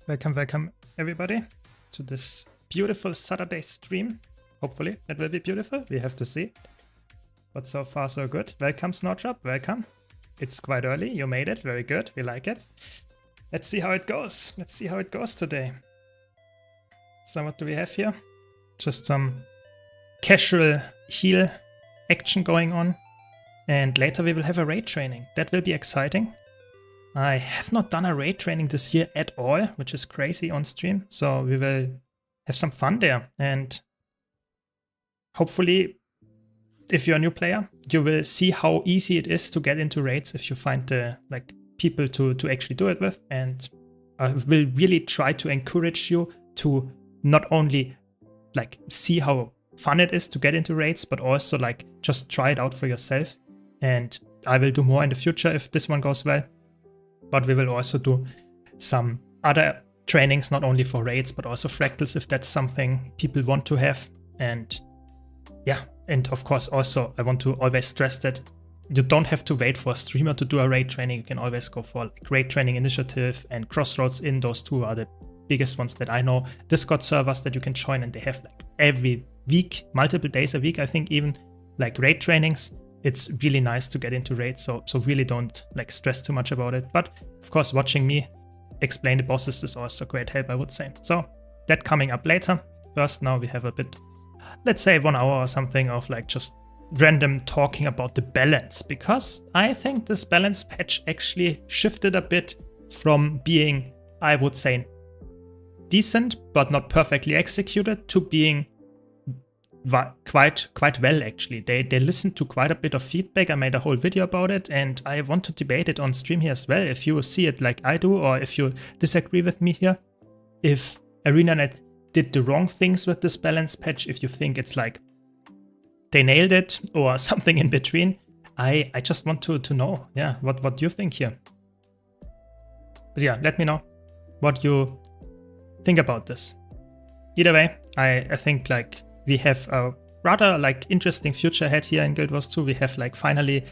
Welcome everybody to this beautiful Saturday stream. Hopefully it will be beautiful, we have to see. But so far so good. Welcome Snowdrop, welcome. It's quite early, you made it, very good, we like it. Let's see how it goes, today. So what do we have here? Just some casual heal action going on. And later we will have a raid training, that will be exciting. I have not done a raid training this year at all, which is crazy on stream. So we will have some fun there. And hopefully, if you're a new player, you will see how easy it is to get into raids if you find the people to actually do it with. And I will really try to encourage you to not only see how fun it is to get into raids, but also just try it out for yourself. And I will do more in the future if this one goes well. But we will also do some other trainings, not only for raids, but also fractals, if that's something people want to have. And yeah, and of course also I want to always stress that you don't have to wait for a streamer to do a raid training. You can always go for raid training initiative and Crossroads. In those two are the biggest ones that I know. Discord servers that you can join, and they have every week, multiple days a week, I think, even raid trainings. It's really nice to get into raids, so really don't stress too much about it. But of course, watching me explain the bosses is also great help, I would say. So that coming up later. First, now we have a bit, let's say 1 hour or something of just random talking about the balance, because I think this balance patch actually shifted a bit from being, I would say, decent but not perfectly executed to being quite well, actually. They listened to quite a bit of feedback. I made a whole video about it, and I want to debate it on stream here as well, if you see it like I do, or if you disagree with me here. If ArenaNet did the wrong things with this balance patch, if you think it's they nailed it or something in between, I just want to know, yeah, what you think here. But yeah, let me know what you think about this. Either way, I think we have a rather interesting future ahead here in Guild Wars 2. We have finally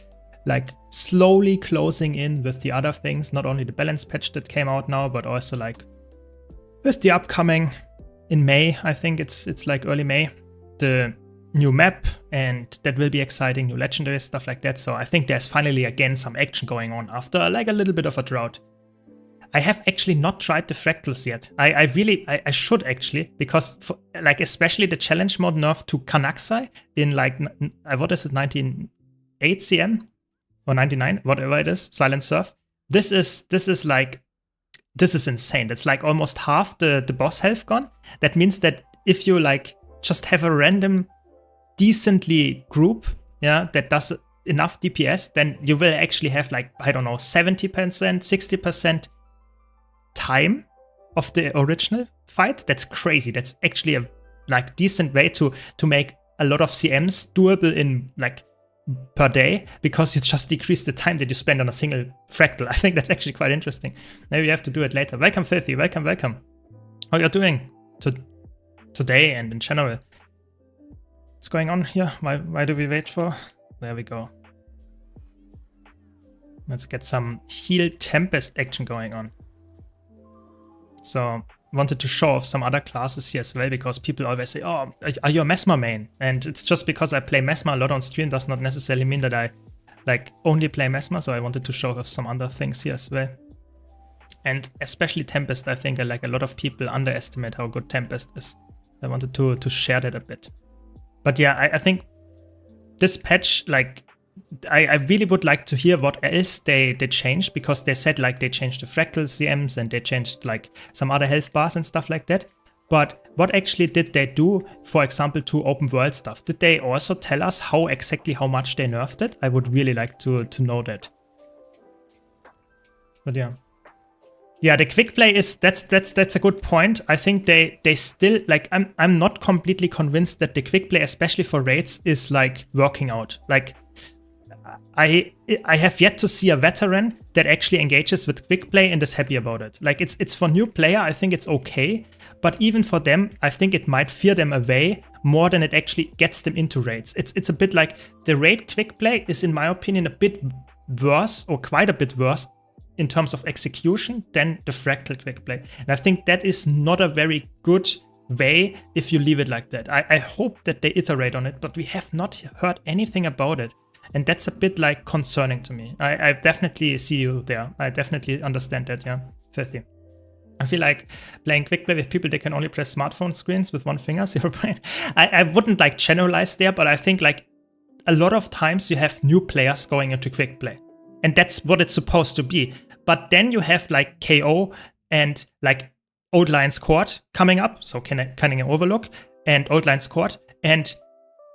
slowly closing in with the other things, not only the balance patch that came out now, but also with the upcoming in May. I think it's early May, the new map, and that will be exciting, new legendary stuff like that. So I think there's finally again some action going on after a little bit of a drought. I have actually not tried the fractals yet. I should actually, because especially the challenge mode nerf to Kanaxai in what is it, 98 CM or 99, whatever it is, Silent Surf. This is insane. That's almost half the boss health gone. That means that if you just have a random decently group, yeah, that does enough DPS, then you will actually have I don't know, 70%, 60% time of the original fight. That's crazy. That's actually a decent way to make a lot of CMs doable in per day, because you just decrease the time that you spend on a single fractal. I think that's actually quite interesting. Maybe we have to do it later. Welcome Filthy, welcome. How you're doing today and in general? What's going on here? Why do we wait for? There we go. Let's get some heal Tempest action going on. So wanted to show off some other classes here as well, because people always say, oh, are you a Mesmer main? And it's just because I play Mesmer a lot on stream does not necessarily mean that I only play Mesmer. So I wanted to show off some other things here as well. And especially Tempest, I think a lot of people underestimate how good Tempest is. I wanted to share that a bit. But yeah, I think this patch, I really would like to hear what else they changed, because they said they changed the fractal CMs and they changed some other health bars and stuff like that. But what actually did they do, for example, to open world stuff? Did they also tell us exactly how much they nerfed it? I would really like to know that. But yeah. Yeah, the quick play is that's a good point. I think they still I'm not completely convinced that the quick play, especially for raids, is working out. I have yet to see a veteran that actually engages with quick play and is happy about it. It's for new player, I think it's okay, but even for them, I think it might fear them away more than it actually gets them into raids. It's a bit the raid quick play is, in my opinion, a bit worse, or quite a bit worse, in terms of execution than the fractal quick play. And I think that is not a very good way if you leave it like that. I hope that they iterate on it, but we have not heard anything about it. And that's a bit like concerning to me. I definitely see you there. I definitely understand that, yeah. Filthy. I feel like playing quick play with people that can only press smartphone screens with one finger, 0 point. I wouldn't like generalize there, but I think like a lot of times you have new players going into quick play. And that's what it's supposed to be. But then you have like KO and like Old Lion's Court coming up, so Cunning Overlook and Old Lion's Court, and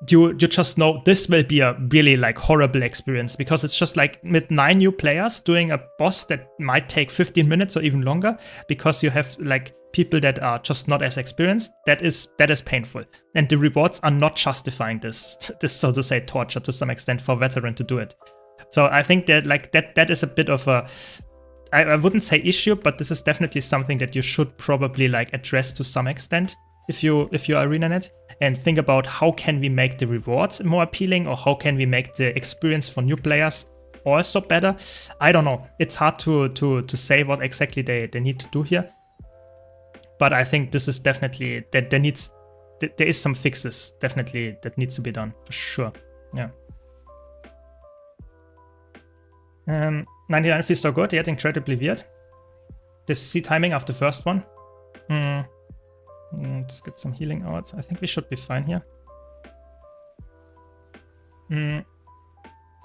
you just know this will be a really like horrible experience because it's just like with 9 new players doing a boss that might take 15 minutes or even longer because you have like people that are just not as experienced. That is painful, and the rewards are not justifying this so to say torture to some extent for veteran to do it. So I think that like that is a bit of a, I wouldn't say issue, but this is definitely something that you should probably like address to some extent if you are ArenaNet, and think about how can we make the rewards more appealing, or how can we make the experience for new players also better. I don't know. It's hard to say what exactly they need to do here. But I think this is definitely that there is some fixes definitely that needs to be done for sure. Yeah. 99 feels so good, yet incredibly weird. The CC timing of the first one. Let's get some healing out. I think we should be fine here.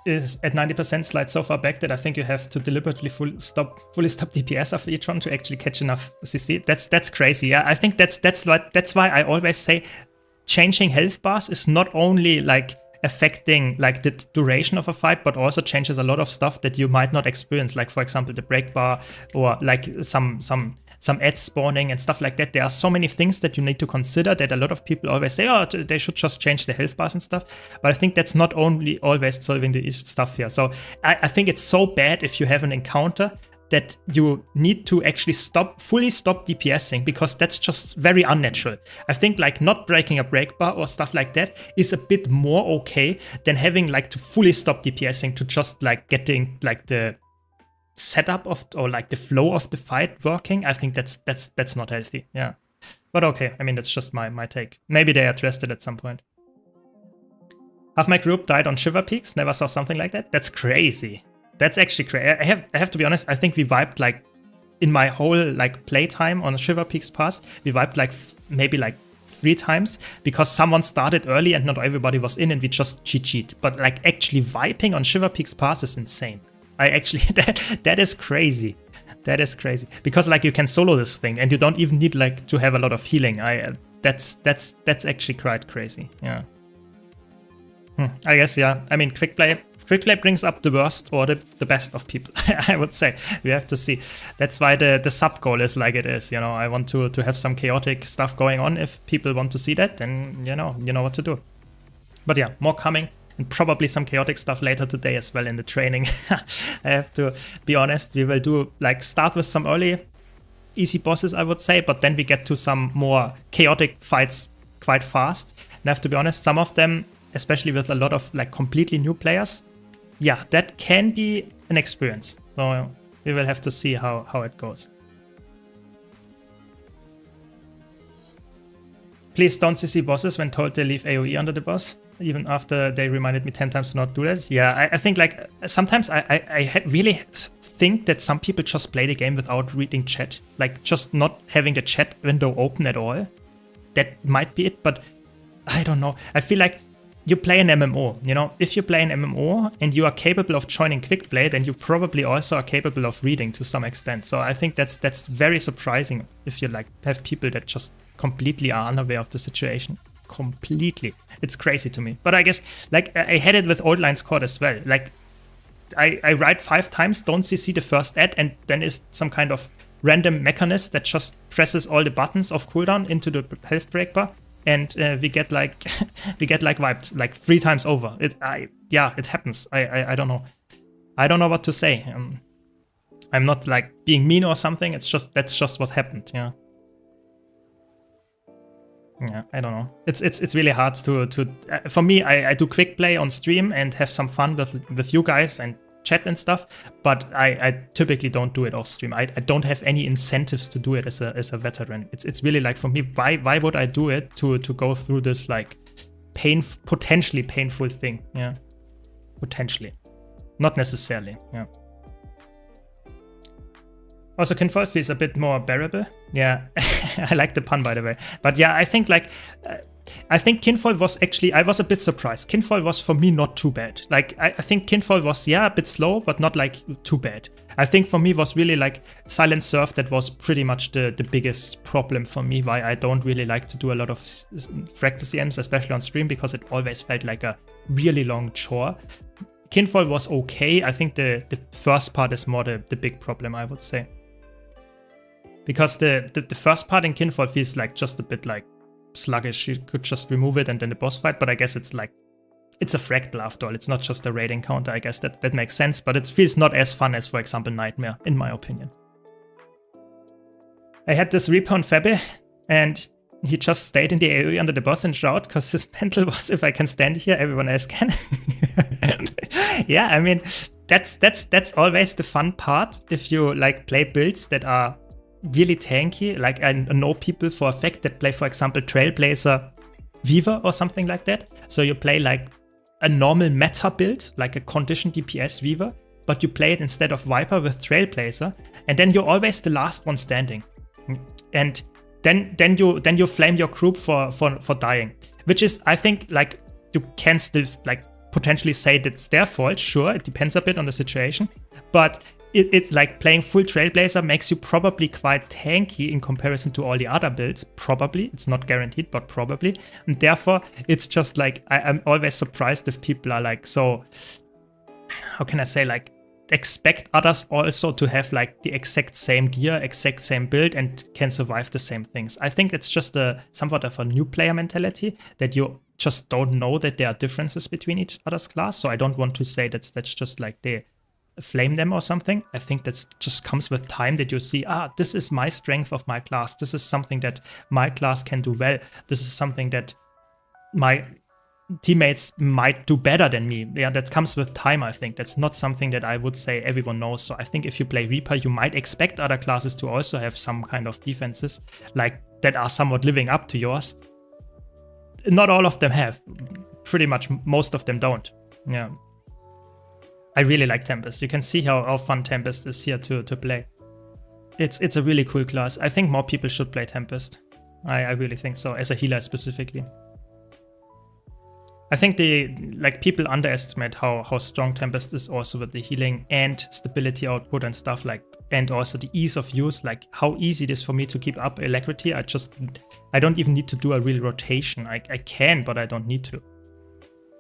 Is at 90% slide so far back that I think you have to deliberately fully stop DPS of each one to actually catch enough CC. That's crazy. Yeah, I think that's why I always say changing health bars is not only like affecting like the duration of a fight, but also changes a lot of stuff that you might not experience, like for example the break bar or like some ads spawning and stuff like that. There are so many things that you need to consider that a lot of people always say, oh, they should just change the health bars and stuff. But I think that's not only always solving the stuff here. So I think it's so bad if you have an encounter that you need to actually fully stop DPSing, because that's just very unnatural. I think like not breaking a break bar or stuff like that is a bit more okay than having like to fully stop DPSing to just like getting like the setup of, or like the flow of the fight working. I think that's not healthy. Yeah, but okay. I mean, that's just my take. Maybe they addressed it at some point. Half my group died on Shiver Peaks. Never saw something like that. That's crazy. That's actually crazy. I have to be honest. I think we wiped like in my whole like playtime on Shiver Peaks Pass, we wiped like maybe like 3 times because someone started early and not everybody was in, and we just cheat. But like actually wiping on Shiver Peaks Pass is insane. I actually that is crazy. That is crazy because like you can solo this thing and you don't even need like to have a lot of healing. That's actually quite crazy. Yeah. I guess, yeah. I mean, quick play brings up the worst or the best of people. I would say we have to see. That's why the sub goal is like it is. You know, I want to have some chaotic stuff going on. If people want to see that, then you know what to do. But yeah, more coming, and probably some chaotic stuff later today as well in the training. I have to be honest. We will do like start with some early easy bosses, I would say, but then we get to some more chaotic fights quite fast. And I have to be honest, some of them, especially with a lot of like completely new players, yeah, that can be an experience. So we will have to see how it goes. Please don't CC bosses when told they leave AoE under the boss, even after they reminded me 10 times to not do this. Yeah, I think like sometimes I really think that some people just play the game without reading chat, like just not having the chat window open at all. That might be it, but I don't know. I feel like you play an MMO, you know, if you play an MMO and you are capable of joining quick play, then you probably also are capable of reading to some extent. So I think that's very surprising if you like have people that just completely are unaware of the situation. Completely. It's crazy to me. But I guess like I had it with Old Lion's Court as well. Like I write 5 times, don't CC the first ad, and then is some kind of random mechanism that just presses all the buttons of cooldown into the health break bar. And we get like wiped like 3 times over. It happens. I don't know. I don't know what to say. I'm not like being mean or something. That's just what happened. Yeah. Yeah. I don't know. It's really hard to for me. I do quick play on stream and have some fun with you guys and chat and stuff, but I typically don't do it off stream. I don't have any incentives to do it as a veteran. It's really like, for me, why would I do it to go through this like potentially painful thing? Yeah, potentially, not necessarily. Yeah. Also, Kinfolk feels a bit more bearable. Yeah, I like the pun, by the way. But yeah, I think like, I think Kinfolk was actually, I was a bit surprised. Kinfolk was for me not too bad. Like, I think Kinfolk was, yeah, a bit slow, but not like too bad. I think for me was really like Silent Surf that was pretty much the biggest problem for me, why I don't really like to do a lot of Fractal CMs, especially on stream, because it always felt like a really long chore. Kinfolk was okay. I think the first part is more the big problem, I would say. Because the first part in Kinfolk feels like just a bit like sluggish. You could just remove it and then the boss fight, but I guess it's like, it's a fractal after all. It's not just a raid encounter. I guess that makes sense, but it feels not as fun as, for example, Nightmare, in my opinion. I had this Reaper on Febby, and he just stayed in the AoE under the boss and shroud, because his mental was, if I can stand here, everyone else can. Yeah, I mean, that's always the fun part if you like play builds that are really tanky. Like, I know people for a fact that play, for example, Trailblazer Weaver or something like that. So you play like a normal meta build, like a condition DPS Weaver, but you play it instead of Viper with Trailblazer, and then you're always the last one standing. And then you flame your group for dying, which is, I think, like, you can still like potentially say that it's their fault. Sure, it depends a bit on the situation, but it's like playing full Trailblazer makes you probably quite tanky in comparison to all the other builds. Probably, it's not guaranteed, but probably. And therefore, it's just like, I'm always surprised if people are like, so, how can I say, like, expect others also to have like the exact same gear, exact same build, and can survive the same things. I think it's just somewhat of a new player mentality that you just don't know that there are differences between each other's class. So I don't want to say that's just like they flame them or something. I think that just comes with time, that you see, this is my strength of my class. This is something that my class can do well. This is something that my teammates might do better than me. Yeah, that comes with time, I think. That's not something that I would say everyone knows. So I think if you play Reaper, you might expect other classes to also have some kind of defenses, like, that are somewhat living up to yours. Not all of them have. Pretty much most of them don't. Yeah. I really like Tempest. You can see how fun Tempest is here to play. It's a really cool class. I think more people should play Tempest. I really think so, as a healer specifically. I think people underestimate how strong Tempest is also with the healing and stability output and stuff, like, and also the ease of use, like how easy it is for me to keep up Alacrity. I don't even need to do a real rotation. I can, but I don't need to.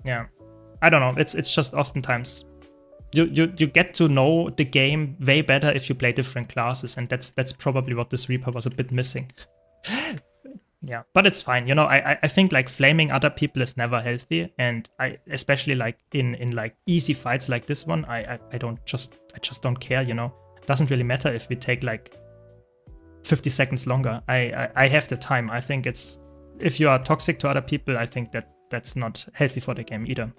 Yeah, I don't know. It's just oftentimes you get to know the game way better if you play different classes, and that's probably what this Reaper was a bit missing. Yeah, but it's fine. You know, I think like flaming other people is never healthy, and especially like in like easy fights like this one, I just don't care. You know, it doesn't really matter if we take like 50 seconds longer. I have the time. I think if you are toxic to other people, I think that's not healthy for the game either.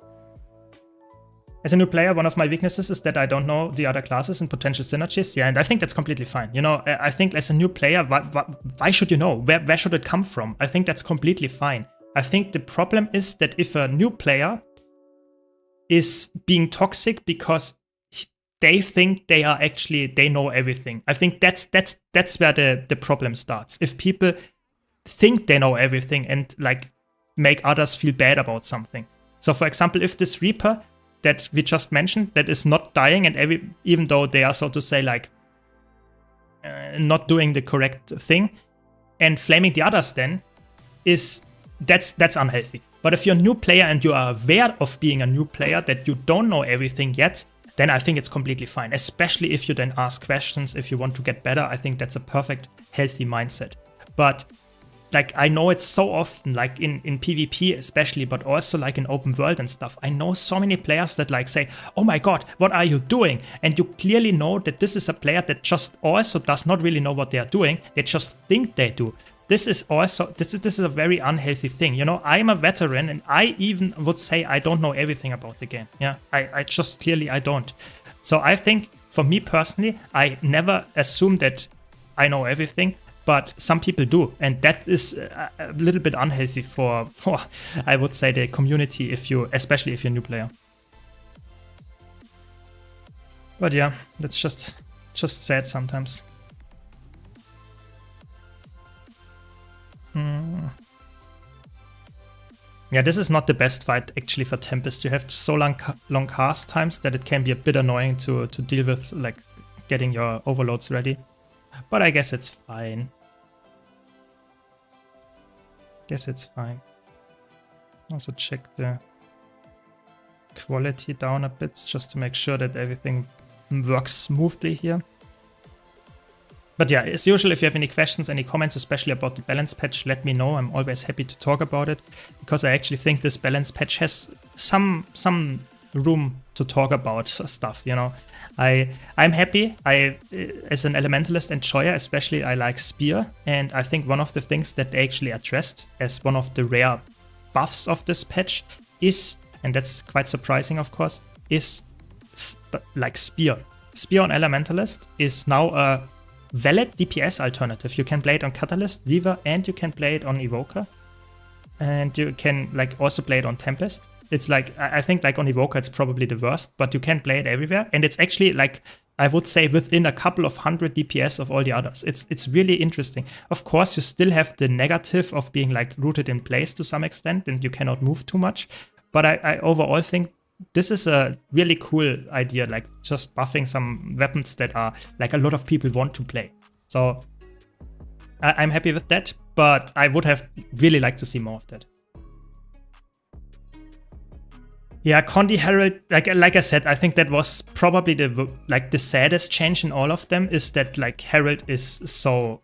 As a new player, one of my weaknesses is that I don't know the other classes and potential synergies. Yeah, and I think that's completely fine. You know, I think as a new player, why should you know? Where should it come from? I think that's completely fine. I think the problem is that if a new player is being toxic because they think they know everything, I think that's where the problem starts. If people think they know everything and like make others feel bad about something. So for example, if this Reaper that we just mentioned, that is not dying, and even though they are, so to say, like not doing the correct thing, and flaming the others, then that's unhealthy. But if you're a new player and you are aware of being a new player, that you don't know everything yet, then I think it's completely fine. Especially if you then ask questions, if you want to get better, I think that's a perfect healthy mindset. But like, I know it's so often, like in PvP especially, but also like in open world and stuff. I know so many players that like say, oh my god, what are you doing? And you clearly know that this is a player that just also does not really know what they are doing. They just think they do. This is a very unhealthy thing. You know, I'm a veteran, and I even would say I don't know everything about the game. Yeah, I just clearly I don't. So I think for me personally, I never assume that I know everything, but some people do, and that is a little bit unhealthy for I would say the community, especially if you're a new player. But yeah, that's just sad sometimes. Yeah, this is not the best fight actually for Tempest. You have so long cast times that it can be a bit annoying to deal with, like getting your overloads ready. But I guess it's fine. Also check the quality down a bit just to make sure that everything works smoothly here. But yeah, as usual, if you have any questions, any comments, especially about the balance patch, let me know. I'm always happy to talk about it, because I actually think this balance patch has some room to talk about stuff, you know. I'm happy. As an Elementalist enjoyer, especially, I like Spear, and I think one of the things that they actually addressed as one of the rare buffs of this patch is, and that's quite surprising of course, is like Spear. Spear on Elementalist is now a valid DPS alternative. You can play it on Catalyst, Weaver, and you can play it on Evoker. And you can like also play it on Tempest. It's like, I think like on Evoker it's probably the worst, but you can play it everywhere. And it's actually like, I would say within a couple of hundred DPS of all the others. It's really interesting. Of course, you still have the negative of being like rooted in place to some extent, and you cannot move too much. But I overall think this is a really cool idea, like just buffing some weapons that are like a lot of people want to play. So I'm happy with that, but I would have really liked to see more of that. Yeah, Condi Herald, like I said, I think that was probably the saddest change in all of them, is that like Herald is so,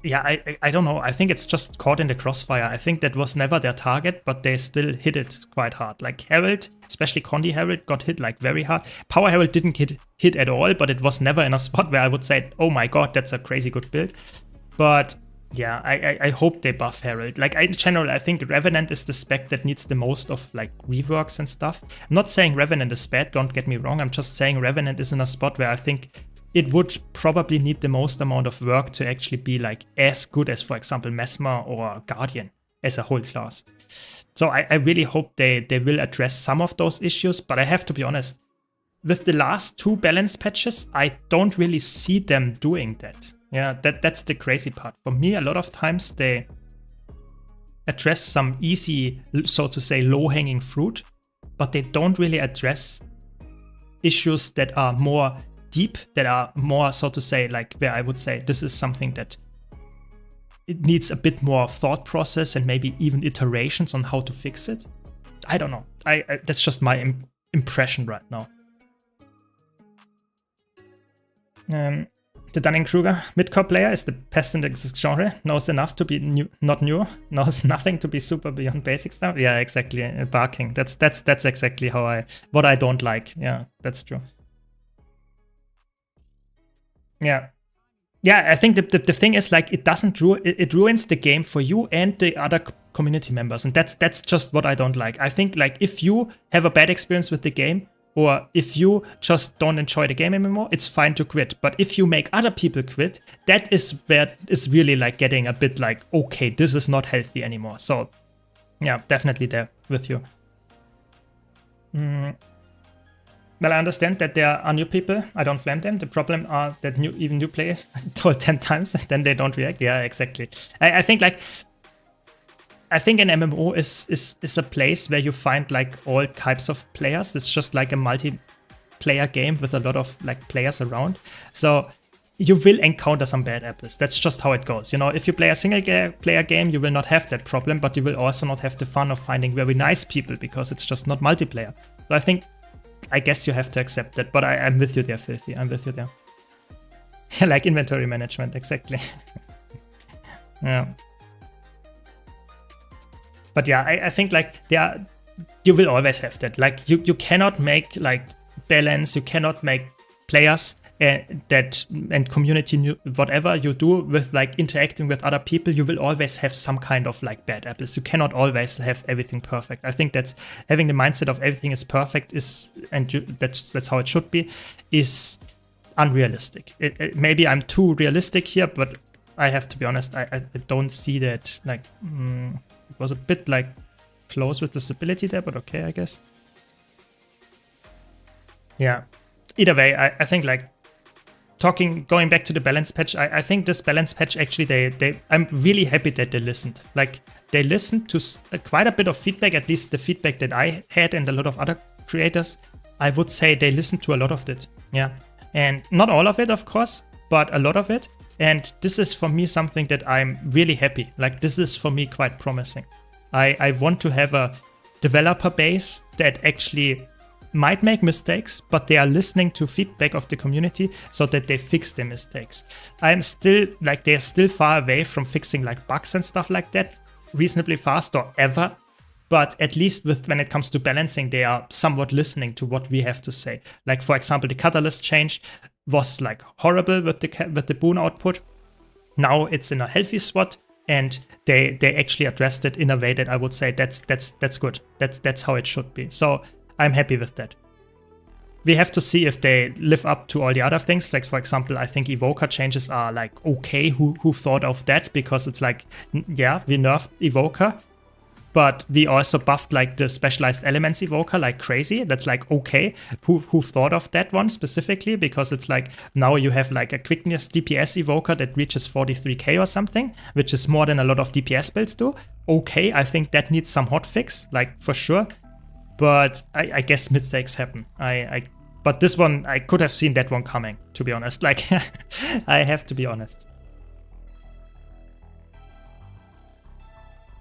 yeah, I don't know. I think it's just caught in the crossfire. I think that was never their target, but they still hit it quite hard. Like Herald, especially Condi Herald, got hit like very hard. Power Herald didn't get hit at all, but it was never in a spot where I would say, oh my god, that's a crazy good build. But yeah, I hope they buff Herald. Like in general, I think Revenant is the spec that needs the most of like reworks and stuff. I'm not saying Revenant is bad, don't get me wrong. I'm just saying Revenant is in a spot where I think it would probably need the most amount of work to actually be like as good as, for example, Mesmer or Guardian as a whole class. So I really hope they will address some of those issues, but I have to be honest, with the last two balance patches, I don't really see them doing that. Yeah, that's the crazy part. For me, a lot of times they address some easy, so to say, low-hanging fruit, but they don't really address issues that are more deep, that are more, so to say, like where I would say this is something that it needs a bit more thought process and maybe even iterations on how to fix it. I don't know. That's just my impression right now. The Dunning-Kruger mid-core player is the best in the genre, knows enough to be not new, knows nothing to be super beyond basic stuff. Yeah, exactly. Barking. That's exactly what I don't like. Yeah, that's true. Yeah. Yeah, I think the thing is like it ruins the game for you and the other community members, and that's just what I don't like. I think like if you have a bad experience with the game, or if you just don't enjoy the game anymore, it's fine to quit. But if you make other people quit, that is where it's really like getting a bit like, okay, this is not healthy anymore. So yeah, definitely there with you. Well, I understand that there are new people. I don't blame them. The problem are that even new players told 10 times, then they don't react. Yeah, exactly. I think like, I think an MMO is a place where you find like all types of players. It's just like a multiplayer game with a lot of like players around. So you will encounter some bad apples. That's just how it goes. You know, if you play a single player game, you will not have that problem, but you will also not have the fun of finding very nice people because it's just not multiplayer. So I guess you have to accept that, but I'm with you there, Filthy. I'm with you there. Like inventory management, exactly. Yeah. But yeah, I think like you will always have that. Like you cannot make like balance, you cannot make players and community, whatever you do with like interacting with other people, you will always have some kind of like bad apples. You cannot always have everything perfect. I think that's having the mindset of everything is perfect that's how it should be, is unrealistic. Maybe I'm too realistic here, but I have to be honest, I don't see that. Like it was a bit like close with the stability there, but okay, I guess. Yeah, either way, I think like going back to the balance patch, I think this balance patch actually, I'm really happy that they listened. Like they listened to quite a bit of feedback, at least the feedback that I had and a lot of other creators. I would say they listened to a lot of it. Yeah, and not all of it, of course, but a lot of it. And this is for me something that I'm really happy. Like this is for me quite promising. I want to have a developer base that actually might make mistakes, but they are listening to feedback of the community so that they fix their mistakes. I'm still like, they're still far away from fixing like bugs and stuff like that reasonably fast or ever, but at least when it comes to balancing, they are somewhat listening to what we have to say. Like for example, the catalyst change was like horrible with the boon output. Now it's in a healthy spot, and they actually addressed it in a way that I would say that's good. That's how it should be. So I'm happy with that. We have to see if they live up to all the other things. Like for example, I think evoker changes are like okay. Who thought of that? Because it's like, yeah, we nerfed evoker, but we also buffed like the specialized elements evoker like crazy. That's like okay. Who thought of that one specifically? Because it's like now you have like a quickness DPS evoker that reaches 43k or something, which is more than a lot of DPS builds do. Okay, I think that needs some hotfix, like for sure. But I guess mistakes happen. But this one, I could have seen that one coming, to be honest. Like, I have to be honest.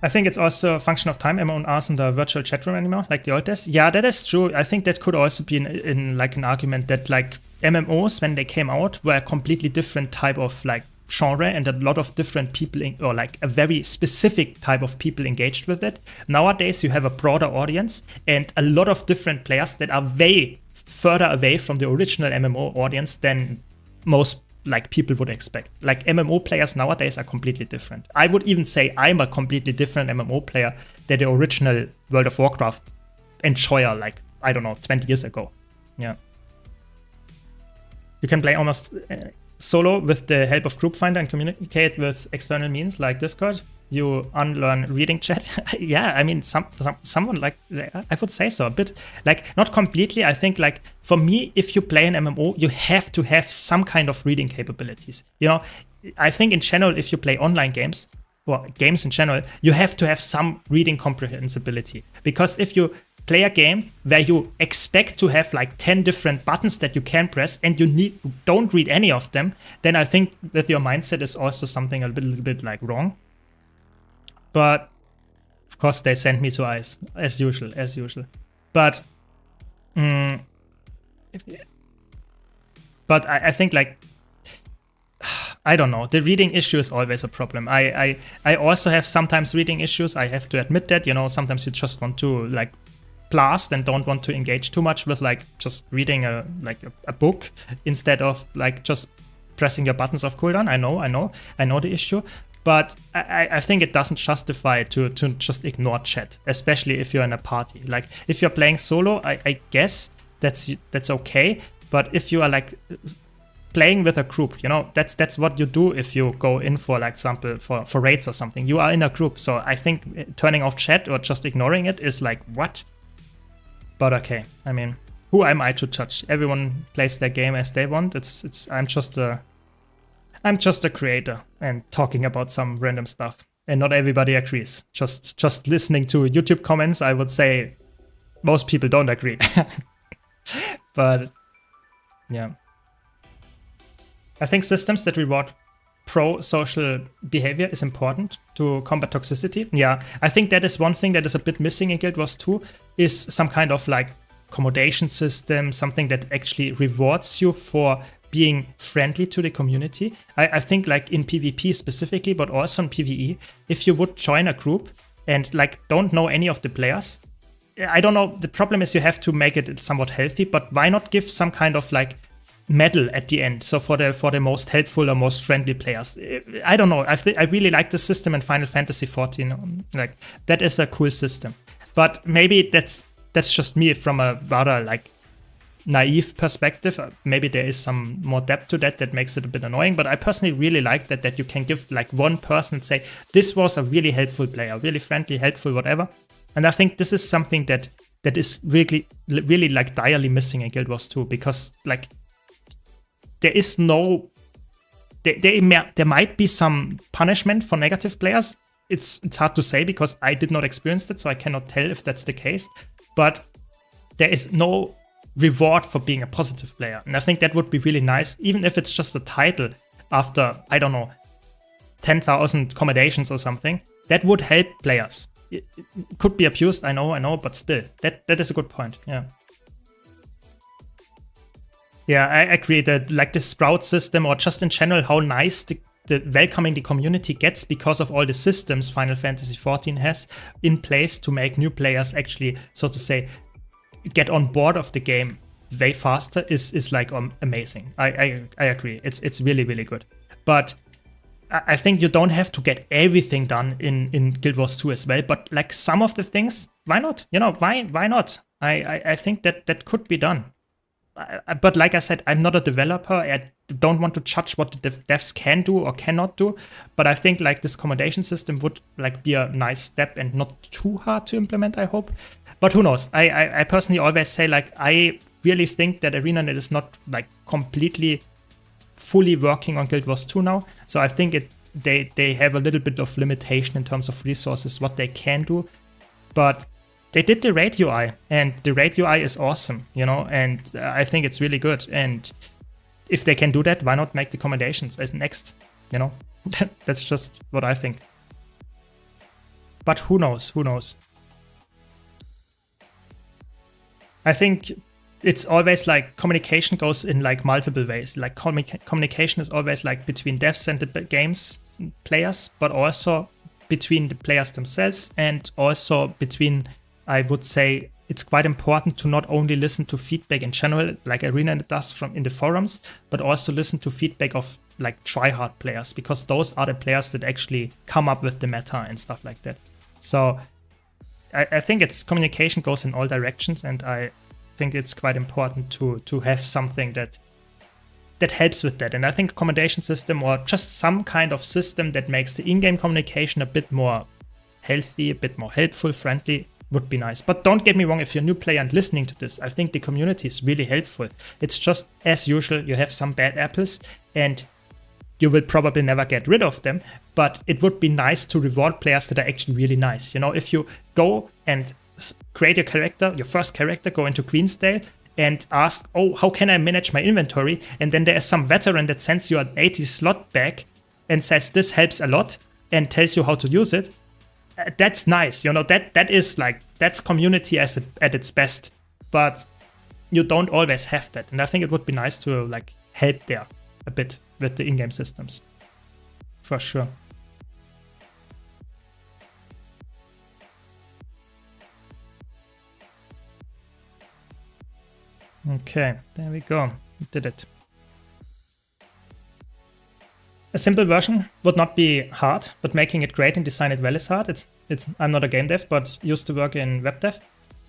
I think it's also a function of time. MMOs aren't in the virtual chat room anymore, like the old days. Yeah, that is true. I think that could also be in like an argument that like MMOs, when they came out, were a completely different type of like genre, and a lot of different people or like a very specific type of people engaged with it. Nowadays you have a broader audience and a lot of different players that are way further away from the original MMO audience than most like people would expect. Like MMO players nowadays are completely different. I would even say I'm a completely different MMO player than the original World of Warcraft enjoyer, like I don't know, 20 years ago. Yeah, you can play almost solo with the help of Group Finder and communicate with external means like Discord. You unlearn reading chat. Yeah, I mean, someone like, I would say so a bit. Like, not completely. I think, like, for me, if you play an MMO, you have to have some kind of reading capabilities. You know, I think in general, if you play online games, or games in general, you have to have some reading comprehensibility. Because if you play a game where you expect to have like 10 different buttons that you can press and you don't read any of them, then I think that your mindset is also something a little bit like wrong. But of course they send me to ice as usual. But I think like, I don't know, the reading issue is always a problem. I also have sometimes reading issues. I have to admit that, you know, sometimes you just want to like blast and don't want to engage too much with like just reading a book instead of like just pressing your buttons off cooldown. I know the issue, but I think it doesn't justify to just ignore chat, especially if you're in a party. Like if you're playing solo, I guess that's okay, but if you are like playing with a group, you know, that's what you do if you go in for, like, example, for raids or something. You are in a group, so I think turning off chat or just ignoring it is like, what? But okay, I mean, who am I to judge? Everyone plays their game as they want. I'm just a creator and talking about some random stuff, and not everybody agrees. Just listening to YouTube comments, I would say most people don't agree. But yeah, I think systems that reward pro-social behavior is important to combat toxicity. Yeah, I think that is one thing that is a bit missing in Guild Wars 2, is some kind of like accommodation system, something that actually rewards you for being friendly to the community. I think like in PvP specifically, but also in PvE, if you would join a group and like don't know any of the players, I don't know, the problem is you have to make it somewhat healthy, but why not give some kind of like medal at the end. So for the most helpful or most friendly players. I don't know. I really like the system in Final Fantasy XIV. Like, that is a cool system. But maybe that's just me from a rather like naive perspective. Maybe there is some more depth to that makes it a bit annoying. But I personally really like that you can give like one person and say, this was a really helpful player, really friendly, helpful, whatever. And I think this is something that is really like direly missing in Guild Wars 2, because like there is no, there might be some punishment for negative players. It's hard to say because I did not experience that, so I cannot tell if that's the case. But there is no reward for being a positive player, and I think that would be really nice, even if it's just a title after, I don't know, 10,000 commendations or something. That would help players. It could be abused, I know, but still, that is a good point. Yeah, I agree that like the Sprout system, or just in general how nice the welcoming the community gets because of all the systems Final Fantasy XIV has in place to make new players actually, so to say, get on board of the game way faster is like amazing. I agree. It's really, really good. But I think you don't have to get everything done in Guild Wars 2 as well. But like some of the things, why not? You know, why not? I think that could be done. But like I said, I'm not a developer. I don't want to judge what the devs can do or cannot do. But I think like this commendation system would like be a nice step and not too hard to implement, I hope. But who knows? I personally always say like I really think that ArenaNet is not like completely fully working on Guild Wars 2 now. So I think they have a little bit of limitation in terms of resources, what they can do. But they did the raid UI, and the raid UI is awesome, you know, and I think it's really good. And if they can do that, why not make the commendations as next, you know? That's just what I think. But who knows? Who knows? I think it's always like communication goes in like multiple ways. Like communication is always like between devs and the games players, but also between the players themselves, and also between, I would say, it's quite important to not only listen to feedback in general, like ArenaNet does from in the forums, but also listen to feedback of like tryhard players, because those are the players that actually come up with the meta and stuff like that. So I think it's communication goes in all directions, and I think it's quite important to have something that helps with that. And I think a commendation system, or just some kind of system that makes the in-game communication a bit more healthy, a bit more helpful, friendly, would be nice. But don't get me wrong, if you're a new player and listening to this, I think the community is really helpful. It's just, as usual, you have some bad apples, and you will probably never get rid of them, but it would be nice to reward players that are actually really nice. You know, if you go and create your character, your first character, go into Queensdale and ask, oh, how can I manage my inventory? And then there is some veteran that sends you an 80 slot back and says this helps a lot and tells you how to use it. That's nice. You know, that is like, that's community at its best, but you don't always have that. And I think it would be nice to like help there a bit with the in-game systems, for sure. Okay, there we go. We did it. A simple version would not be hard, but making it great and design it well is hard. I'm not a game dev, but used to work in web dev.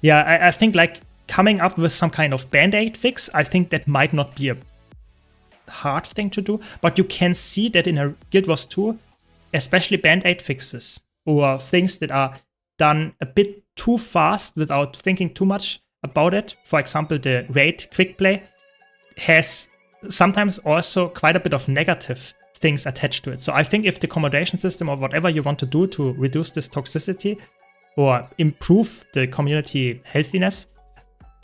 Yeah, I think like coming up with some kind of band-aid fix, I think that might not be a hard thing to do, but you can see that in a Guild Wars 2, especially band-aid fixes or things that are done a bit too fast without thinking too much about it. For example, the raid quick play has sometimes also quite a bit of negative things attached to it. So I think if the accommodation system or whatever you want to do to reduce this toxicity or improve the community healthiness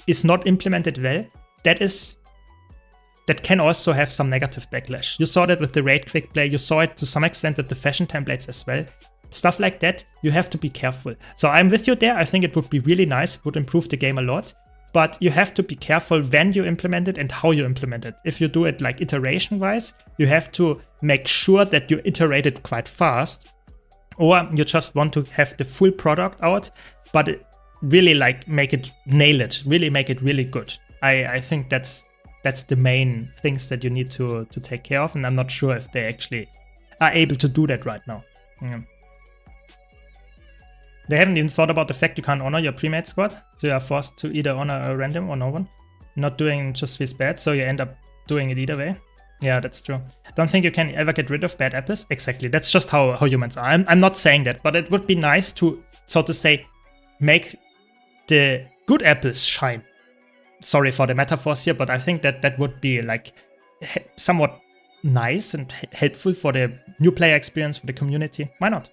is not implemented well, that can also have some negative backlash. You saw that with the raid quick play, you saw it to some extent with the fashion templates as well. Stuff like that, you have to be careful. So I'm with you there. I think it would be really nice. It would improve the game a lot. But you have to be careful when you implement it and how you implement it. If you do it like iteration-wise, you have to make sure that you iterate it quite fast. Or you just want to have the full product out, but really like nail it, really make it really good. I think that's that's the main things that you need to take care of, and I'm not sure if they actually are able to do that right now. Yeah. They haven't even thought about the fact you can't honor your pre-made squad, so you are forced to either honor a random or no one. Not doing just feels bad, so you end up doing it either way. Yeah, that's true. Don't think you can ever get rid of bad apples? Exactly, that's just how humans are. I'm not saying that, but it would be nice to, so to say, make the good apples shine. Sorry for the metaphors here, but I think that would be like somewhat nice and helpful for the new player experience, for the community. Why not?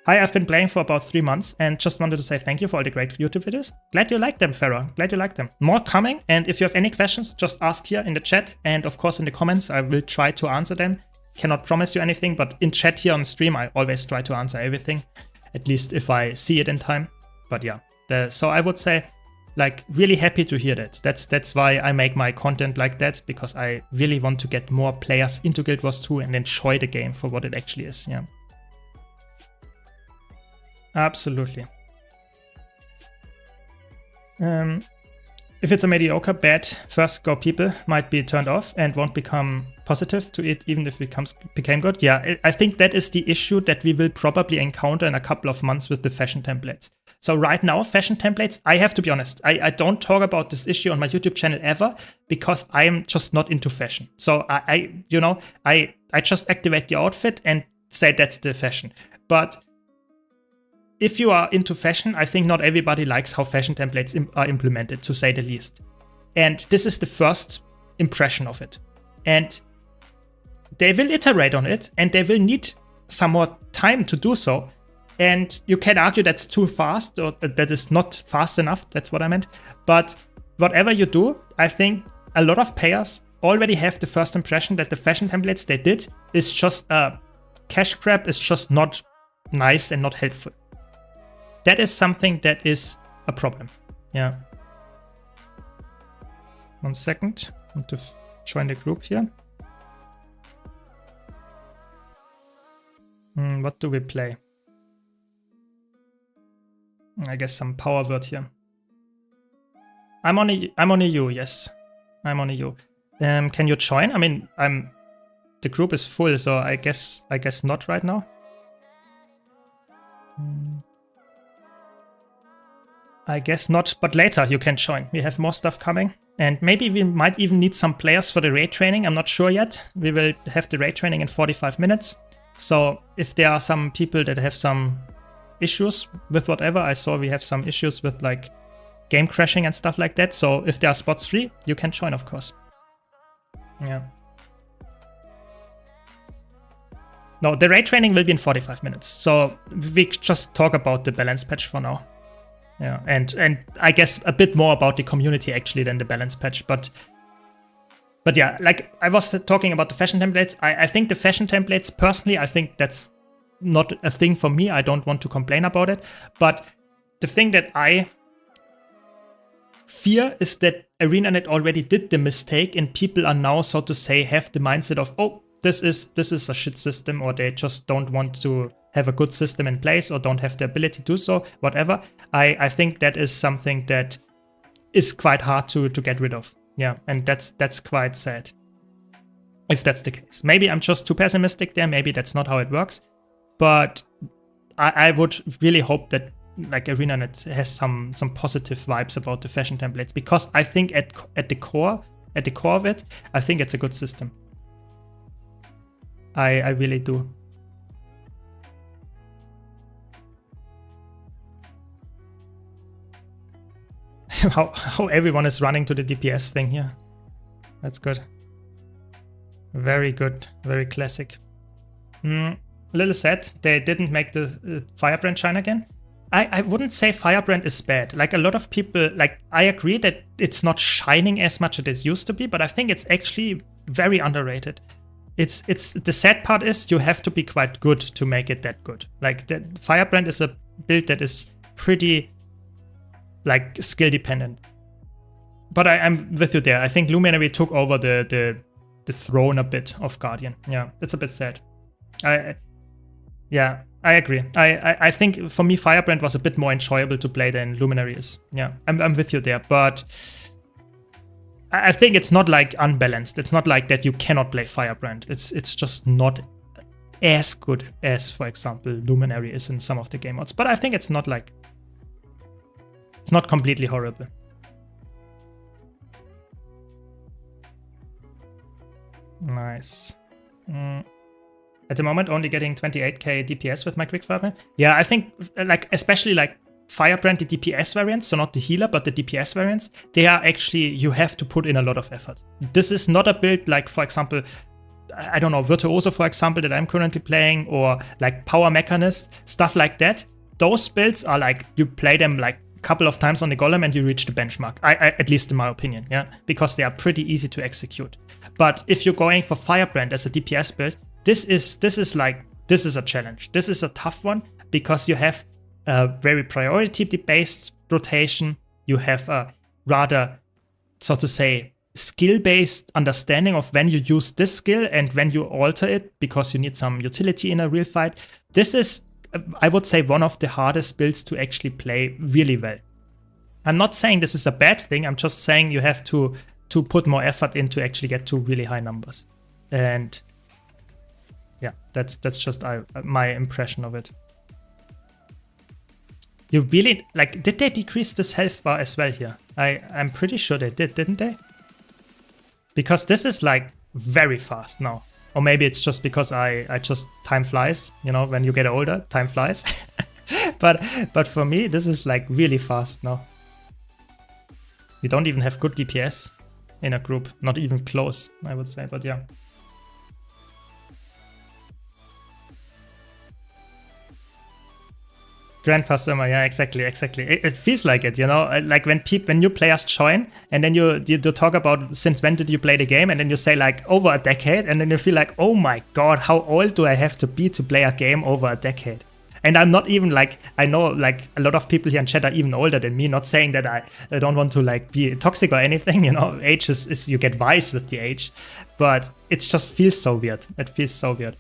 Hi, I've been playing for about 3 months and just wanted to say thank you for all the great YouTube videos. Glad you liked them, Farah. Glad you liked them. More coming, and if you have any questions, just ask here in the chat, and of course in the comments. I will try to answer them. Cannot promise you anything, but in chat here on stream, I always try to answer everything, at least if I see it in time. But yeah, so I would say, like, really happy to hear that. That's why I make my content like that, because I really want to get more players into Guild Wars 2 and enjoy the game for what it actually is. Yeah. Absolutely. If it's a mediocre, bad first go people might be turned off and won't become positive to it even if it became good. Yeah, I think that is the issue that we will probably encounter in a couple of months with the fashion templates. So right now, fashion templates, I have to be honest, I don't talk about this issue on my YouTube channel ever because I am just not into fashion. So I just activate the outfit and say that's the fashion. But if you are into fashion, I think not everybody likes how fashion templates are implemented, to say the least. And this is the first impression of it. And they will iterate on it, and they will need some more time to do so. And you can argue that's too fast, or that is not fast enough, that's what I meant. But whatever you do, I think a lot of players already have the first impression that the fashion templates they did is just a cash grab, is just not nice and not helpful. That is something that is a problem. Yeah. 1 second. I want to join the group here. What do we play? I guess some power word here. I'm on a U, yes. I'm on a U. Can you join? I mean, the group is full, so I guess not right now. I guess not, but later you can join. We have more stuff coming. And maybe we might even need some players for the raid training. I'm not sure yet. We will have the raid training in 45 minutes. So if there are some people that have some issues with whatever, I saw we have some issues with like game crashing and stuff like that. So if there are spots free, you can join, of course. Yeah. No, the raid training will be in 45 minutes. So we just talk about the balance patch for now. Yeah, and I guess a bit more about the community actually than the balance patch, but yeah, like I was talking about the fashion templates. I think the fashion templates, personally, I think that's not a thing for me. I don't want to complain about it, but the thing that I fear is that ArenaNet already did the mistake, and people are now, so to say, have the mindset of, oh, this is a shit system, or they just don't want to have a good system in place or don't have the ability to do so, whatever. I think that is something that is quite hard to get rid of. Yeah, and that's quite sad if that's the case. Maybe I'm just too pessimistic there, maybe that's not how it works, but I would really hope that like ArenaNet has some positive vibes about the fashion templates, because I think at the core of it, I think it's a good system. I really do. How everyone is running to the DPS thing here. That's good. Very good. Very classic. A little sad they didn't make the Firebrand shine again. I wouldn't say Firebrand is bad. Like a lot of people, like I agree that it's not shining as much as it used to be, but I think it's actually very underrated. It's the sad part is you have to be quite good to make it that good. Like the Firebrand is a build that is pretty like skill dependent. But I'm with you there. I think Luminary took over the throne a bit of Guardian. Yeah, it's a bit sad. Yeah, I agree. I think for me Firebrand was a bit more enjoyable to play than Luminary is. Yeah, I'm with you there. But I think it's not like unbalanced. It's not like that you cannot play Firebrand. It's just not as good as, for example, Luminary is in some of the game modes. But I think it's not like, it's not completely horrible. Nice. At the moment, only getting 28k DPS with my quick fire. Yeah, I think like especially like Firebrand, the DPS variants, so not the healer, but the DPS variants, they are actually, you have to put in a lot of effort. This is not a build like, for example, I don't know, Virtuoso, for example, that I'm currently playing, or like Power Mechanist, stuff like that. Those builds are like, you play them like a couple of times on the golem and you reach the benchmark, at least in my opinion, yeah, because they are pretty easy to execute. But if you're going for Firebrand as a DPS build, this is a challenge. This is a tough one because you have a very priority-based rotation. You have a rather, so to say, skill-based understanding of when you use this skill and when you alter it because you need some utility in a real fight. This is, I would say, one of the hardest builds to actually play really well. I'm not saying this is a bad thing. I'm just saying you have to put more effort in to actually get to really high numbers. And yeah, that's just my impression of it. You really, like, did they decrease this health bar as well here? I'm pretty sure they did, didn't they? Because this is like very fast now. Or maybe it's just because I just, time flies, you know, when you get older, time flies. but for me, this is like really fast now. We don't even have good DPS in a group, not even close, I would say, but yeah. Grandpa Syrma, yeah, exactly. It feels like it, you know, like when new players join and then you talk about since when did you play the game, and then you say like over a decade, and then you feel like, oh my god, how old do I have to be to play a game over a decade? And I'm not even like, I know like a lot of people here in chat are even older than me, not saying that I don't want to like be toxic or anything, you know, age is you get wise with the age, but it just feels so weird. It feels so weird.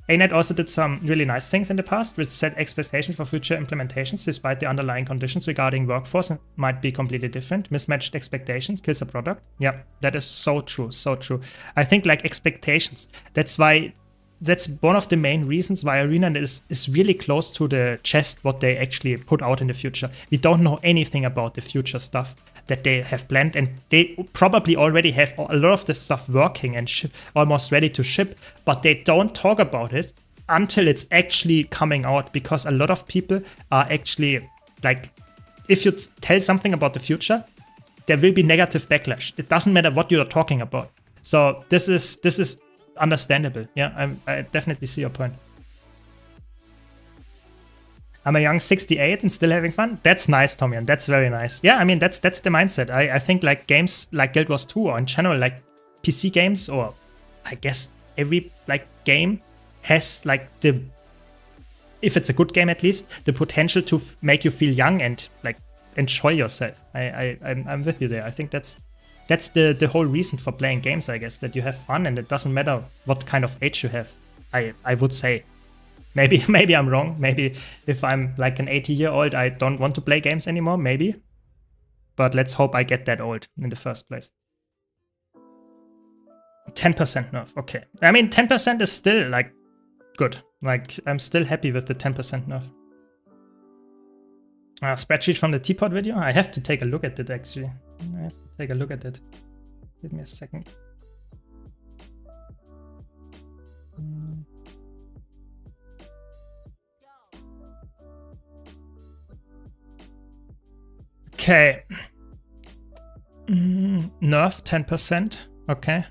ANET also did some really nice things in the past, which set expectations for future implementations, despite the underlying conditions regarding workforce might be completely different. Mismatched expectations kills a product. Yeah, that is so true, so true. I think like expectations, that's one of the main reasons why Arena is really close to the chest, what they actually put out in the future. We don't know anything about the future stuff that they have planned, and they probably already have a lot of the stuff working and almost ready to ship, but they don't talk about it until it's actually coming out, because a lot of people are actually like, if you tell something about the future, there will be negative backlash. It doesn't matter what you are talking about. So this is understandable. Yeah, I definitely see your point. I'm a young 68 and still having fun. That's nice, Tomian. That's very nice. Yeah, I mean, that's the mindset. I think like games like Guild Wars 2 or in general like PC games, or I guess every like game has like the, if it's a good game at least, the potential to make you feel young and like enjoy yourself. I'm with you there. I think that's the whole reason for playing games, I guess, that you have fun and it doesn't matter what kind of age you have. I would say. Maybe I'm wrong. Maybe if I'm like an 80-year-old, I don't want to play games anymore. Maybe. But let's hope I get that old in the first place. 10% nerf. Okay. I mean, 10% is still like good. Like, I'm still happy with the 10% nerf. Spreadsheet from the teapot video. I have to take a look at it, actually. I have to take a look at it. Give me a second. Okay. Nerf 10%. Okay.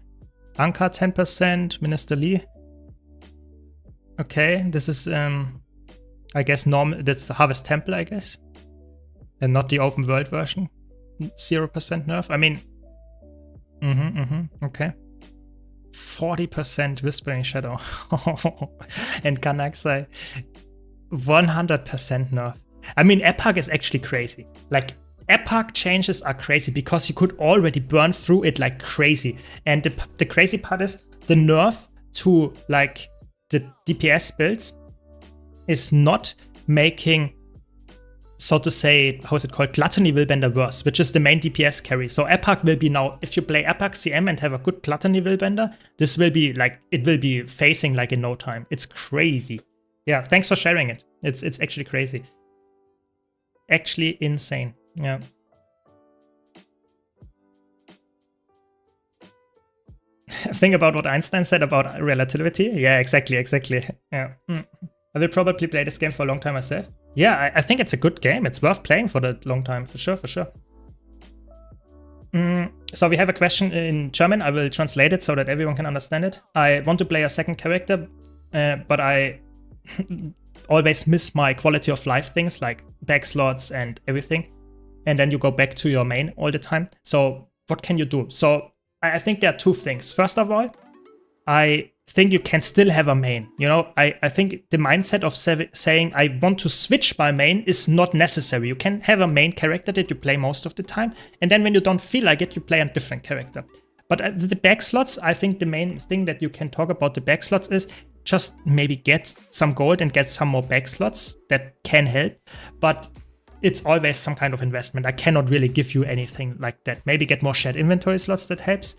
Anka 10%. Minister Lee. Okay. This is, I guess, normal. That's the Harvest Temple, I guess. And not the open world version. 0% nerf. I mean. Okay. 40% Whispering Shadow. And Kanaksai. 100% nerf. I mean, Epoch is actually crazy. Like, Epoch changes are crazy because you could already burn through it like crazy. And the crazy part is the nerf to like the DPS builds is not making so to say, how is it called? Gluttony Willbender verse, which is the main DPS carry. So Epoch will be now, if you play Epoch CM and have a good Gluttony Willbender, this will be like, it will be facing like in no time. It's crazy. Yeah, thanks for sharing it. It's actually crazy. Actually insane. Yeah. Think about what Einstein said about relativity. Yeah, exactly. Yeah. I will probably play this game for a long time myself. Yeah, I think it's a good game. It's worth playing for that long time, for sure. So we have a question in German. I will translate it so that everyone can understand it. I want to play a second character, but I always miss my quality of life things like back slots and everything. And then you go back to your main all the time. So what can you do? So I think there are two things. First of all, I think you can still have a main. You know, I think the mindset of saying I want to switch my main is not necessary. You can have a main character that you play most of the time, and then when you don't feel like it, you play a different character. But the back slots, I think the main thing that you can talk about the back slots is just maybe get some gold and get some more back slots. That can help, but it's always some kind of investment. I cannot really give you anything like that. Maybe get more shared inventory slots, that helps.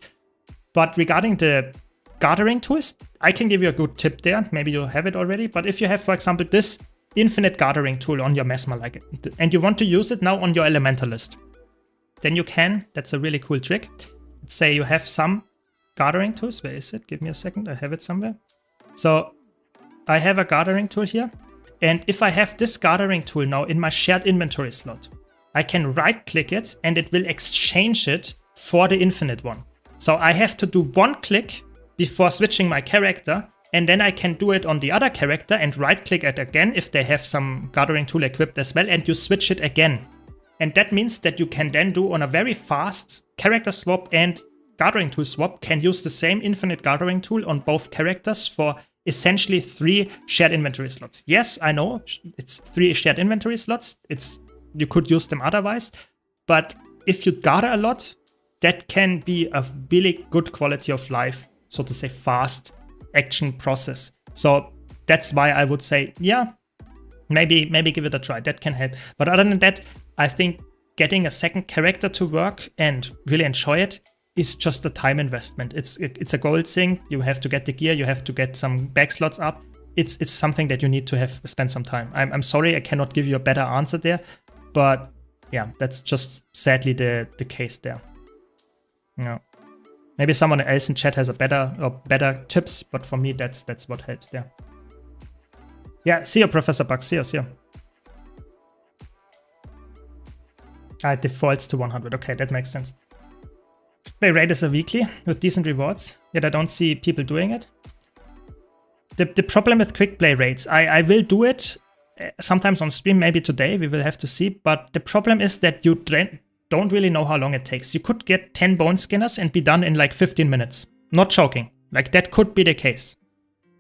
But regarding the gathering tools, I can give you a good tip there. Maybe you have it already. But if you have, for example, this infinite gathering tool on your Mesmer, like, and you want to use it now on your elementalist, then you can. That's a really cool trick. Let's say you have some gathering tools. Where is it? Give me a second. I have it somewhere. So I have a gathering tool here. And if I have this gathering tool now in my shared inventory slot, I can right click it and it will exchange it for the infinite one. So I have to do one click before switching my character, and then I can do it on the other character and right click it again if they have some gathering tool equipped as well, and you switch it again. And that means that you can then do on a very fast character swap and gathering tool swap, can use the same infinite gathering tool on both characters for essentially 3 shared inventory slots. Yes, I know it's 3 shared inventory slots. You could use them otherwise, but if you gather a lot, that can be a really good quality of life, so to say, fast action process. So that's why I would say, yeah, maybe give it a try. That can help. But other than that, I think getting a second character to work and really enjoy it is just a time investment. It's a gold thing. You have to get the gear. You have to get some back slots up. It's something that you need to have spend some time. I'm sorry, I cannot give you a better answer there, but yeah, that's just sadly the case there. Yeah. Maybe someone else in chat has a better tips, but for me, that's what helps there. Yeah, see you, Professor Buck. See you. It defaults to 100. Okay, that makes sense. Play raid as a weekly with decent rewards, yet I don't see people doing it. The problem with quick play raids, I will do it sometimes on stream, maybe today, we will have to see, but the problem is that you don't really know how long it takes. You could get 10 bone skinners and be done in like 15 minutes. Not joking. Like, that could be the case.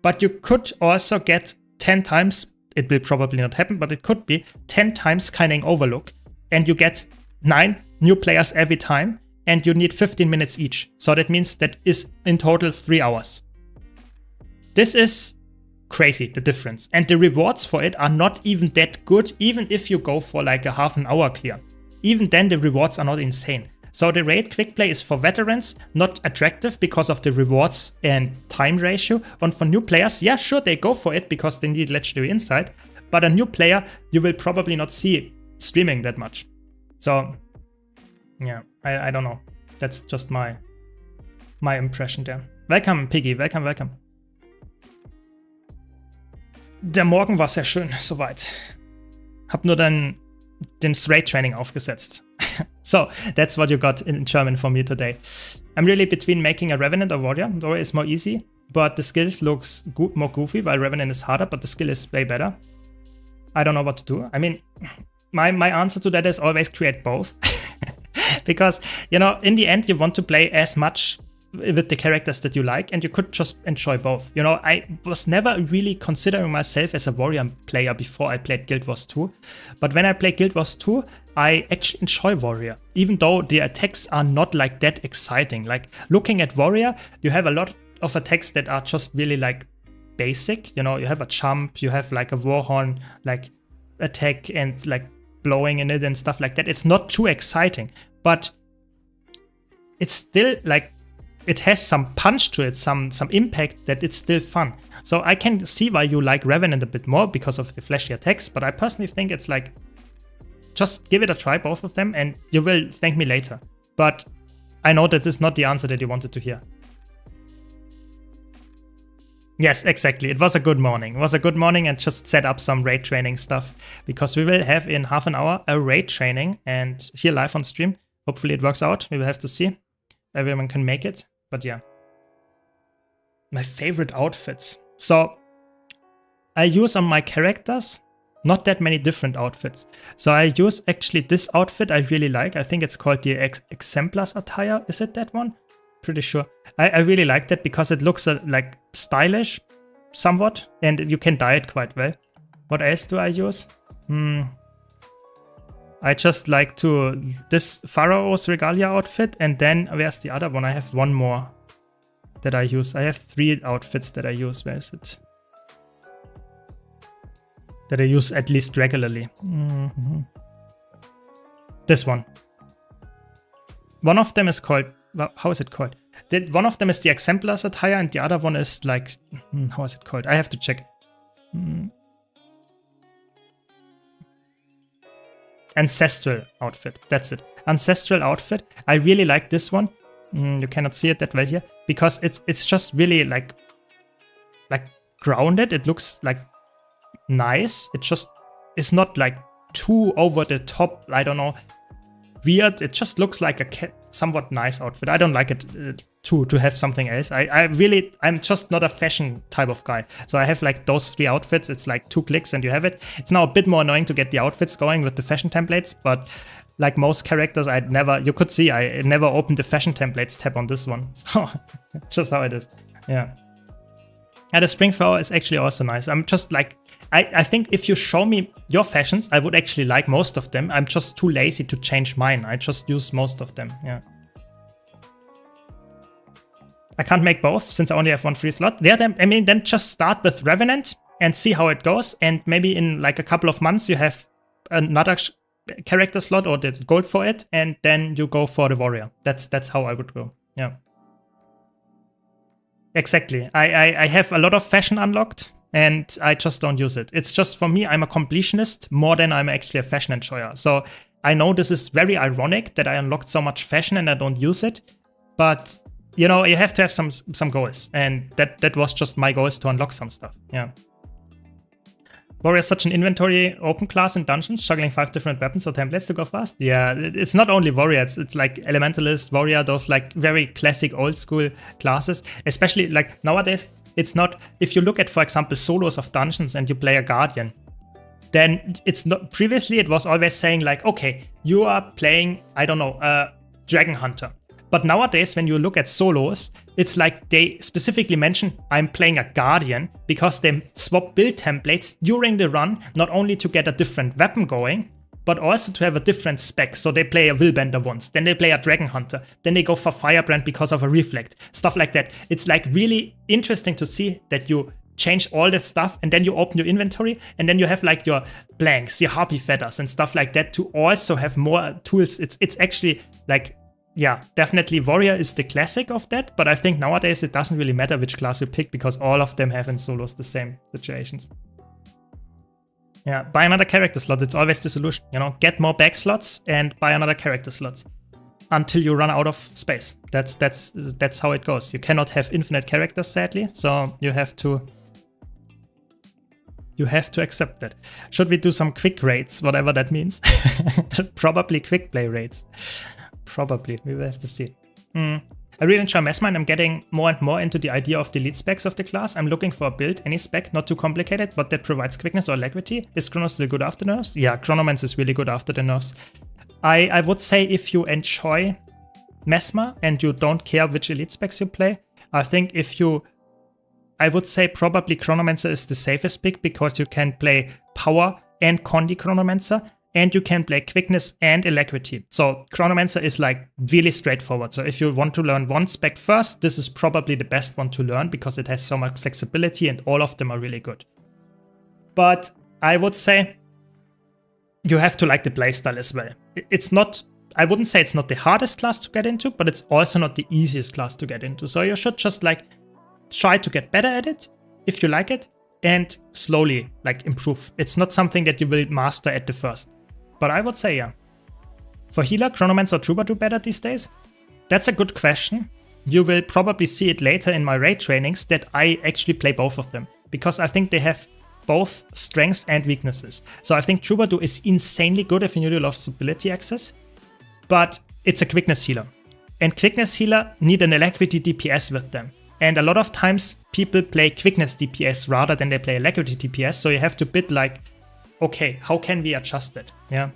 But you could also get 10 times, it will probably not happen, but it could be 10 times Scanning Overlook, and you get 9 new players every time, and you need 15 minutes each. So that means that is in total 3 hours. This is crazy, the difference. And the rewards for it are not even that good, even if you go for like a half an hour clear. Even then, the rewards are not insane. So the raid quick play is for veterans, not attractive because of the rewards and time ratio. And for new players, yeah, sure, they go for it because they need legendary insight. But a new player, you will probably not see streaming that much. So yeah, I don't know. That's just my impression there. Welcome, Piggy. Welcome. Der Morgen war sehr schön, soweit. Hab nur den Raid Training aufgesetzt. So, that's what you got in German for me today. I'm really between making a Revenant or Warrior. Warrior is more easy, but the skills looks more goofy, while Revenant is harder, but the skill is way better. I don't know what to do. I mean, my answer to that is always create both. Because, you know, in the end, you want to play as much with the characters that you like, and you could just enjoy both. You know, I was never really considering myself as a warrior player before I played Guild Wars 2. But when I play Guild Wars 2, I actually enjoy warrior, even though the attacks are not like that exciting. Like, looking at warrior, you have a lot of attacks that are just really like basic. You know, you have a jump, you have like a warhorn like attack, and like blowing in it and stuff like that. It's not too exciting, but it's still like, it has some punch to it, some impact, that it's still fun. So I can see why you like Revenant a bit more because of the flashy attacks, but I personally think it's like, just give it a try, both of them, and you will thank me later. But I know that this is not the answer that you wanted to hear. Yes, exactly. It was a good morning. It was a good morning, and just set up some raid training stuff, because we will have in half an hour a raid training, and here live on stream. Hopefully it works out. We will have to see. Everyone can make it. But yeah. My favorite outfits. So I use on my characters not that many different outfits. So I use actually this outfit I really like. I think it's called the Exemplars attire. Is it that one? Pretty sure. I really like that because it looks like stylish somewhat, and you can dye it quite well. What else do I use? I just like this Pharaoh's Regalia outfit, and then where's the other one? I have one more that I use. I have 3 outfits that I use. Where is it? That I use at least regularly. This one. One of them is called, how is it called? One of them is the Exemplars attire, and the other one is like, how is it called? I have to check. Ancestral outfit. That's it. Ancestral outfit. I really like this one. You cannot see it that well here because it's just really like grounded. It looks like nice. It just is not like too over the top. I don't know, weird. It just looks like a somewhat nice outfit. I don't like it to have something else. I'm just not a fashion type of guy. So I have like those 3 outfits. It's like 2 clicks and you have it. It's now a bit more annoying to get the outfits going with the fashion templates, but like most characters, you could see I never opened the fashion templates tab on this one. So just how it is. Yeah. And the spring flower is actually also nice. I'm just like, I think if you show me your fashions, I would actually like most of them. I'm just too lazy to change mine. I just use most of them. Yeah. I can't make both since I only have 1 free slot. Then just start with Revenant and see how it goes. And maybe in like a couple of months, you have another character slot or the gold for it. And then you go for the warrior. That's how I would go. Yeah. Exactly. I have a lot of fashion unlocked and I just don't use it. It's just for me, I'm a completionist more than I'm actually a fashion enjoyer. So I know this is very ironic that I unlocked so much fashion and I don't use it. But you know, you have to have some goals, and that was just my goals to unlock some stuff. Yeah. Warrior is such an inventory open class in dungeons, juggling 5 different weapons or templates to go fast. Yeah, it's not only warrior, it's like elementalist, warrior, those like very classic old school classes. Especially like nowadays, it's not, if you look at, for example, solos of dungeons and you play a guardian, then it's not, previously it was always saying like, okay, you are playing, I don't know, a dragon hunter. But nowadays, when you look at solos, it's like they specifically mention I'm playing a Guardian because they swap build templates during the run, not only to get a different weapon going, but also to have a different spec. So they play a Willbender once, then they play a Dragon Hunter, then they go for Firebrand because of a Reflect, stuff like that. It's like really interesting to see that you change all that stuff and then you open your inventory and then you have like your blanks, your Harpy Feathers and stuff like that to also have more tools. It's actually like, yeah, definitely warrior is the classic of that, but I think nowadays it doesn't really matter which class you pick because all of them have in solos the same situations. Yeah, buy another character slot. It's always the solution, you know, get more back slots and buy another character slots until you run out of space. That's how it goes. You cannot have infinite characters, sadly, so you have to accept that. Should we do some quick raids, whatever that means? Probably quick play raids. Probably, we will have to see. I really enjoy Messmine. I'm getting more and more into the idea of the lead specs of the class. I'm looking for a build, any spec, not too complicated, but that provides quickness or alacrity. Is Chronos still good after nerfs? Yeah, Chronomance is really good after the nerfs. I would say if you enjoy Mesmer and you don't care which elite specs you play, I think I would say probably Chronomancer is the safest pick because you can play Power and Condi Chronomancer, and you can play quickness and alacrity. So Chronomancer is like really straightforward. So if you want to learn one spec first, this is probably the best one to learn because it has so much flexibility and all of them are really good. But I would say you have to like the playstyle as well. It's not, I wouldn't say it's not the hardest class to get into, but it's also not the easiest class to get into. So you should just like try to get better at it if you like it and slowly like improve. It's not something that you will master at the first. But I would say, yeah. For healer, Chronomancer or Troubadour better these days? That's a good question. You will probably see it later in my raid trainings that I actually play both of them, because I think they have both strengths and weaknesses. So I think Troubadour is insanely good if you need a lot of stability access, but it's a quickness healer. And quickness healer need an alacrity DPS with them. And a lot of times people play quickness DPS rather than they play alacrity DPS, so you have to bit like, okay, how can we adjust it? Yeah.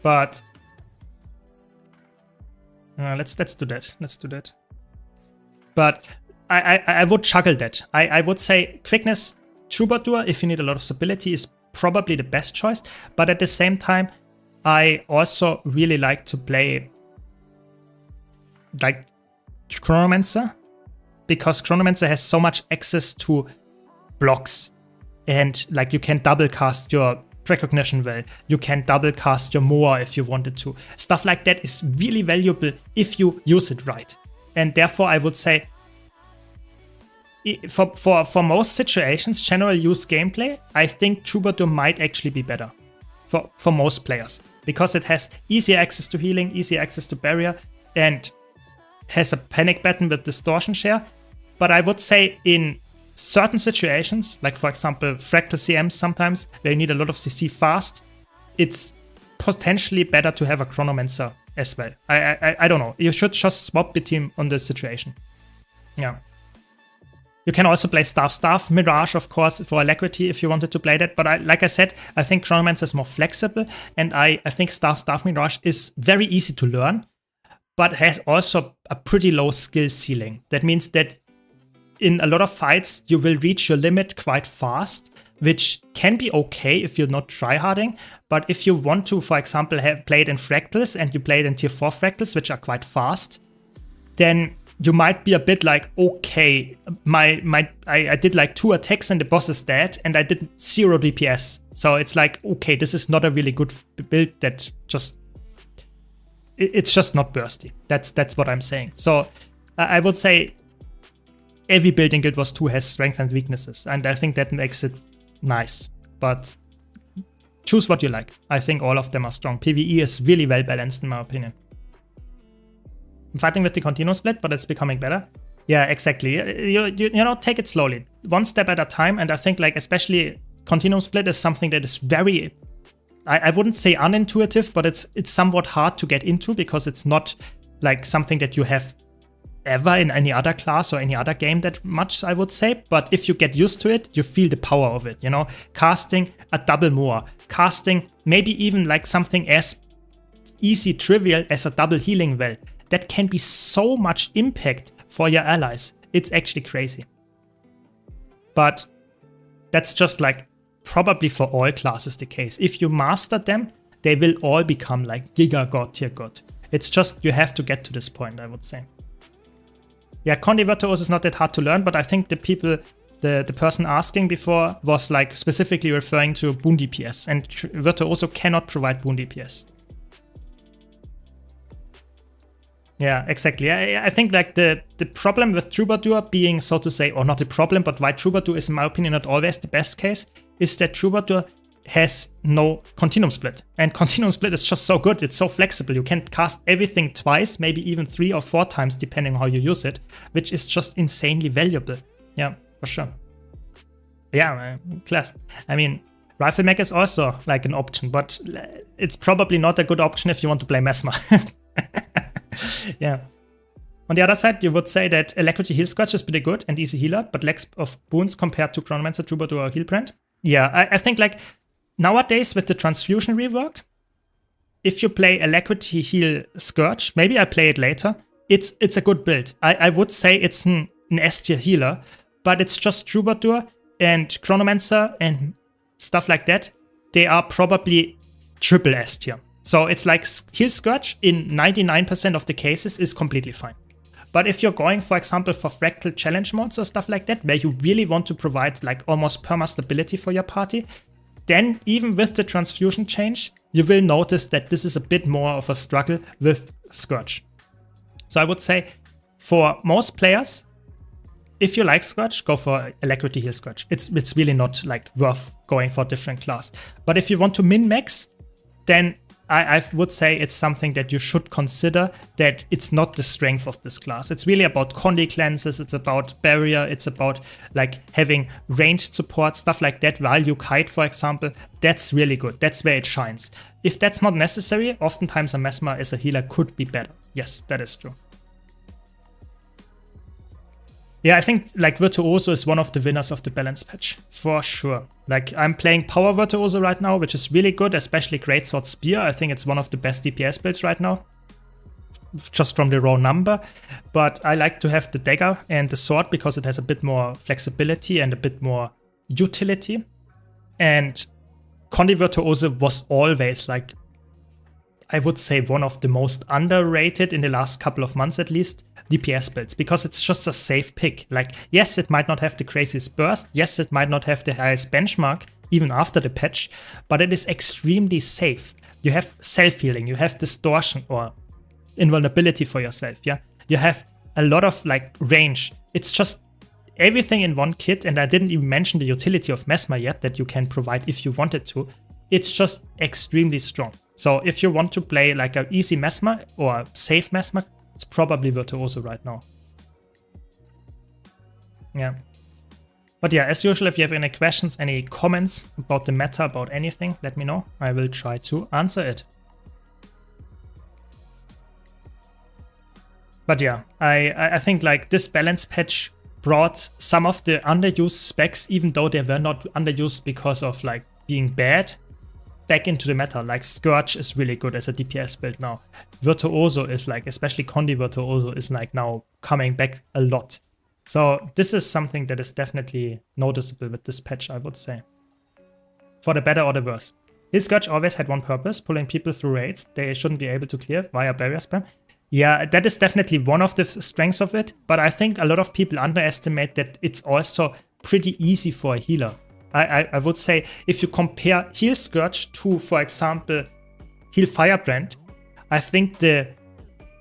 But let's do that. Let's do that. But I would juggle that. I would say quickness Troubadour, if you need a lot of stability, is probably the best choice. But at the same time, I also really like to play like Chronomancer, because Chronomancer has so much access to blocks, and like you can double cast your Precognition well, you can double cast your Moa if you wanted to. Stuff like that is really valuable if you use it right. And therefore I would say for most situations, general use gameplay, I think Troubadour might actually be better for most players, because it has easier access to healing, easier access to barrier, and has a panic button with distortion share. But I would say in certain situations, like for example fractal CMs sometimes, where you need a lot of CC fast, it's potentially better to have a Chronomancer as well. I don't know. You should just swap between on the situation. Yeah. You can also play Staff Mirage, of course, for alacrity if you wanted to play that. But like I said, I think Chronomancer is more flexible, and I think Staff Mirage is very easy to learn, but has also a pretty low skill ceiling. That means that in a lot of fights, you will reach your limit quite fast, which can be okay if you're not tryharding. But if you want to, for example, have played in Fractals and you played in Tier 4 Fractals, which are quite fast, then you might be a bit like, okay, I did like 2 attacks and the boss is dead, and I did 0 DPS. So it's like, okay, this is not a really good build that just... It's just not bursty. That's what I'm saying. So I would say every build in Guild Wars 2 has strengths and weaknesses, and I think that makes it nice. But choose what you like. I think all of them are strong. PvE is really well balanced in my opinion. I'm fighting with the continuum split, but it's becoming better. Yeah, exactly. You know, take it slowly, one step at a time. And I think like especially continuum split is something that is very, I wouldn't say unintuitive, but it's somewhat hard to get into, because it's not like something that you have ever in any other class or any other game that much, I would say. But if you get used to it, you feel the power of it, you know, casting a double Moa, casting maybe even like something as easy, trivial as a double healing well. That can be so much impact for your allies. It's actually crazy. But that's just like probably for all classes the case. If you master them, they will all become like Giga God, Tier God. It's just you have to get to this point, I would say. Yeah, Conde Virtuoso is not that hard to learn, but I think the people, the person asking before was like specifically referring to Boon DPS, and Virtuoso cannot provide Boon DPS. Yeah, exactly. I think like the problem with Troubadour being, so to say, or not the problem, but why Troubadour is in my opinion not always the best case, is that Troubadour has no continuum split. And continuum split is just so good, it's so flexible. You can cast everything twice, maybe even 3 or 4 times, depending on how you use it, which is just insanely valuable. Yeah, for sure. Yeah, class. I mean, Rifle Mech is also like an option, but it's probably not a good option if you want to play Mesmer. Yeah. On the other side, you would say that Alacrity Heal Squatch is pretty good and easy healer, but lacks of boons compared to Chronomancer, Troubadour, or Healbrand. Yeah, I think like nowadays with the transfusion rework, if you play Alacrity Heal Scourge, maybe I play it later, it's a good build. I would say it's an S tier healer, but it's just Troubadour and Chronomancer and stuff like that. They are probably triple S tier. So it's like Heal Scourge in 99% of the cases is completely fine. But if you're going, for example, for fractal challenge modes or stuff like that, where you really want to provide like almost perma stability for your party, then even with the transfusion change, you will notice that this is a bit more of a struggle with Scourge. So I would say for most players, if you like Scourge, go for Alacrity Heal Scourge. It's really not like worth going for a different class. But if you want to min-max, then I would say it's something that you should consider, that it's not the strength of this class. It's really about Condi cleanses, it's about barrier, it's about like having ranged support, stuff like that. Value Kite, for example, that's really good. That's where it shines. If that's not necessary, oftentimes a Mesmer as a healer could be better. Yes, that is true. Yeah, I think like Virtuoso is one of the winners of the balance patch, for sure. Like I'm playing Power Virtuoso right now, which is really good, especially Greatsword Spear. I think it's one of the best DPS builds right now, just from the raw number. But I like to have the dagger and the sword because it has a bit more flexibility and a bit more utility. And Condi Virtuoso was always like, I would say one of the most underrated in the last couple of months at least, DPS builds, because it's just a safe pick. Like, yes, it might not have the craziest burst, yes, it might not have the highest benchmark, even after the patch, but it is extremely safe. You have self-healing, you have distortion or invulnerability for yourself, yeah? You have a lot of like range. It's just everything in one kit, and I didn't even mention the utility of Mesmer yet that you can provide if you wanted to. It's just extremely strong. So if you want to play like an easy Mesmer or safe Mesmer, it's probably Virtuoso right now. Yeah. But yeah, as usual, if you have any questions, any comments about the meta, about anything, let me know. I will try to answer it. But yeah, I think like this balance patch brought some of the underused specs, even though they were not underused because of like being bad, back into the meta. Like Scourge is really good as a DPS build now. Virtuoso is like, especially Condi Virtuoso is like now coming back a lot. So this is something that is definitely noticeable with this patch, I would say. For the better or the worse. His Scourge always had one purpose, pulling people through raids they shouldn't be able to clear via barrier spam. Yeah, that is definitely one of the strengths of it, but I think a lot of people underestimate that it's also pretty easy for a healer. I would say if you compare Heal Scourge to, for example, Heal Firebrand, I think the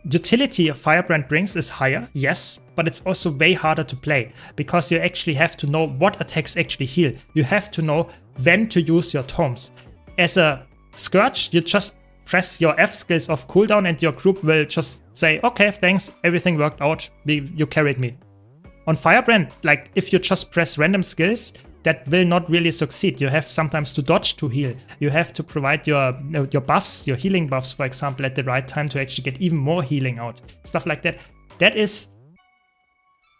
utility of Firebrand brings is higher, yes, but it's also way harder to play because you actually have to know what attacks actually heal. You have to know when to use your tomes. As a Scourge, you just press your F skills off cooldown and your group will just say, okay, thanks, everything worked out, you carried me. On Firebrand, like if you just press random skills, that will not really succeed. You have sometimes to dodge to heal. You have to provide your buffs, your healing buffs, for example, at the right time to actually get even more healing out. Stuff like that. That is,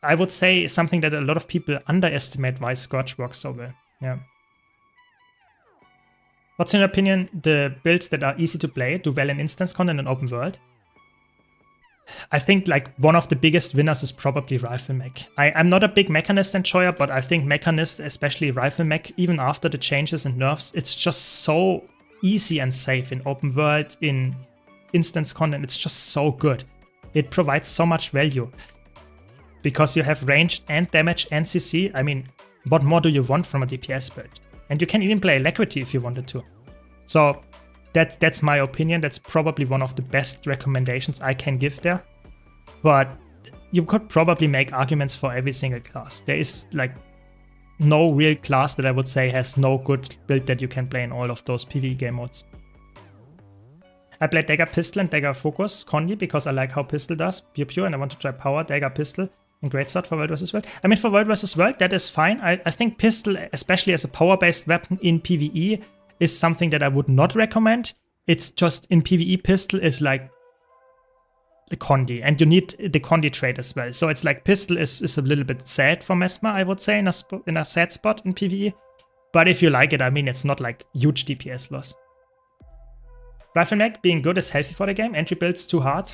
I would say, something that a lot of people underestimate why Scourge works so well. Yeah. What's in your opinion the builds that are easy to play, do well in instance content and open world? I think like one of the biggest winners is probably Rifle Mech. I'm not a big Mechanist enjoyer, but I think Mechanist, especially Rifle Mech, even after the changes and nerfs, it's just so easy and safe in open world, in instance content. It's just so good. It provides so much value because you have ranged and damage and CC. I mean, what more do you want from a DPS build? And you can even play Alacrity if you wanted to. So that's my opinion. That's probably one of the best recommendations I can give there. But you could probably make arguments for every single class. There is like no real class that I would say has no good build that you can play in all of those PvE game modes. I played Dagger Pistol and Dagger Focus Condi because I like how Pistol does, pure, and I want to try Power Dagger Pistol and Greatsword for World vs. World. I mean, for World vs. World, that is fine. I think Pistol, especially as a power-based weapon in PvE, is something that I would not recommend. It's just in PvE Pistol is like the Condi, and you need the Condi trait as well. So it's like Pistol is a little bit sad for Mesmer, I would say, in a sad spot in PvE. But if you like it, I mean, it's not like huge DPS loss. Rifle Mech being good is healthy for the game. Entry builds too hard.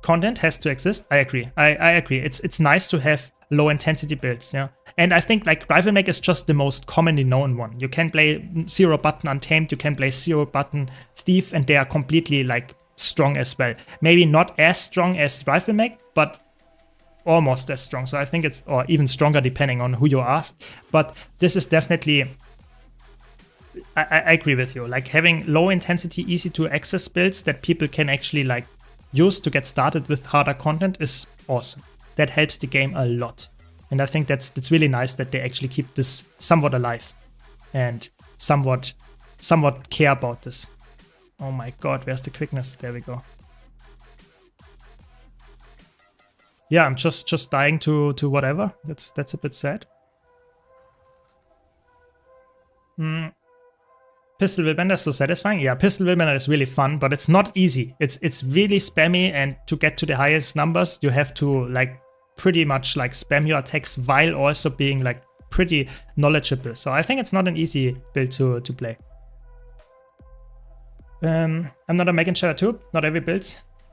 Content has to exist. I agree. I agree. It's nice to have low intensity builds, yeah. And I think like Rifle Mech is just the most commonly known one. You can play 0 button Untamed, you can play 0 button Thief, and they are completely like strong as well. Maybe not as strong as Rifle Mech, but almost as strong. So I think it's, or even stronger depending on who you ask. But this is definitely I agree with you. Like having low intensity, easy to access builds that people can actually like use to get started with harder content is awesome. That helps the game a lot. And I think that's really nice that they actually keep this somewhat alive and somewhat care about this. Oh my god, where's the quickness? There we go. Yeah, I'm just dying to whatever. That's a bit sad. Pistol Wheelbender is so satisfying. Yeah, Pistol Wheelbender is really fun, but it's not easy. It's really spammy, and to get to the highest numbers, you have to like pretty much like spam your attacks while also being like pretty knowledgeable. So I think it's not an easy build to play. I'm not a Megan Shadow too. Not every build,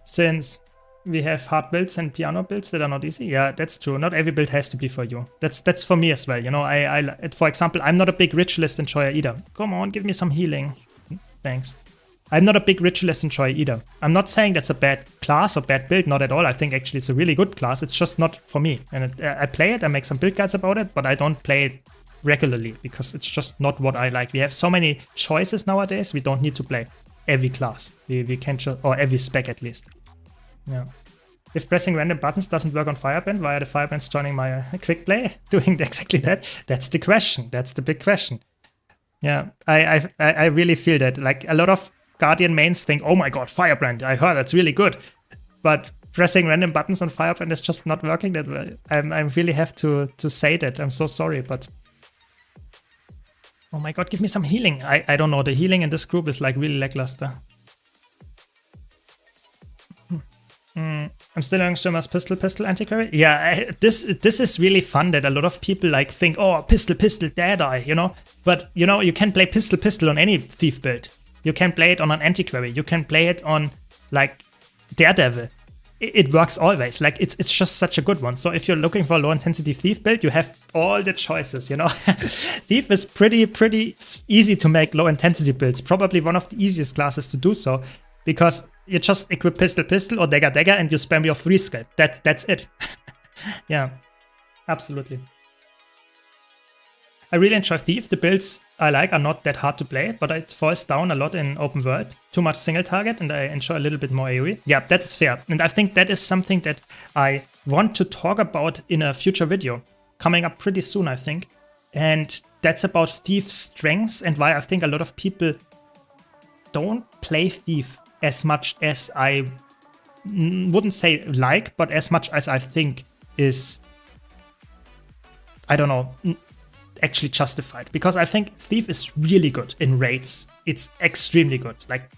since we have hard builds and piano builds that are not easy. Yeah, that's true. Not every build has to be for you. That's for me as well. You know, for example, I'm not a big ritualist enjoyer either. Come on, give me some healing. Thanks. I'm not a big ritualist enjoyer either. I'm not saying that's a bad class or bad build, not at all. I think actually it's a really good class. It's just not for me. And I play it, I make some build guides about it, but I don't play it regularly because it's just not what I like. We have so many choices nowadays, we don't need to play every class. We can or every spec at least. Yeah. If pressing random buttons doesn't work on Firebrand, why are the Firebrands joining my quick play? Doing exactly that? That's the question. That's the big question. Yeah, I really feel that. Like a lot of Guardian mains think, oh my god, Firebrand, I heard that's really good. But pressing random buttons on Firebrand is just not working that well. I really have to say that. I'm so sorry, but... Oh my god, give me some healing. I don't know, the healing in this group is like really lackluster. I'm still learning Syrma's pistol anti-carry. Yeah, this is really fun that a lot of people like think, oh, pistol, dead eye, you know? But, you know, you can play pistol on any thief build. You can play it on an anti-carry. You can play it on, like, Daredevil. It works always. Like, it's just such a good one. So if you're looking for a low-intensity thief build, you have all the choices, you know? Thief is pretty easy to make low-intensity builds. Probably one of the easiest classes to do so. Because you just equip pistol or dagger and you spam your 3 skill. That's it. Yeah, absolutely. I really enjoy Thief. The builds I like are not that hard to play, but it falls down a lot in open world. Too much single target, and I enjoy a little bit more AoE. Yeah, that's fair. And I think that is something that I want to talk about in a future video. Coming up pretty soon, I think. And that's about Thief's strengths and why I think a lot of people don't play Thief as much as I wouldn't say like, but as much as I think is, I don't know, actually justified. Because I think Thief is really good in raids. It's extremely good. Like,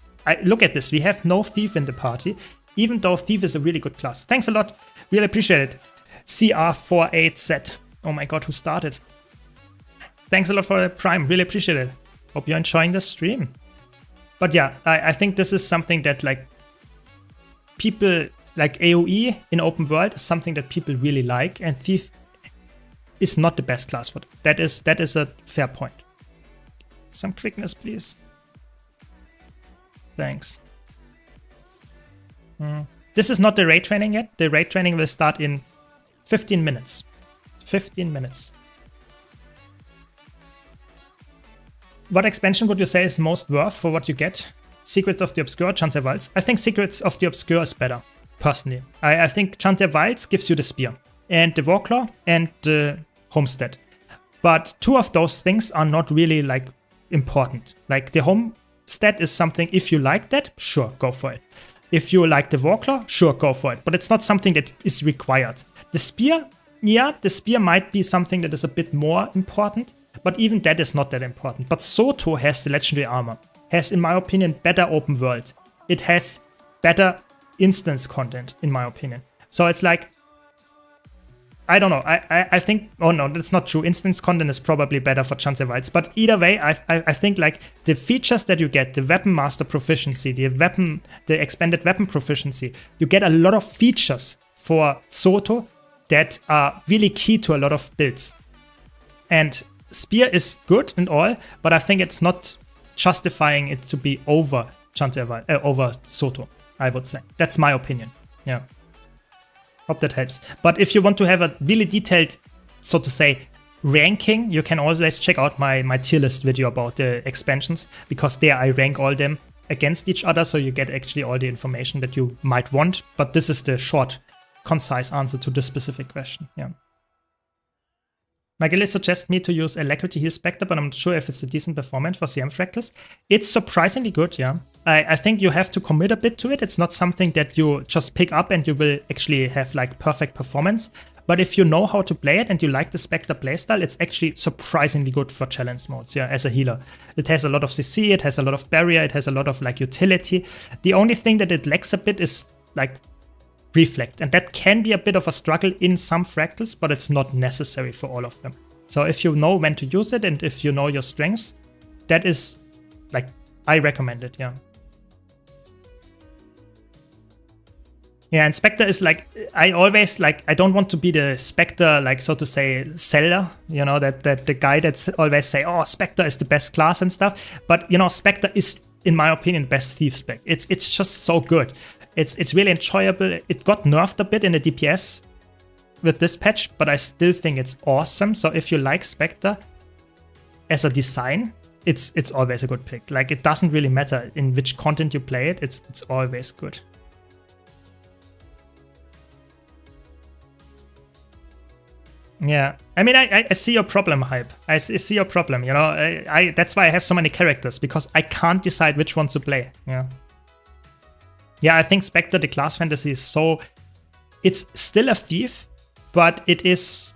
look at this. We have no Thief in the party, even though Thief is a really good class. Thanks a lot. Really appreciate it. CR48Z. Oh my god, who started? Thanks a lot for the Prime. Really appreciate it. Hope you're enjoying the stream. But yeah, I think this is something that like people like AoE in open world is something that people really like, and Thief is not the best class for that. That is a fair point. Some quickness, please. Thanks. This is not the raid training yet. The raid training will start in 15 minutes. 15 minutes. What expansion would you say is most worth for what you get? Secrets of the Obscure, Chantier Wilds? I think Secrets of the Obscure is better, personally. I think Chantier Wilds gives you the Spear, and the Warclaw, and the Homestead. But 2 of those things are not really, like, important. Like, the Homestead is something, if you like that, sure, go for it. If you like the Warclaw, sure, go for it. But it's not something that is required. The Spear, yeah, the Spear might be something that is a bit more important. But even that is not that important. But Soto has the legendary armor. Has, in my opinion, better open world. It has better instance content, in my opinion. So it's like, I don't know. I think, oh no, that's not true. Instance content is probably better for Chantier Wilds. But either way, I think like the features that you get, the weapon master proficiency, the expanded weapon proficiency, you get a lot of features for Soto that are really key to a lot of builds. And Spear is good and all, but I think it's not justifying it to be over over Soto, I would say. That's my opinion. Yeah. Hope that helps. But if you want to have a really detailed, so to say, ranking, you can always check out my tier list video about the expansions, because there I rank all them against each other, so you get actually all the information that you might want. But this is the short, concise answer to this specific question. Yeah. Magili suggests me to use Alacrity Heal Spectre, but I'm not sure if it's a decent performance for CM Fractals. It's surprisingly good, yeah. I think you have to commit a bit to it. It's not something that you just pick up and you will actually have like perfect performance. But if you know how to play it and you like the Spectre playstyle, it's actually surprisingly good for challenge modes, yeah, as a healer. It has a lot of CC, it has a lot of barrier, it has a lot of like utility. The only thing that it lacks a bit is like reflect, and that can be a bit of a struggle in some fractals, but it's not necessary for all of them. So if you know when to use it and if you know your strengths, that is like, I recommend it, yeah. Yeah, and Spectre is like, I always like, I don't want to be the Spectre, like so to say, seller, you know, that the guy that's always say, oh, Spectre is the best class and stuff. But you know, Spectre is, in my opinion, best thief spec. It's just so good. It's really enjoyable. It got nerfed a bit in the DPS with this patch, but I still think it's awesome. So if you like Spectre as a design, it's always a good pick. Like, it doesn't really matter in which content you play it. It's always good. Yeah, I mean, I see your problem, Hype. I see your problem, you know. That's why I have so many characters, because I can't decide which one to play. Yeah. Yeah, I think Spectre, the class fantasy, is so... It's still a thief, but it is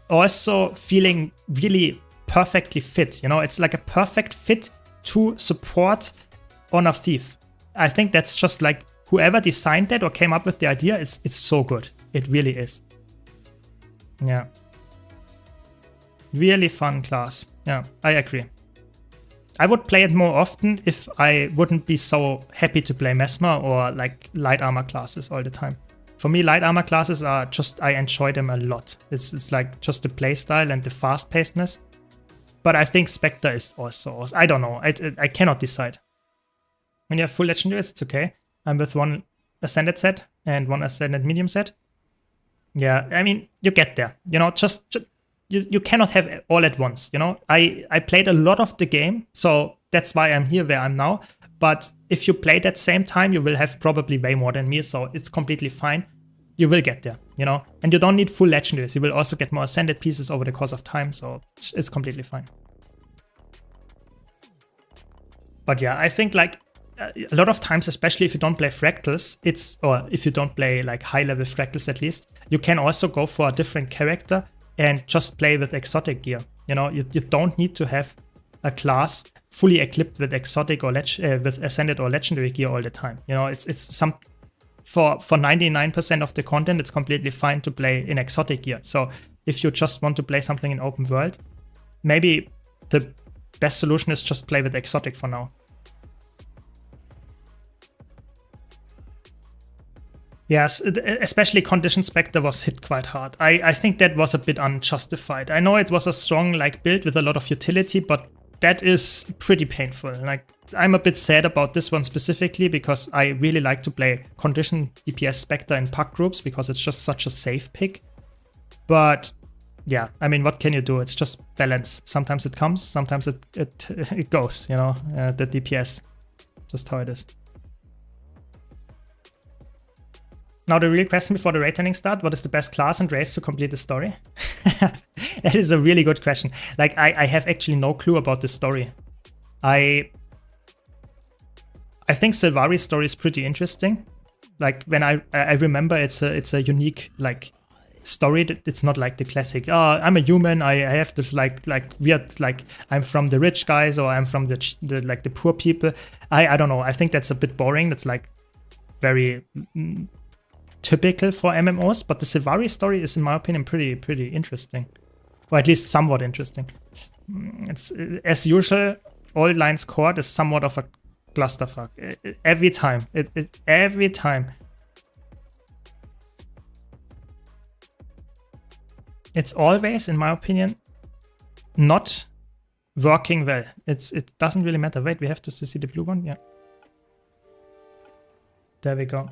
also feeling really perfectly fit, you know. It's like a perfect fit to support on a thief. I think that's just like, whoever designed that or came up with the idea, it's so good. It really is. Yeah. Really fun class. Yeah, I agree. I would play it more often if I wouldn't be so happy to play Mesmer or like light armor classes all the time. For me, light armor classes are just, I enjoy them a lot. It's like just the playstyle and the fast-pacedness. But I think Spectre is also awesome. I don't know. I cannot decide. When you have full legendaries, it's okay. I'm with one Ascended set and one Ascended medium set. Yeah, I mean, you get there. You know, you cannot have all at once, you know. I played a lot of the game, so that's why I'm here where I'm now. But if you play that same time, you will have probably way more than me, so it's completely fine. You will get there, you know. And you don't need full legendaries. You will also get more Ascended pieces over the course of time, so it's completely fine. But yeah, I think like a lot of times, especially if you don't play fractals, or if you don't play like high-level fractals at least, you can also go for a different character and just play with exotic gear. You know, you don't need to have a class fully equipped with exotic or with Ascended or legendary gear all the time. You know, it's some for 99% of the content, it's completely fine to play in exotic gear. So if you just want to play something in open world, maybe the best solution is just play with exotic for now. Yes, especially Condition Spectre was hit quite hard. I think that was a bit unjustified. I know it was a strong like build with a lot of utility, but that is pretty painful. Like, I'm a bit sad about this one specifically because I really like to play Condition DPS Spectre in pack groups because it's just such a safe pick. But yeah, I mean, what can you do? It's just balance. Sometimes it comes, sometimes it goes, you know, the DPS. Just how it is. Now the real question before the raid turning start, what is the best class and race to complete the story? That is a really good question. Like, I have actually no clue about this story. I think Sylvari's story is pretty interesting. Like, when I remember it's a unique like story. That it's not like the classic, oh, I'm a human, I have this like weird, like I'm from the rich guys or I'm from the poor people. I don't know. I think that's a bit boring. That's like very typical for MMOs, but the Sylvari story is, in my opinion, pretty interesting, or at least somewhat interesting. It's as usual, Old Lines Court is somewhat of a clusterfuck every time. Every time. It's always, in my opinion, not working well. It doesn't really matter. Wait, we have to see the blue one. Yeah, there we go.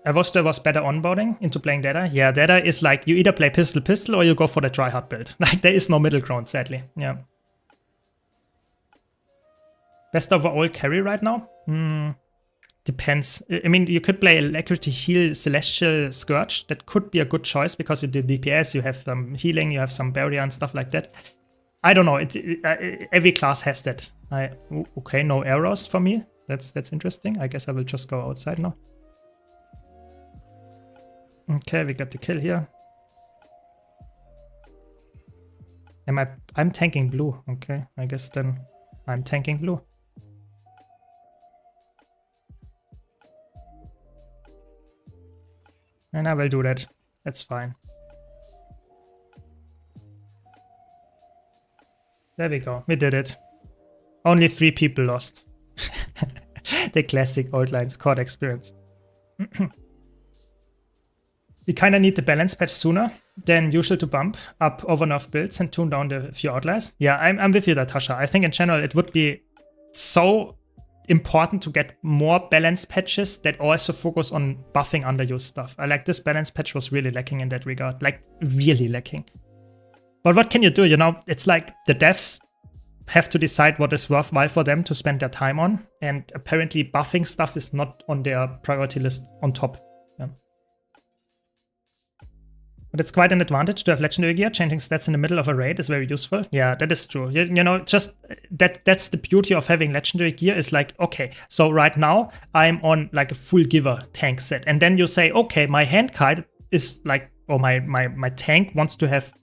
I wish there was better onboarding into playing Data. Yeah, Data is like you either play pistol or you go for the tryhard build. Like there is no middle ground, sadly. Yeah. Best overall carry right now? Depends. I mean, you could play Alacrity Heal Celestial Scourge. That could be a good choice because you do DPS, you have some healing, you have some barrier and stuff like that. I don't know. Every class has that. Okay, no arrows for me. That's interesting. I guess I will just go outside now. Okay, we got the kill here. I'm tanking blue. Okay, I guess then I'm tanking blue. And I will do that. That's fine. There we go. We did it. Only 3 people lost. The classic old lines COD experience. We kind of need the balance patch sooner than usual to bump up overnerf builds and tune down the few outliers. Yeah, I'm with you, Natasha. I think in general it would be so important to get more balance patches that also focus on buffing underused stuff. I like this balance patch was really lacking in that regard, like really lacking. But what can you do? You know, it's like the devs have to decide what is worthwhile for them to spend their time on, and apparently buffing stuff is not on their priority list on top. Yeah. But it's quite an advantage to have legendary gear. Changing stats in the middle of a raid is very useful. Yeah, that is true. You know, just that's the beauty of having legendary gear is like, okay, so right now I'm on like a full giver tank set. And then you say, okay, my hand card is like, or my tank wants to have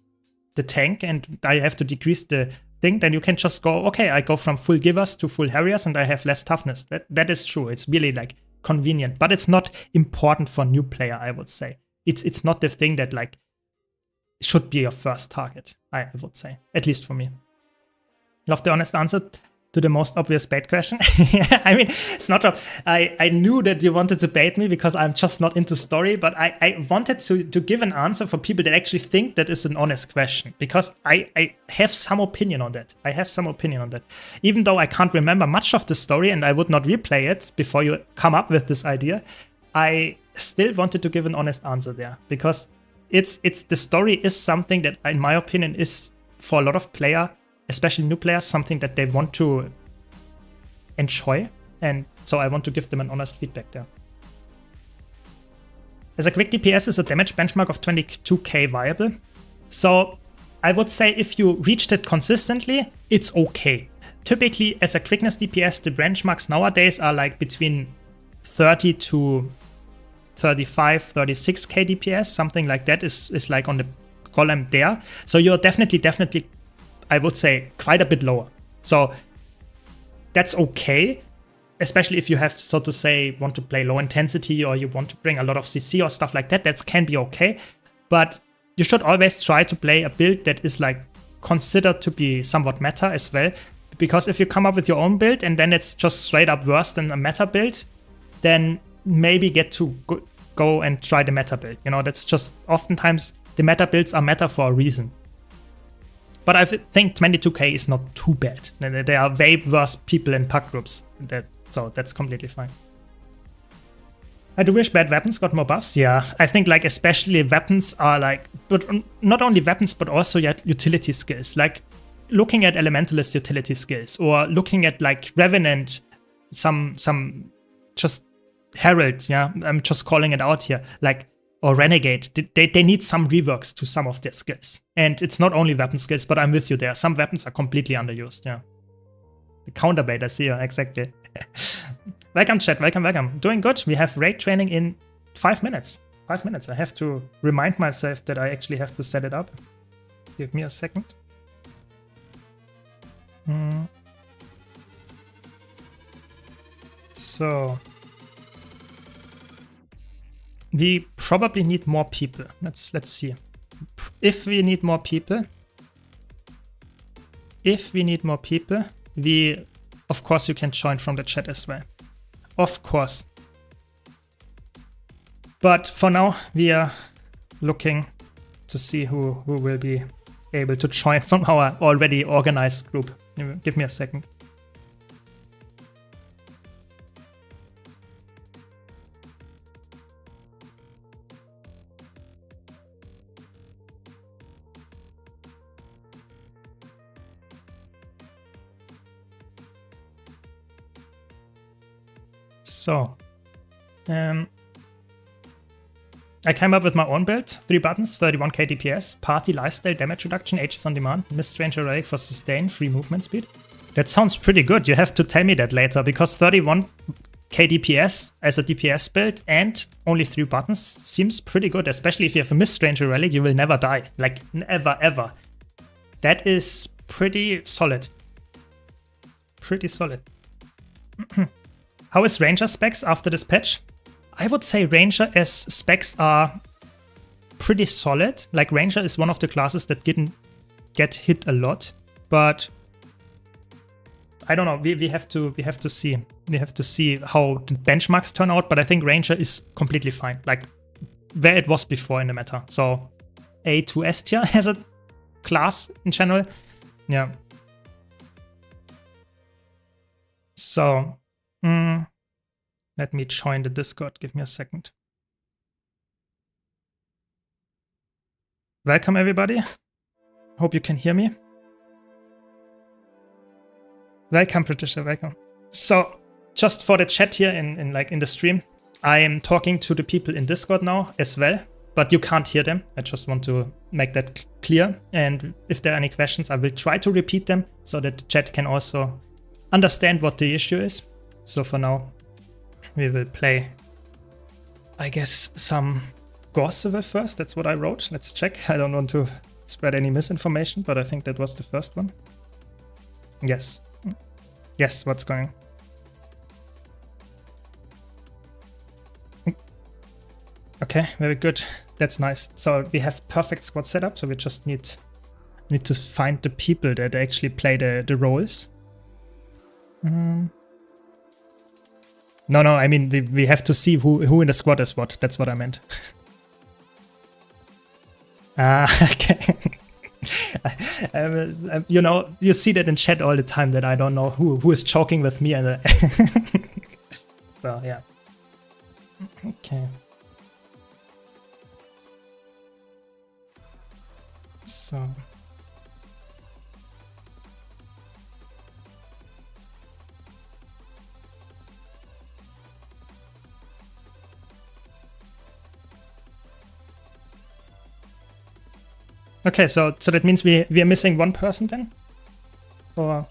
the tank and I have to decrease the thing. Then you can just go, okay, I go from full givers to full harriers and I have less toughness. That is true. It's really like convenient, but it's not important for a new player, I would say. It's not the thing that like should be your first target, I would say, at least for me. Love the honest answer to the most obvious bait question. I mean, it's not. I knew that you wanted to bait me because I'm just not into story, but I wanted to give an answer for people that actually think that is an honest question because I have some opinion on that. Even though I can't remember much of the story and I would not replay it before you come up with this idea, I still wanted to give an honest answer there because it's the story is something that, in my opinion, is for a lot of players, especially new players, something that they want to enjoy, and so I want to give them an honest feedback there. As a quick DPS, is a damage benchmark of 22k viable? So I would say if you reached it consistently, it's okay. Typically, as a quickness DPS, the benchmarks nowadays are like between 30 to 35, 36k DPS, something like that is like on the column there. So you're definitely, I would say, quite a bit lower. So that's okay, especially if you have, so to say, want to play low intensity or you want to bring a lot of CC or stuff like that. That can be okay. But you should always try to play a build that is like considered to be somewhat meta as well. Because if you come up with your own build and then it's just straight up worse than a meta build, then maybe get to go and try the meta build. You know, that's just oftentimes the meta builds are meta for a reason. But I think 22k is not too bad. There are way worse people in pack groups, so that's completely fine. I do wish bad weapons got more buffs. Yeah, I think like especially weapons are like, but not only weapons but also utility skills. Like looking at Elementalist utility skills or looking at like Revenant, some just Herald. Yeah, I'm just calling it out here. Like. Or Renegade, they need some reworks to some of their skills. And it's not only weapon skills, but I'm with you there. Some weapons are completely underused, yeah. The counterbait, I see you, exactly. Welcome, chat, welcome. Doing good. We have raid training in 5 minutes. 5 minutes. I have to remind myself that I actually have to set it up. Give me a second. So... we probably need more people. Let's see. If we need more people, we, of course, you can join from the chat as well. Of course. But for now, we are looking to see who will be able to join somehow an already organized group. Give me a second. So, I came up with my own build. 3 buttons, 31k DPS, party, lifestyle, damage reduction, Aegis on demand, Mist Ranger relic for sustain, free movement speed. That sounds pretty good. You have to tell me that later, because 31k DPS as a DPS build and only 3 buttons seems pretty good, especially if you have a Mist Ranger relic, you will never die. Like, never, ever. That is pretty solid. Pretty solid. How is Ranger specs after this patch? I would say Ranger as specs are pretty solid. Like, Ranger is one of the classes that didn't get hit a lot, but I don't know. We have to see. We have to see how the benchmarks turn out. But I think Ranger is completely fine, like where it was before in the meta. So A to S tier as a class in general. Yeah. So let me join the Discord. Give me a second. Welcome everybody. Hope you can hear me. Welcome, Patricia, welcome. So, just for the chat here in the stream, I am talking to the people in Discord now as well, but you can't hear them. I just want to make that clear. And if there are any questions, I will try to repeat them so that the chat can also understand what the issue is. So for now, we will play, I guess, some Gorsevel first. That's what I wrote. Let's check. I don't want to spread any misinformation, but I think that was the first one. Yes. Yes, what's going on? Okay, very good. That's nice. So we have perfect squad setup, so we just need to find the people that actually play the roles. No, I mean, we have to see who in the squad is what. That's what I meant. Okay. You know, you see that in chat all the time that I don't know who is choking with me. And well, yeah. Okay. So. Okay, so that means we are missing one person then? Or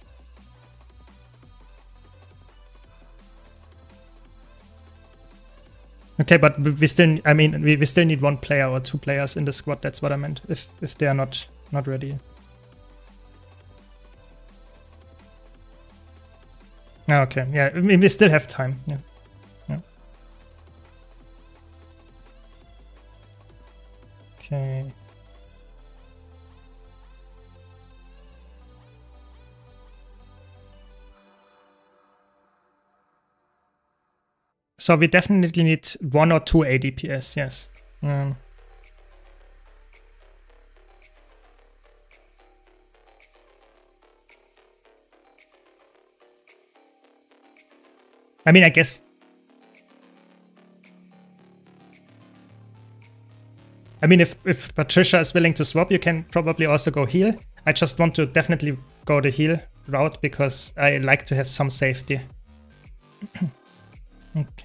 okay, but we still, I mean, we still need 1 player or 2 players in the squad. That's what I meant. If they are not ready. Okay, yeah, I mean, we still have time. Yeah. Yeah. Okay. So we definitely need 1 or 2 ADPS, yes. I mean, I guess. I mean, if Patricia is willing to swap, you can probably also go heal. I just want to definitely go the heal route because I like to have some safety. Okay.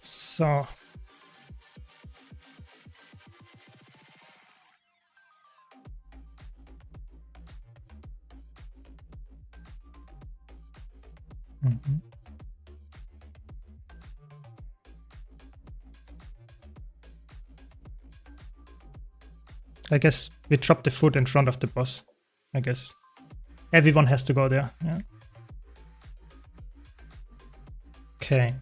So. I guess we drop the food in front of the boss. I guess everyone has to go there. Yeah. Okay.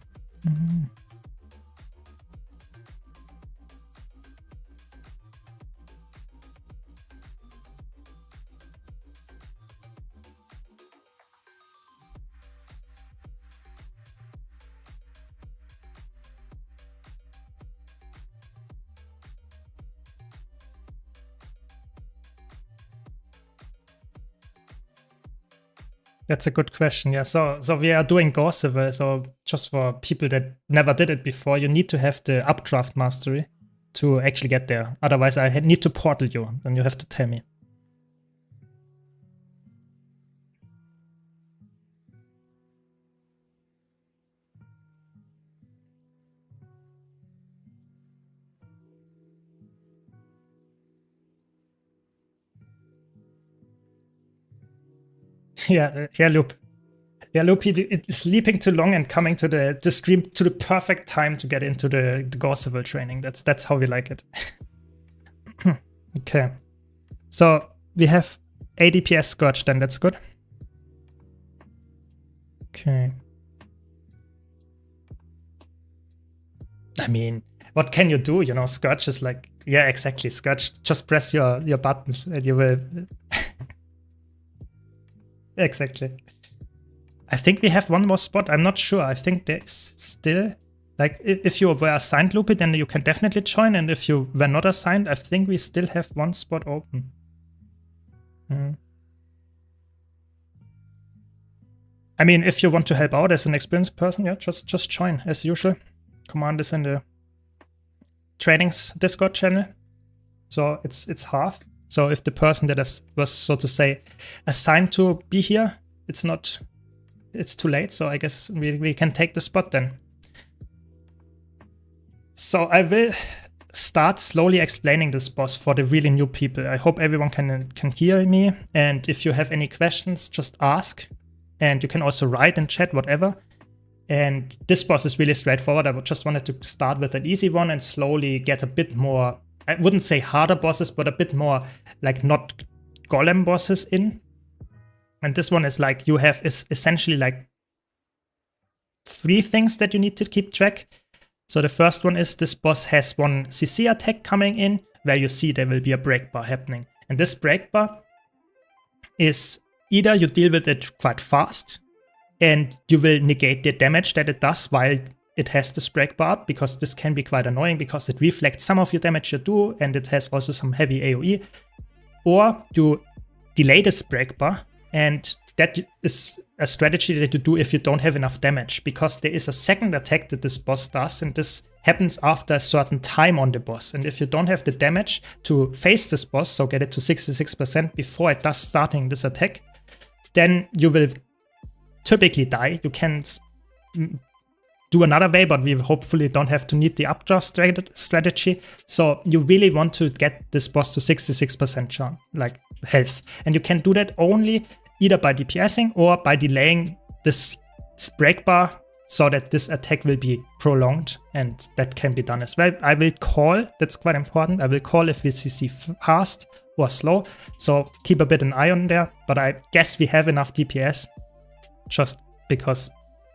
That's a good question. Yeah, so we are doing Gorseval. So just for people that never did it before, you need to have the updraft mastery to actually get there. Otherwise, I need to portal you, and you have to tell me. Yeah, Loop. Yeah, Loop, it's sleeping too long and coming to the stream to the perfect time to get into the Gorseval training. That's how we like it. Okay. So we have ADPS Scourge then, that's good. Okay. I mean, what can you do? You know, Scourge is like, yeah, exactly. Scourge, just press your buttons and you will. Exactly. I think we have one more spot. I'm not sure. I think there's still, like, if you were assigned Loopy, then you can definitely join. And if you were not assigned, I think we still have one spot open. I mean, if you want to help out as an experienced person, yeah, just join as usual. Command is in the trainings Discord channel. So it's half. So if the person that was, so to say, assigned to be here, it's too late. So I guess we can take the spot then. So I will start slowly explaining this boss for the really new people. I hope everyone can hear me. And if you have any questions, just ask. And you can also write in chat, whatever. And this boss is really straightforward. I just wanted to start with an easy one and slowly get a bit more, I wouldn't say harder bosses, but a bit more like not golem bosses in. And this one is like, you have is essentially like 3 things that you need to keep track. So the first one is this boss has one CC attack coming in where you see there will be a break bar happening. And this break bar is either you deal with it quite fast and you will negate the damage that it does while it has this break bar up, because this can be quite annoying because it reflects some of your damage you do and it has also some heavy AoE. Or you delay this break bar, and that is a strategy that you do if you don't have enough damage, because there is a second attack that this boss does, and this happens after a certain time on the boss. And if you don't have the damage to face this boss, so get it to 66% before it does starting this attack, then you will typically die. You can do another way, but we hopefully don't have to need the updraft strategy. So you really want to get this boss to 66% charm, like health. And you can do that only either by DPSing or by delaying this break bar so that this attack will be prolonged, and that can be done as well. I will call, that's quite important, I will call if we CC fast or slow, so keep a bit an eye on there, but I guess we have enough DPS just because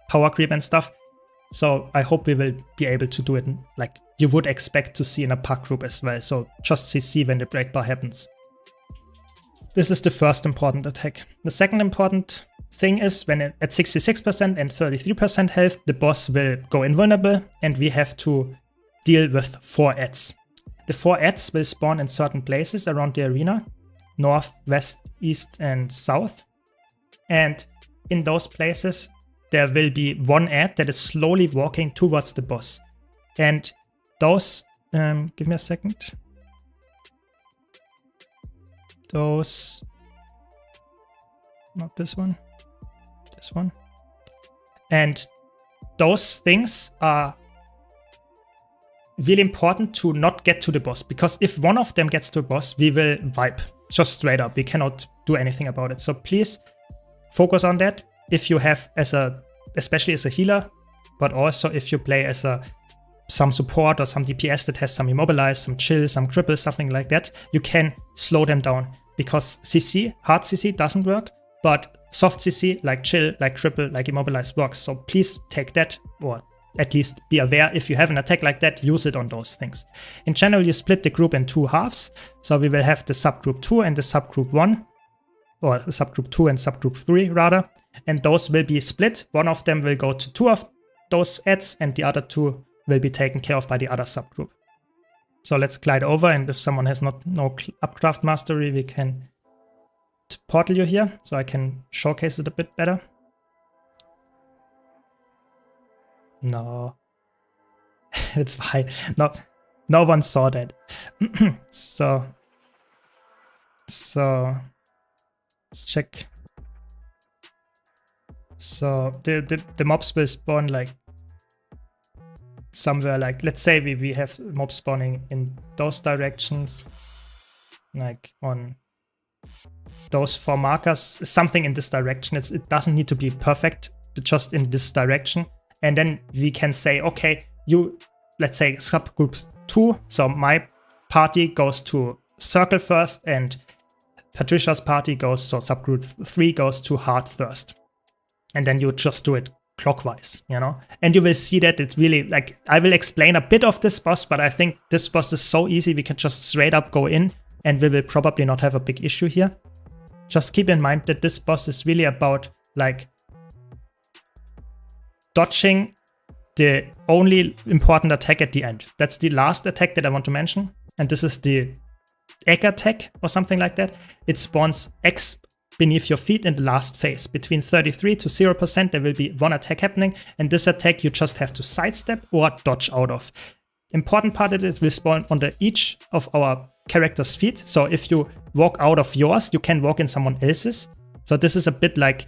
power creep and stuff. So I hope we will be able to do it like you would expect to see in a pack group as well. So just CC when the break bar happens. This is the first important attack. The second important thing is when at 66% and 33% health, the boss will go invulnerable and we have to deal with 4 adds. The 4 adds will spawn in certain places around the arena, north, west, east, and south. And in those places, there will be one ad that is slowly walking towards the boss. And those, give me a second. Those, not this one, this one. And those things are really important to not get to the boss, because if one of them gets to the boss, we will wipe just straight up. We cannot do anything about it. So please focus on that. If you have especially as a healer, but also if you play as some support or some DPS that has some immobilize, some chill, some cripple, something like that, you can slow them down, because CC, hard CC doesn't work, but soft CC like chill, like cripple, like immobilize works. So please take that, or at least be aware if you have an attack like that, use it on those things. In general, you split the group in 2 halves. So we will have the subgroup 2 and the subgroup 1, or subgroup 2 and subgroup 3 rather. And those will be split. One of them will go to 2 of those adds and the other 2 will be taken care of by the other subgroup. So let's glide over, and if someone has no updraft mastery, we can portal you here so I can showcase it a bit better. No, it's fine. No one saw that. so let's check. So the mobs will spawn like somewhere, like let's say we have mobs spawning in those directions, like on those 4 markers, something in this direction. It doesn't need to be perfect, but just in this direction. And then we can say, okay, let's say subgroup 2. So my party goes to circle first, and Patricia's party goes, so subgroup 3 goes to hard first. And then you just do it clockwise, you know? And you will see that it's really, like, I will explain a bit of this boss, but I think this boss is so easy, we can just straight up go in, and we will probably not have a big issue here. Just keep in mind that this boss is really about, like, dodging the only important attack at the end. That's the last attack that I want to mention. And this is the egg attack or something like that. It spawns X beneath your feet in the last phase. Between 33 to 0%, there will be 1 attack happening. And this attack you just have to sidestep or dodge out of. Important part is it will spawn on each of our character's feet. So if you walk out of yours, you can walk in someone else's. So this is a bit like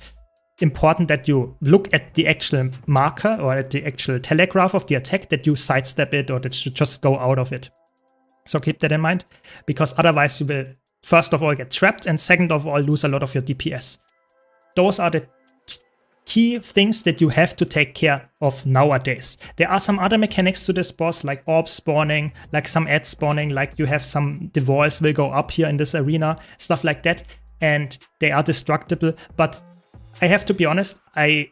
important that you look at the actual marker or at the actual telegraph of the attack, that you sidestep it or that you just go out of it. So keep that in mind, because otherwise you will first of all get trapped, and second of all lose a lot of your DPS. Those are the key things that you have to take care of nowadays. There are some other mechanics to this boss, like orb spawning, like some ad spawning, like you have the walls will go up here in this arena, stuff like that, and they are destructible. But I have to be honest, I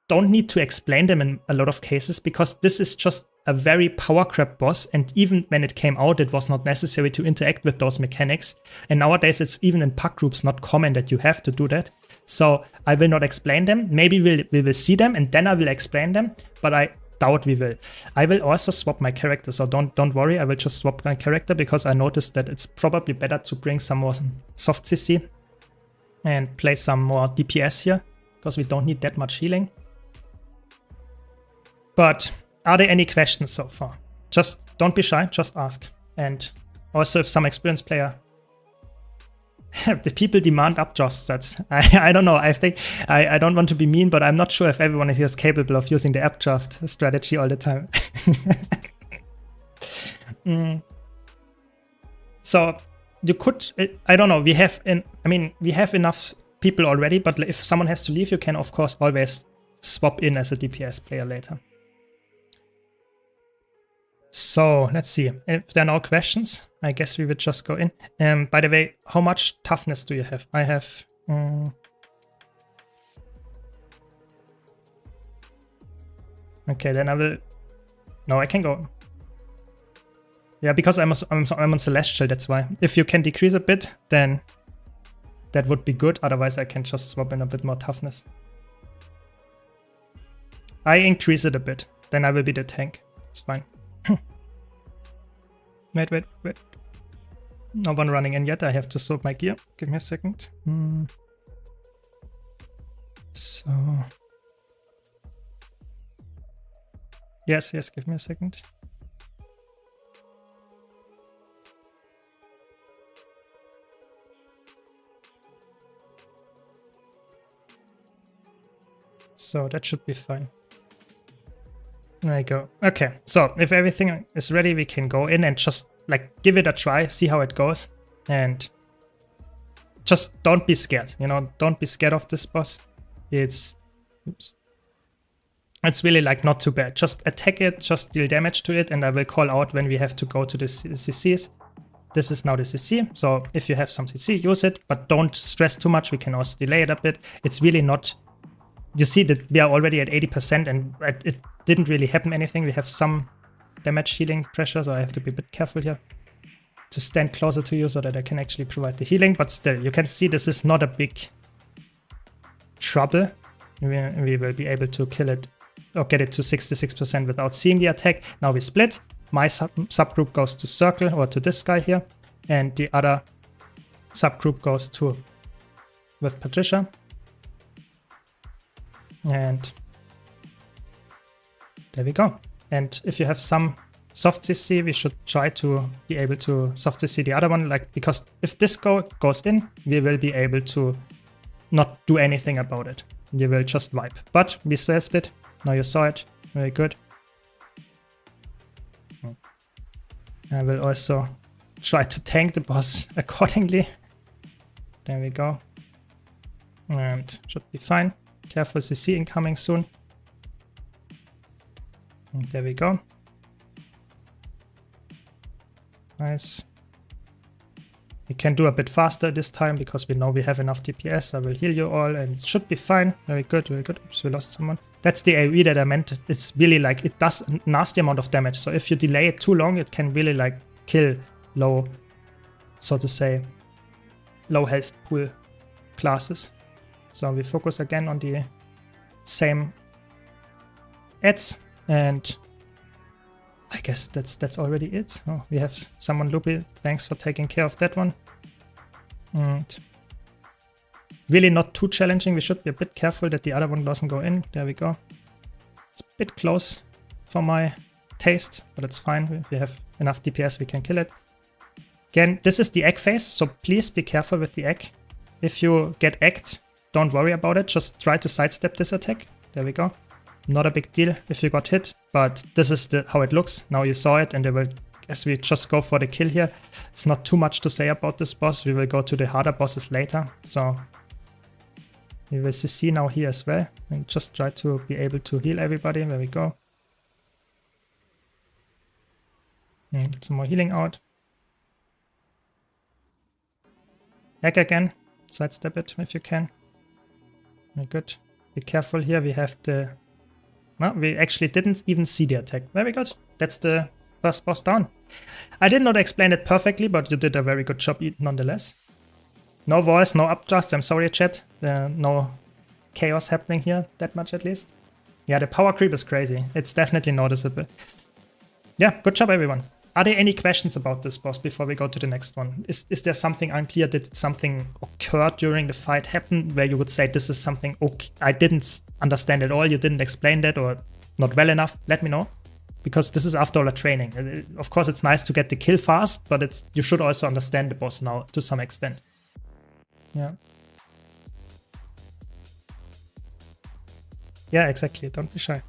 don't need to explain them in a lot of cases, because this is just a very power grab boss, and even when it came out, it was not necessary to interact with those mechanics. And nowadays it's even in pack groups not common that you have to do that. So I will not explain them. Maybe we will see them and then I will explain them, but I doubt we will. I will also swap my character, so don't worry, I will just swap my character, because I noticed that it's probably better to bring some more soft CC and play some more DPS here, because we don't need that much healing. But are there any questions so far? Just don't be shy, just ask. And also if some experienced player, the people demand updraft stats. I don't know, I think, I don't want to be mean, but I'm not sure if everyone is just capable of using the updraft strategy all the time. So you could, I don't know, we have enough people already, but if someone has to leave, you can of course always swap in as a DPS player later. So let's see, if there are no questions, I guess we would just go in. By the way, how much toughness do you have? I have... Okay, then I will... No, I can go. Yeah, because I'm on Celestial, that's why. If you can decrease a bit, then that would be good. Otherwise, I can just swap in a bit more toughness. I increase it a bit, then I will be the tank. It's fine. Wait. No one running in yet. I have to sort my gear. Give me a second. So... Yes, give me a second. So that should be fine. There you go. Okay, so if everything is ready, we can go in and just like give it a try, see how it goes, and just don't be scared. You know, don't be scared of this boss. It's really like not too bad. Just attack it, just deal damage to it, and I will call out when we have to go to the CCs. This is now the CC, so if you have some CC, use it, but don't stress too much. We can also delay it a bit. It's really not... You see that we are already at 80% and it didn't really happen anything. We have some damage healing pressure, so I have to be a bit careful here to stand closer to you so that I can actually provide the healing. But still, you can see this is not a big trouble. We will be able to kill it or get it to 66% without seeing the attack. Now we split. My subgroup goes to circle or to this guy here, and the other subgroup goes to with Patricia. And there we go. And if you have some soft CC, we should try to be able to soft CC the other one, like, because if this goes in, we will be able to not do anything about it. You will just wipe. But we saved it. Now you saw it. Very good. I will also try to tank the boss accordingly. There we go. And should be fine. Careful, CC incoming soon. And there we go. Nice. We can do a bit faster this time because we know we have enough DPS. I will heal you all and it should be fine. Very good, very good. Oops, we lost someone. That's the AoE that I meant. It's really like, it does a nasty amount of damage. So if you delay it too long, it can really like kill low, so to say, low health pool classes. So we focus again on the same ads, and I guess that's already it. Oh, we have someone loopy. Thanks for taking care of that one. And really not too challenging. We should be a bit careful that the other one doesn't go in. There we go. It's a bit close for my taste, but it's fine. If we have enough DPS, we can kill it. Again, this is the egg phase, so please be careful with the egg. If you get egged, don't worry about it. Just try to sidestep this attack. There we go. Not a big deal if you got hit, but this is how it looks. Now you saw it, and I guess we just go for the kill here. It's not too much to say about this boss. We will go to the harder bosses later. So we will CC now here as well, and just try to be able to heal everybody. There we go. And get some more healing out. Egg again. Sidestep it if you can. Very good. Be careful here. We have the... No, we actually didn't even see the attack. Very good. That's the first boss down. I did not explain it perfectly, but you did a very good job nonetheless. No voice, no upthrust. I'm sorry, chat. No chaos happening here, that much at least. Yeah, the power creep is crazy. It's definitely noticeable. Yeah, good job, everyone. Are there any questions about this boss before we go to the next one? Is there something unclear? Did something occur during the fight happen where you would say this is something, okay, I didn't understand at all, you didn't explain that, or not well enough? Let me know. Because this is after all a training. Of course, it's nice to get the kill fast, but you should also understand the boss now to some extent. Yeah. Yeah, exactly. Don't be shy.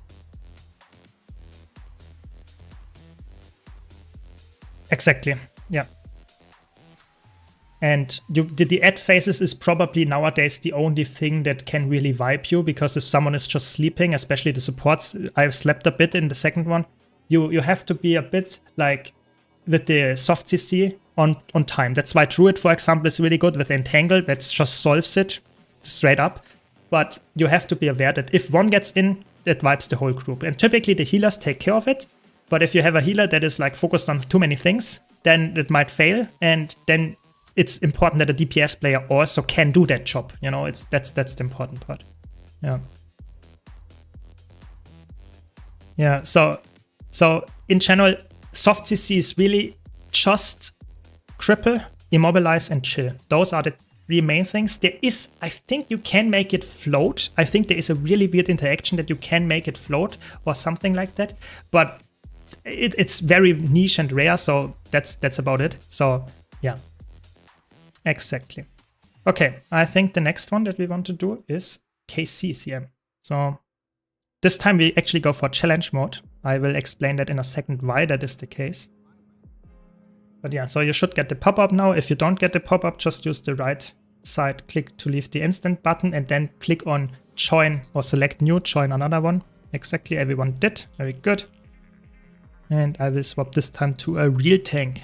Exactly, yeah. And the ad phases is probably nowadays the only thing that can really vibe you, because if someone is just sleeping, especially the supports, I've slept a bit in the second one, you have to be a bit like with the soft CC on time. That's why Druid, for example, is really good with Entangle. That just solves it straight up. But you have to be aware that if one gets in, that vibes the whole group. And typically the healers take care of it. But if you have a healer that is like focused on too many things, then it might fail. And then it's important that a DPS player also can do that job. You know, that's the important part. Yeah. Yeah, so in general, soft CC is really just cripple, immobilize, and chill. Those are the three main things. There is, I think you can make it float. I think there is a really weird interaction that you can make it float or something like that. But it's very niche and rare, so that's about it. So yeah, exactly. Okay, I think the next one that we want to do is KCCM. So this time we actually go for challenge mode. I will explain that in a second why that is the case. But yeah, so you should get the pop-up now. If you don't get the pop-up, just use the right side click to leave the instant button and then click on join or select new, join another one. Exactly, everyone did. Very good. And I will swap this time to a real tank.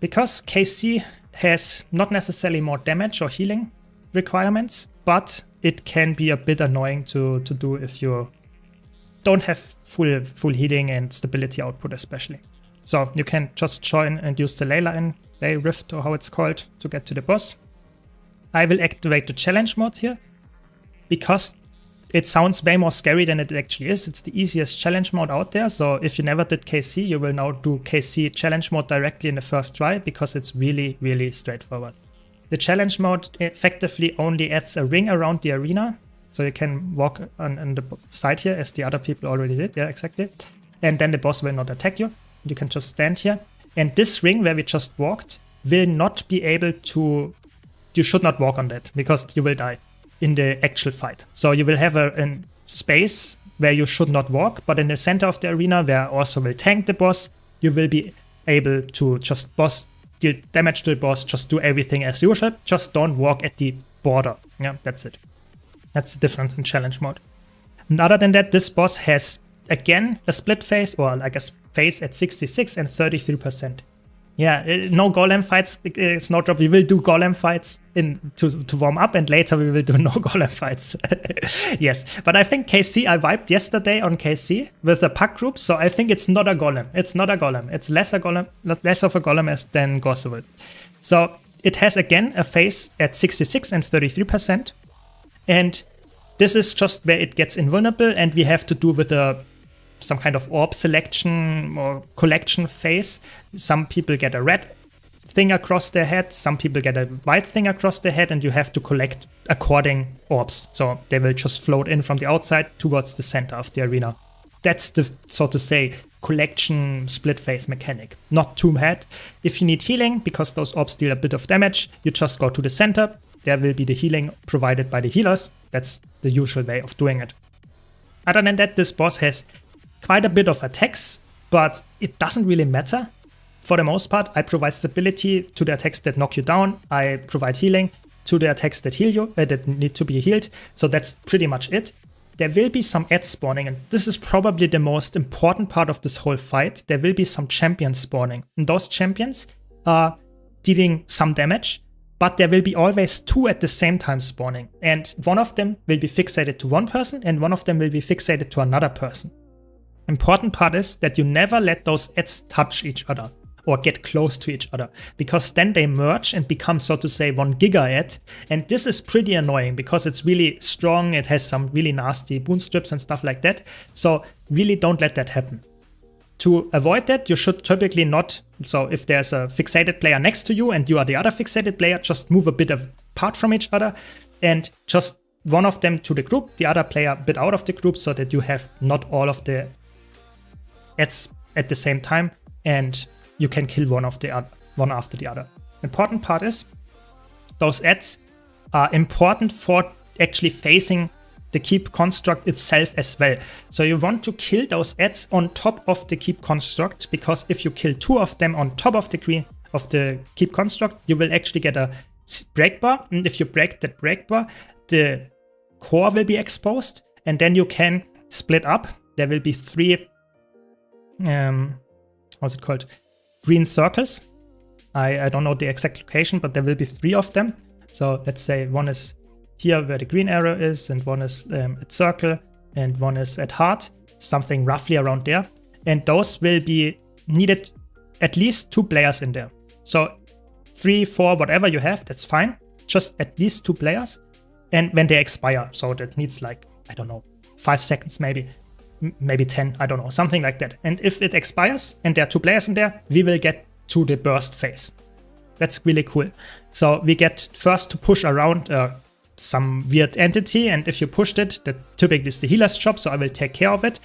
Because KC has not necessarily more damage or healing requirements, but it can be a bit annoying to do if you don't have full healing and stability output especially. So you can just join and use the ley rift or how it's called to get to the boss. I will activate the challenge mode here because it sounds way more scary than it actually is. It's the easiest challenge mode out there. So if you never did KC, you will now do KC challenge mode directly in the first try because it's really, really straightforward. The challenge mode effectively only adds a ring around the arena. So you can walk on the side here as the other people already did. Yeah, exactly. And then the boss will not attack you. You can just stand here. And this ring where we just walked will not be able to... You should not walk on that because you will die in the actual fight. So you will have a space where you should not walk, but in the center of the arena where also will tank the boss, you will be able to just deal damage to the boss, just do everything as usual. Just don't walk at the border. Yeah, that's it. That's the difference in challenge mode. And other than that, this boss has, again, a split phase, or like a phase at 66 and 33%. Yeah, no golem fights, Snowdrop. We will do golem fights to warm up, and later we will do no golem fights. Yes, but I think KC, I vibed yesterday on KC with a pack group, so I think it's not a golem. It's not a golem. It's less of a golem than Gossiville. So it has, again, a phase at 66 and 33%. And this is just where it gets invulnerable, and we have to do with some kind of orb selection or collection phase. Some people get a red thing across their head, some people get a white thing across their head, and you have to collect according orbs. So they will just float in from the outside towards the center of the arena. That's the, so to say, collection split phase mechanic. Not too bad. If you need healing, because those orbs deal a bit of damage, you just go to the center. There will be the healing provided by the healers. That's the usual way of doing it. Other than that, this boss has quite a bit of attacks, but it doesn't really matter. For the most part, I provide stability to the attacks that knock you down. I provide healing to the attacks that heal you, that need to be healed. So that's pretty much it. There will be some ads spawning, and this is probably the most important part of this whole fight. There will be some champions spawning, and those champions are dealing some damage, but there will be always two at the same time spawning. And one of them will be fixated to one person, and one of them will be fixated to another person. Important part is that you never let those ads touch each other or get close to each other, because then they merge and become, so to say, one giga ad. And this is pretty annoying because it's really strong. It has some really nasty boon strips and stuff like that. So really don't let that happen. To avoid that, you should typically not, so if there's a fixated player next to you and you are the other fixated player, just move a bit apart from each other and just one of them to the group, the other player a bit out of the group, so that you have not all of the ads at the same time and you can kill one after the other. Important part is those ads are important for actually facing the keep construct itself as well. So you want to kill those ads on top of the keep construct, because if you kill two of them on top of the keep construct, you will actually get a break bar, and if you break that break bar, the core will be exposed, and then you can split up. There will be three how's it called? Green circles. I don't know the exact location, but there will be three of them. So let's say one is here where the green arrow is, and one is at circle, and one is at heart, something roughly around there. And those will be needed at least 2 players in there. So 3, 4, whatever you have, that's fine. Just at least 2 players. And when they expire, so that needs like, I don't know, 5 seconds maybe 10, I don't know, something like that. And if it expires and there are 2 players in there, we will get to the burst phase. That's really cool. So we get first to push around some weird entity, and if you pushed it, that typically is the healer's job, so I will take care of it.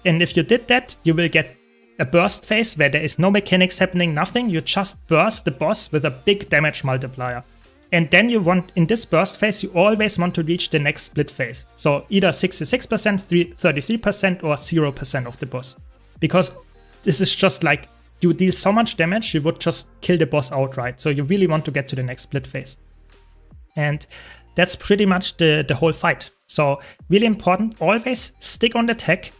And if you did that, you will get a burst phase where there is no mechanics happening, nothing. You just burst the boss with a big damage multiplier. And then you want, in this burst phase, you always want to reach the next split phase. So either 66%, 33%, or 0% of the boss. Because this is just like, you deal so much damage, you would just kill the boss outright. So you really want to get to the next split phase. And that's pretty much the whole fight. So really important, always stick on the tech.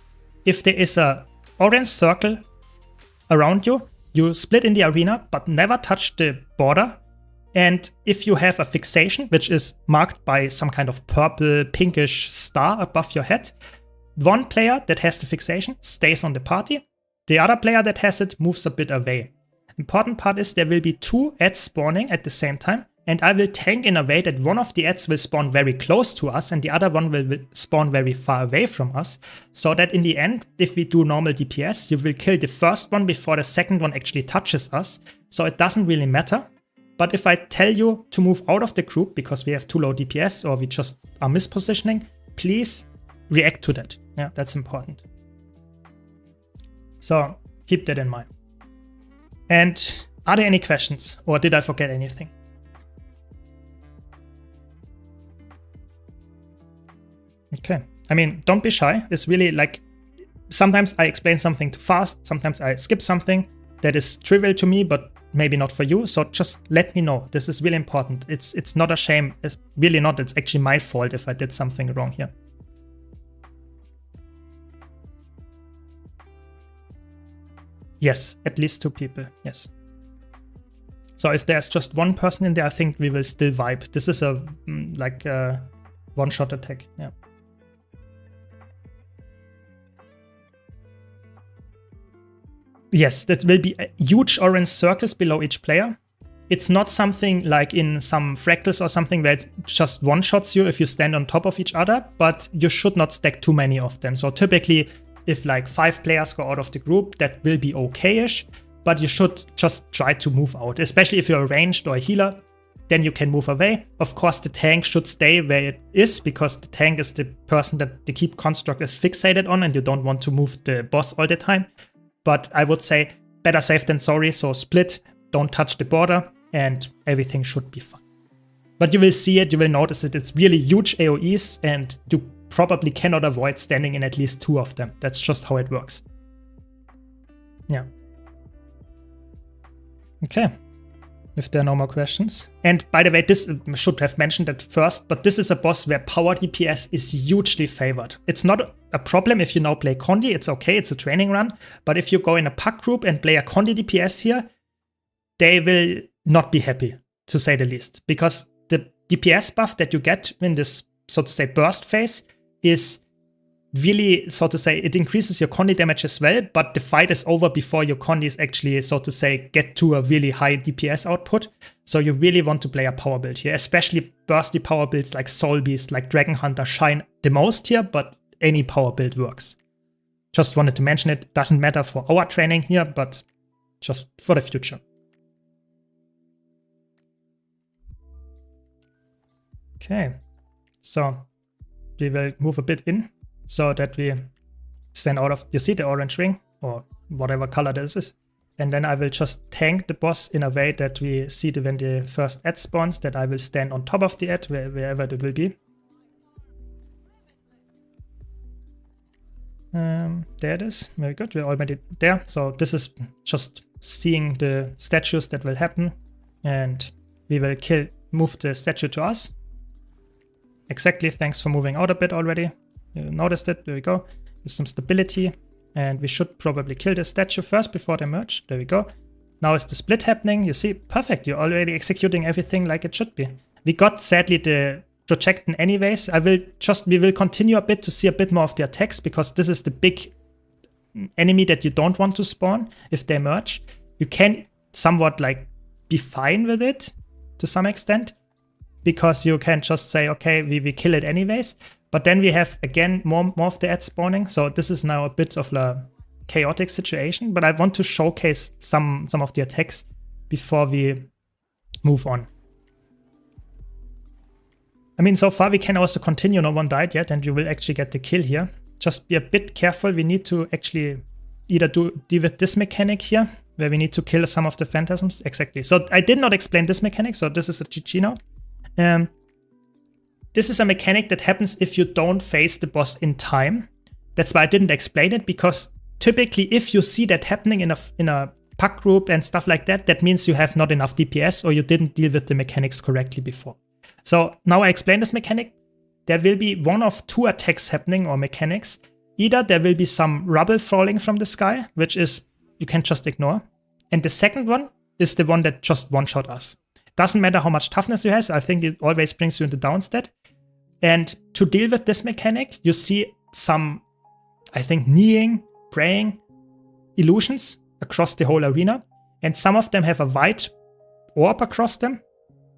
If there is a orange circle around you, you split in the arena, but never touch the border. And if you have a fixation, which is marked by some kind of purple, pinkish star above your head, one player that has the fixation stays on the party. The other player that has it moves a bit away. Important part is there will be 2 ads spawning at the same time, and I will tank in a way that one of the ads will spawn very close to us and the other one will spawn very far away from us, so that in the end, if we do normal DPS, you will kill the first one before the second one actually touches us. So it doesn't really matter. But if I tell you to move out of the group because we have too low DPS or we just are mispositioning, please react to that. Yeah, that's important. So keep that in mind. And are there any questions, or did I forget anything? Okay. I mean, don't be shy. It's really like, sometimes I explain something too fast. Sometimes I skip something that is trivial to me, but maybe not for you. So just let me know. This is really important. It's not a shame. It's really not. It's actually my fault if I did something wrong here. Yes, at least 2 people. Yes. So if there's just 1 person in there, I think we will still vibe. This is a like a one-shot attack. Yeah. Yes, that will be huge orange circles below each player. It's not something like in some fractals or something where it just one-shots you if you stand on top of each other, but you should not stack too many of them. So typically, if like 5 players go out of the group, that will be okay-ish, but you should just try to move out, especially if you're a ranged or a healer, then you can move away. Of course, the tank should stay where it is because the tank is the person that the keep construct is fixated on and you don't want to move the boss all the time. But I would say better safe than sorry, so split, don't touch the border, and everything should be fine. But you will see it, you will notice it, it's really huge AoEs, and you probably cannot avoid standing in at least 2 of them. That's just how it works. Yeah. Okay. If there are no more questions. And by the way, this should have mentioned that first, but this is a boss where power DPS is hugely favored. It's not a problem if you now play Condi, it's okay, it's a training run. But if you go in a pack group and play a Condi DPS here, they will not be happy, to say the least. Because the DPS buff that you get in this, so to say, burst phase is really, so to say, it increases your Condi damage as well, but the fight is over before your Condis actually, so to say, get to a really high DPS output. So you really want to play a power build here, especially bursty power builds like Soul Beast, like Dragon Hunter shine the most here, but any power build works. Just wanted to mention it. Doesn't matter for our training here, but just for the future. Okay, so we will move a bit in so that we stand out of, you see the orange ring or whatever color this is. And then I will just tank the boss in a way that we see when the first ad spawns, that I will stand on top of the ad, wherever it will be. There it is, very good, we're already there. So this is just seeing the statues that will happen, and we will move the statue to us. Exactly, thanks for moving out a bit already. You noticed it, there we go. With some stability, and we should probably kill the statue first before they merge. There we go. Now is the split happening, you see, perfect, you're already executing everything like it should be. We got, sadly, the projecting anyways. We will continue a bit to see a bit more of the attacks, because this is the big enemy that you don't want to spawn if they merge. You can somewhat like be fine with it to some extent, because you can just say, okay, we kill it anyways. But then we have, again, more of the ads spawning. So this is now a bit of a chaotic situation. But I want to showcase some of the attacks before we move on. I mean, so far we can also continue. No one died yet, and you will actually get the kill here. Just be a bit careful. We need to actually either deal with this mechanic here, where we need to kill some of the phantasms. Exactly. So I did not explain this mechanic, so this is a GG now. This is a mechanic that happens if you don't face the boss in time. That's why I didn't explain it, because typically if you see that happening in a pack group and stuff like that, that means you have not enough DPS or you didn't deal with the mechanics correctly before. So now I explain this mechanic. There will be one of 2 attacks happening, or mechanics. Either there will be some rubble falling from the sky, which is you can just ignore. And the second one is the one that just one-shot us. Doesn't matter how much toughness you have, I think it always brings you into downstat. And to deal with this mechanic, you see some, I think, kneeling, praying illusions across the whole arena. And some of them have a white orb across them,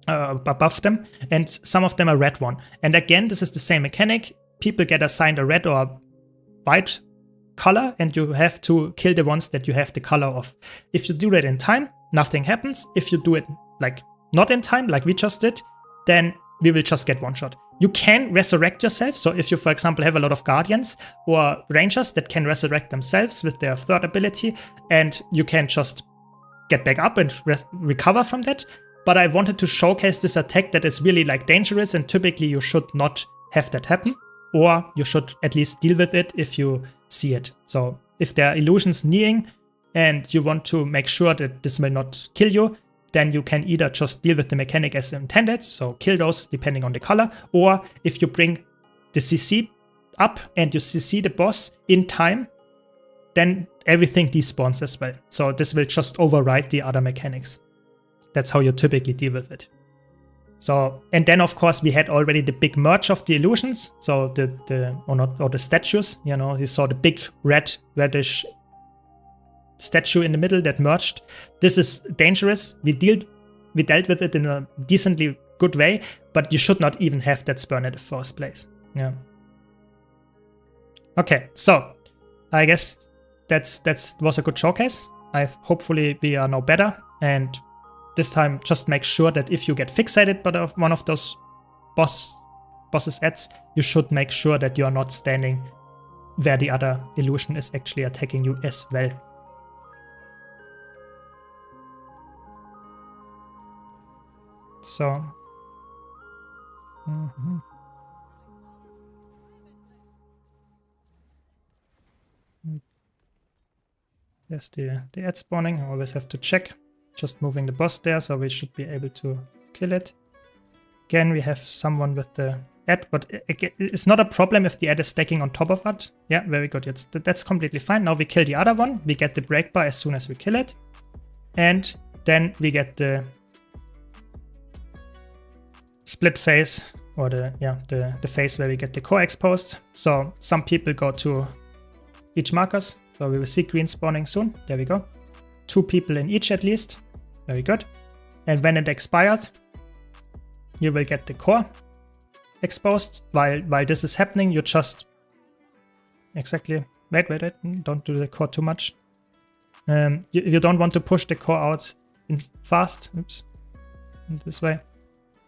above them, and some of them a red one. And again, this is the same mechanic. People get assigned a red or a white color, and you have to kill the ones that you have the color of. If you do that in time, nothing happens. If you do it like not in time, like we just did, then we will just get one shot. You can resurrect yourself. So if you, for example, have a lot of guardians or rangers that can resurrect themselves with their third ability, and you can just get back up and recover from that. But I wanted to showcase this attack that is really like dangerous, and typically you should not have that happen, or you should at least deal with it if you see it. So if there are illusions kneeing and you want to make sure that this will not kill you, then you can either just deal with the mechanic as intended, so kill those depending on the color, or if you bring the CC up and you CC the boss in time, then everything despawns as well. So this will just override the other mechanics. That's how you typically deal with it. So, and then of course we had already the big merge of the illusions. So the statues, you know, you saw the big reddish statue in the middle that merged. This is dangerous. We dealt with it in a decently good way, but you should not even have that spawn at the first place. Yeah. Okay, so I guess that was a good showcase. Hopefully we are now better, and this time just make sure that if you get fixated by one of those boss's ads, you should make sure that you are not standing where the other illusion is actually attacking you as well. So, there's the ad spawning. I always have to check. Just moving the boss there, so we should be able to kill it. Again, we have someone with the ad, but it's not a problem if the ad is stacking on top of it. Yeah, very good. That's completely fine. Now we kill the other one. We get the break bar as soon as we kill it. And then we get the split phase, or the phase where we get the core exposed. So some people go to each markers. So we will see green spawning soon. There we go. 2 people in each at least. Very good. And when it expires, you will get the core exposed. While this is happening, you just exactly wait, don't do the core too much. You don't want to push the core out fast. Oops, this way.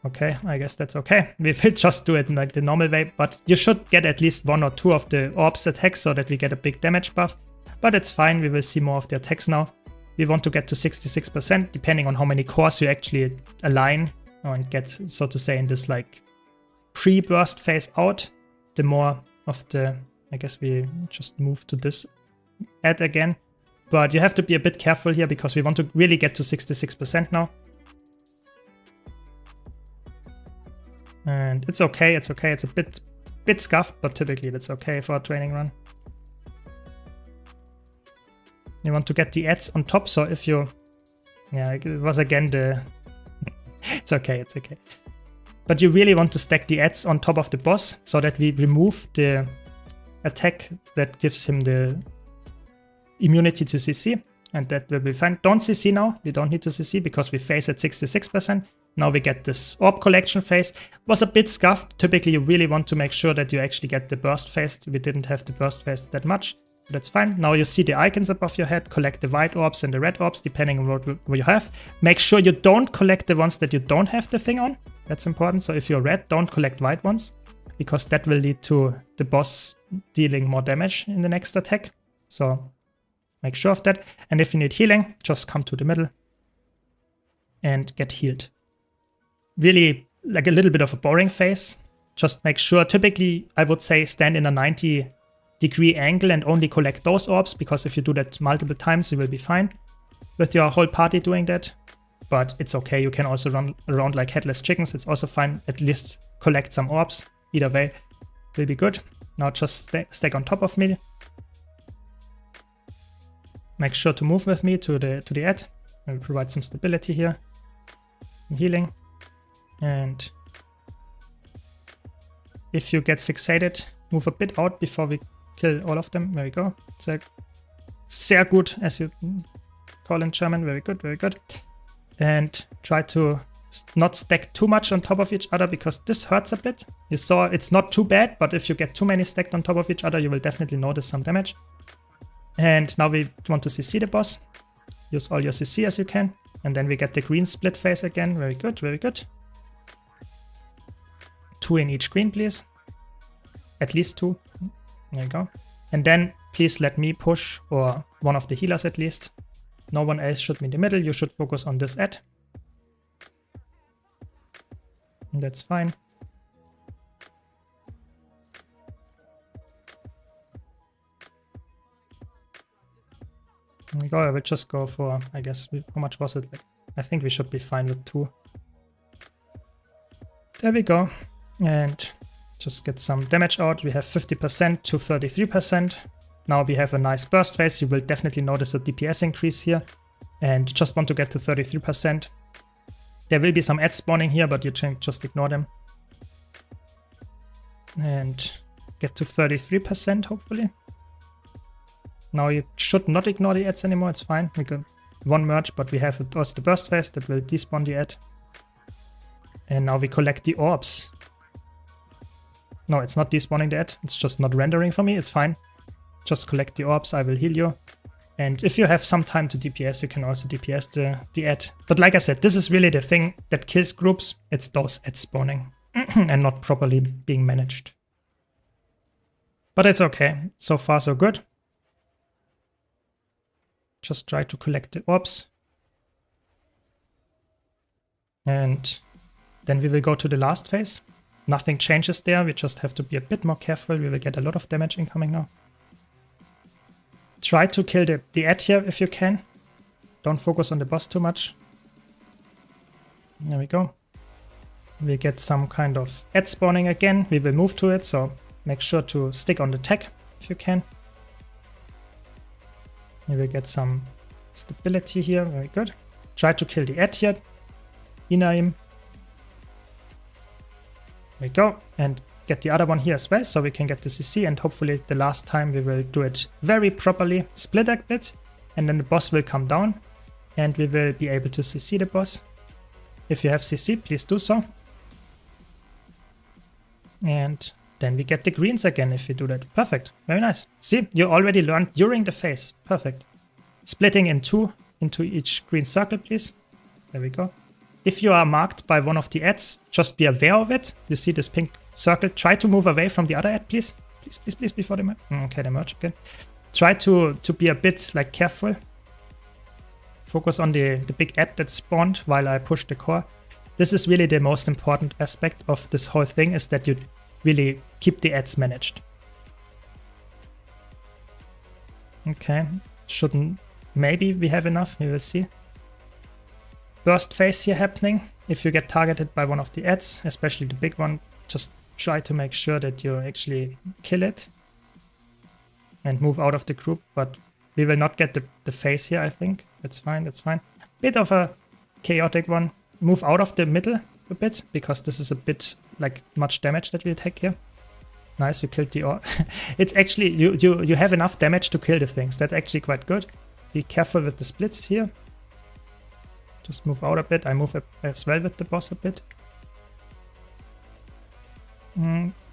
Okay, I guess that's okay. We will just do it in like the normal way, but you should get at least 1 or 2 of the orbs attacks so that we get a big damage buff. But it's fine. We will see more of the attacks now. We want to get to 66%, depending on how many cores you actually align and get, so to say, in this like pre-burst phase out. The more of the, I guess we just move to this ad again. But you have to be a bit careful here because we want to really get to 66% now. And it's okay, it's okay. It's a bit scuffed, but typically that's okay for a training run. You want to get the ads on top, so if you... Yeah, it was again the... It's okay, it's okay. But you really want to stack the ads on top of the boss, so that we remove the attack that gives him the immunity to CC, and that will be fine. Don't CC now, we don't need to CC, because we phase at 66%. Now we get this orb collection phase. Was a bit scuffed. Typically you really want to make sure that you actually get the burst phase. We didn't have the burst phase that much. That's fine. Now you see the icons above your head. Collect the white orbs and the red orbs, depending on what you have. Make sure you don't collect the ones that you don't have the thing on. That's important. So if you're red, don't collect white ones, because that will lead to the boss dealing more damage in the next attack. So make sure of that. And if you need healing, just come to the middle and get healed. Really like a little bit of a boring phase. Just make sure, typically I would say stand in a 90-degree angle and only collect those orbs, because if you do that multiple times, you will be fine with your whole party doing that. But it's okay, you can also run around like headless chickens, it's also fine. At least collect some orbs, either way will be good. Now just stack on top of me. Make sure to move with me to the ad. I will provide some stability here and healing. And if you get fixated, move a bit out before we kill all of them. There we go. Sehr gut, as you call in German. Very good, very good. And try to not stack too much on top of each other, because this hurts a bit. You saw it's not too bad, but if you get too many stacked on top of each other, you will definitely notice some damage. And now we want to CC the boss. Use all your CC as you can. And then we get the green split phase again. Very good, very good. 2 in each green, please. At least 2. There you go. And then please let me push, or one of the healers at least. No one else should be in the middle. You should focus on this ad. And that's fine. There we go. I will just go for, I guess, how much was it? I think we should be fine with 2. There we go. And just get some damage out. We have 50% to 33%. Now we have a nice burst phase. You will definitely notice a DPS increase here. And just want to get to 33%. There will be some ads spawning here, but you can just ignore them. And get to 33%, hopefully. Now you should not ignore the ads anymore, it's fine. We got 1 merge, but we have also the burst phase that will despawn the ad. And now we collect the orbs. No, it's not despawning the ad, it's just not rendering for me, it's fine. Just collect the orbs, I will heal you. And if you have some time to DPS, you can also DPS the ad. But like I said, this is really the thing that kills groups, it's those ads spawning and not properly being managed. But it's okay, so far so good. Just try to collect the orbs. And then we will go to the last phase. Nothing changes there, we just have to be a bit more careful. We will get a lot of damage incoming now. Try to kill the ad here if you can. Don't focus on the boss too much. There we go. We get some kind of ad spawning again. We will move to it, so make sure to stick on the tech if you can. We will get some stability here, very good. Try to kill the ad here. Inaim. There we go. And get the other one here as well, so we can get the CC, and hopefully the last time we will do it very properly. Split a bit, and then the boss will come down, and we will be able to CC the boss. If you have CC, please do so. And then we get the greens again if we do that. Perfect. Very nice. See, you already learned during the phase. Perfect. Splitting in 2 into each green circle, please. There we go. If you are marked by one of the ads, just be aware of it. You see this pink circle. Try to move away from the other ad, please. Please, please, please, before they merge. Okay, they merge again. Try to be a bit like careful. Focus on the big ad that spawned while I push the core. This is really the most important aspect of this whole thing, is that you really keep the ads managed. Okay, shouldn't, maybe we have enough, we will see. Burst phase here happening. If you get targeted by one of the ads, especially the big one, just try to make sure that you actually kill it and move out of the group, but we will not get the phase here, I think. That's fine, that's fine. Bit of a chaotic one. Move out of the middle a bit, because this is a bit like much damage that we take here. Nice, you killed the orb. It's actually, you have enough damage to kill the things. That's actually quite good. Be careful with the splits here. Just move out a bit. I move as well with the boss a bit.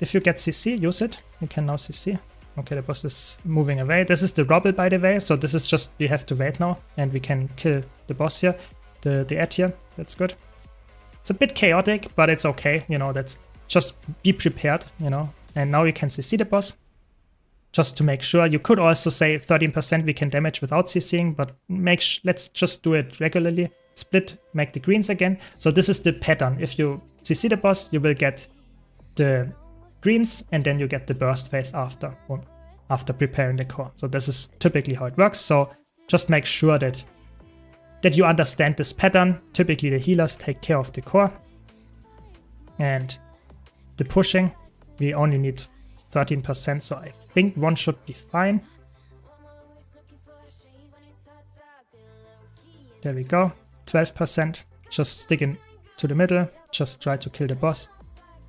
If you get CC, use it. You can now CC. Okay, the boss is moving away. This is the rubble, by the way. So this is just, we have to wait now, and we can kill the boss here. The ad here. That's good. It's a bit chaotic, but it's okay. You know, that's just be prepared, you know. And now you can CC the boss. Just to make sure. You could also say 13% we can damage without CCing, but let's just do it regularly. Split, make the greens again. So this is the pattern. If you CC the boss, you will get the greens, and then you get the burst phase after preparing the core. So this is typically how it works. So just make sure that you understand this pattern. Typically the healers take care of the core, and the pushing, we only need 13%, so I think one should be fine. There we go, 12%. Just stick in to the middle, just try to kill the boss.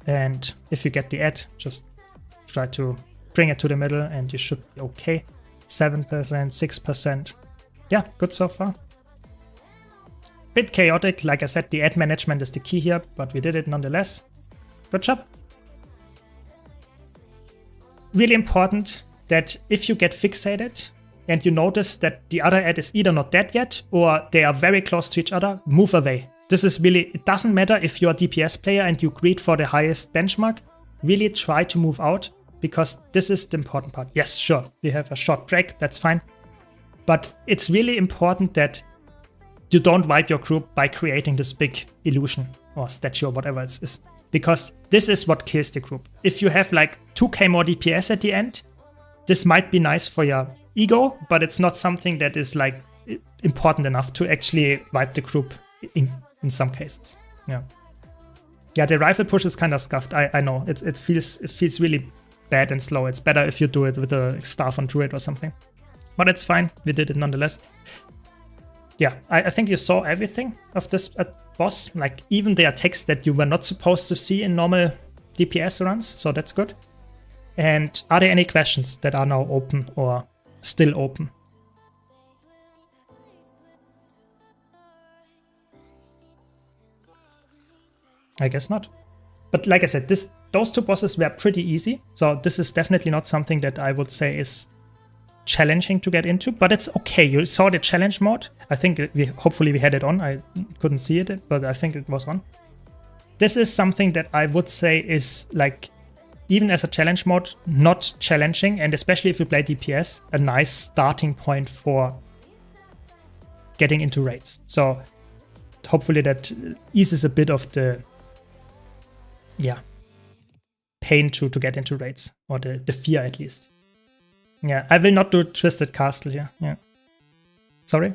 And if you get the ad, just try to bring it to the middle and you should be okay. 7%, 6%. Yeah, good so far. Bit chaotic, like I said, the ad management is the key here, but we did it nonetheless. Good job. Really important that if you get fixated, and you notice that the other ad is either not dead yet or they are very close to each other, move away. This is really, it doesn't matter if you're a DPS player and you greed for the highest benchmark, really try to move out because this is the important part. Yes, sure, we have a short break, that's fine. But it's really important that you don't wipe your group by creating this big illusion or statue or whatever it is. Because this is what kills the group. If you have like 2k more DPS at the end, this might be nice for your ego, but it's not something that is like important enough to actually wipe the group in some cases. Yeah. Yeah, the rifle push is kind of scuffed. I know. It feels really bad and slow. It's better if you do it with a staff on druid or something. But it's fine. We did it nonetheless. Yeah, I think you saw everything of this boss, like even the attacks that you were not supposed to see in normal DPS runs, so that's good. And are there any questions that are now open or still open? I guess not. But like I said, those two bosses were pretty easy, so this is definitely not something that I would say is challenging to get into, but it's okay. You saw the challenge mode. I think hopefully we had it on. I couldn't see it, but I think it was on. This is something that I would say is like, even as a challenge mode, not challenging, and especially if you play DPS, a nice starting point for getting into raids. So hopefully that eases a bit of the pain to get into raids, or the fear at least. Yeah, I will not do Twisted Castle here. Yeah. Sorry?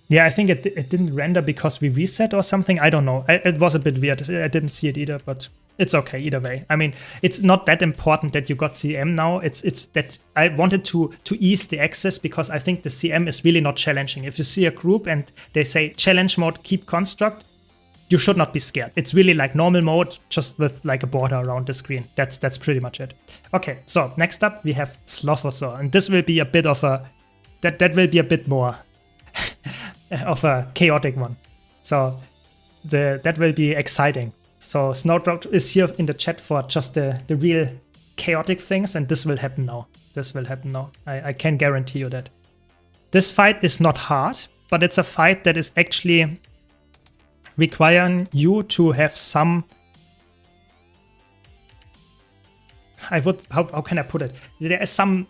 Yeah, I think it didn't render because we reset or something. I don't know. It was a bit weird. I didn't see it either, but it's okay either way. I mean, it's not that important that you got CM now. It's that I wanted to ease the access because I think the CM is really not challenging. If you see a group and they say challenge mode, keep construct, you should not be scared. It's really like normal mode, just with like a border around the screen. That's pretty much it. Okay, so next up we have Slothosaur, and this will be a bit of a that will be a bit more of a chaotic one. So that will be exciting. So Snowdrop is here in the chat for just the real chaotic things, and this will happen now. This will happen now. I can guarantee you that. This fight is not hard, but it's a fight that is actually requiring you to have some... How can I put it? There is some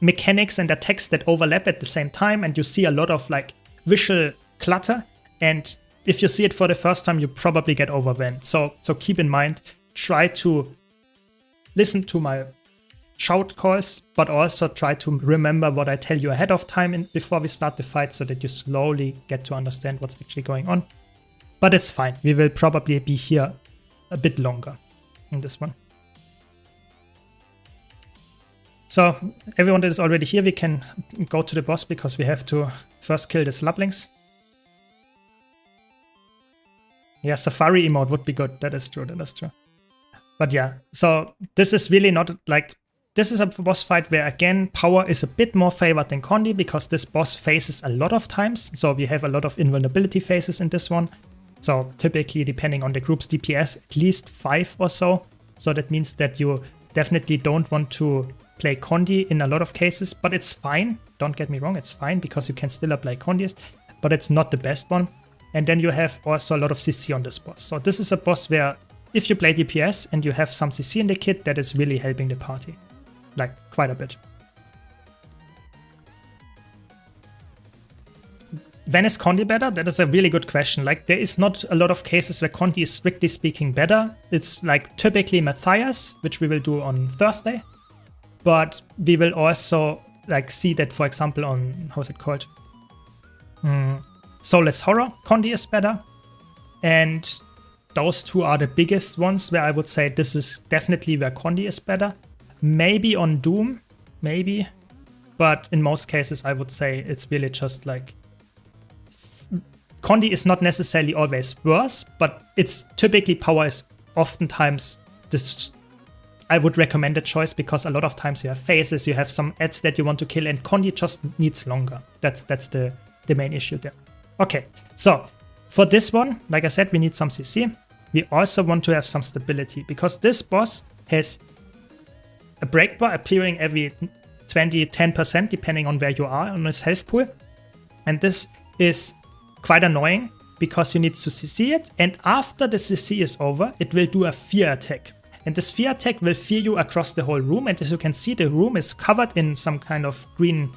mechanics and attacks that overlap at the same time, and you see a lot of like visual clutter, and if you see it for the first time, you probably get overwhelmed. So keep in mind, try to listen to my shout calls, but also try to remember what I tell you ahead of time before we start the fight, so that you slowly get to understand what's actually going on. But it's fine. We will probably be here a bit longer in this one. So everyone that is already here, we can go to the boss because we have to first kill the slublings. Yeah, Safari emote would be good. That is true. That is true. But yeah, so this is really not like... This is a boss fight where, again, power is a bit more favored than Condi because this boss faces a lot of times. So we have a lot of invulnerability phases in this one. So typically, depending on the group's DPS, at least 5 or so. So that means that you definitely don't want to play Condi in a lot of cases, but it's fine. Don't get me wrong, it's fine because you can still apply Condis, but it's not the best one. And then you have also a lot of CC on this boss. So this is a boss where if you play DPS and you have some CC in the kit, that is really helping the party. Like, quite a bit. When is Condi better? That is a really good question. Like, there is not a lot of cases where Condi is strictly speaking better. It's like typically Matthias, which we will do on Thursday. But we will also like see that, for example, on, how's it called? Soulless Horror, Condi is better. And those two are the biggest ones where I would say this is definitely where Condi is better. Maybe on Doom, maybe. But in most cases, I would say it's really just like... Condi is not necessarily always worse, but it's typically power is oftentimes this... I would recommend a choice because a lot of times you have phases, you have some ads that you want to kill, and Condi just needs longer. That's the main issue there. Okay, so for this one, like I said, we need some CC. We also want to have some stability because this boss has a break bar appearing every 10% depending on where you are on his health pool. And this is quite annoying because you need to CC it. And after the CC is over, it will do a fear attack. And this fear attack will fear you across the whole room. And as you can see, the room is covered in some kind of green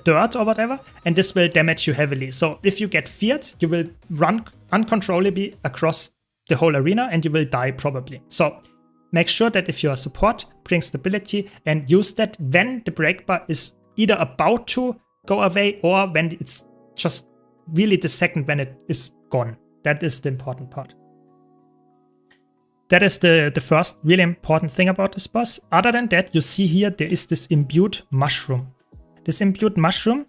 dirt or whatever. And this will damage you heavily. So if you get feared, you will run uncontrollably across the whole arena and you will die probably. So make sure that if you are support, bring stability and use that when the break bar is either about to go away or when it's just really the second when it is gone. That is the important part. That is the first really important thing about this boss. Other than that, you see here there is this imbued mushroom. This imbued mushroom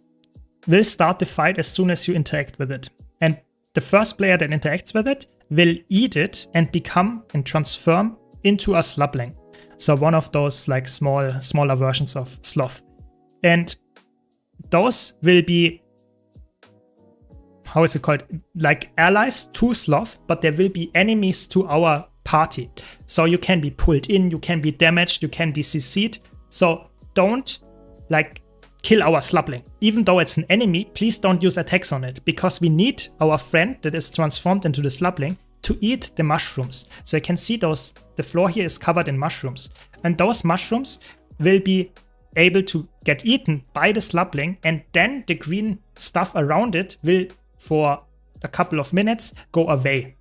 will start the fight as soon as you interact with it. And the first player that interacts with it will eat it and become and transform into a slubling. So one of those like smaller versions of sloth. And those will be, how is it called? Like allies to sloth, but there will be enemies to our party. So you can be pulled in, you can be damaged, you can be CC'd. So don't like kill our slubling. Even though it's an enemy, please don't use attacks on it because we need our friend that is transformed into the slubling to eat the mushrooms. So you can see the floor here is covered in mushrooms. And those mushrooms will be able to get eaten by the slubling, and then the green stuff around it will, for a couple of minutes, go away.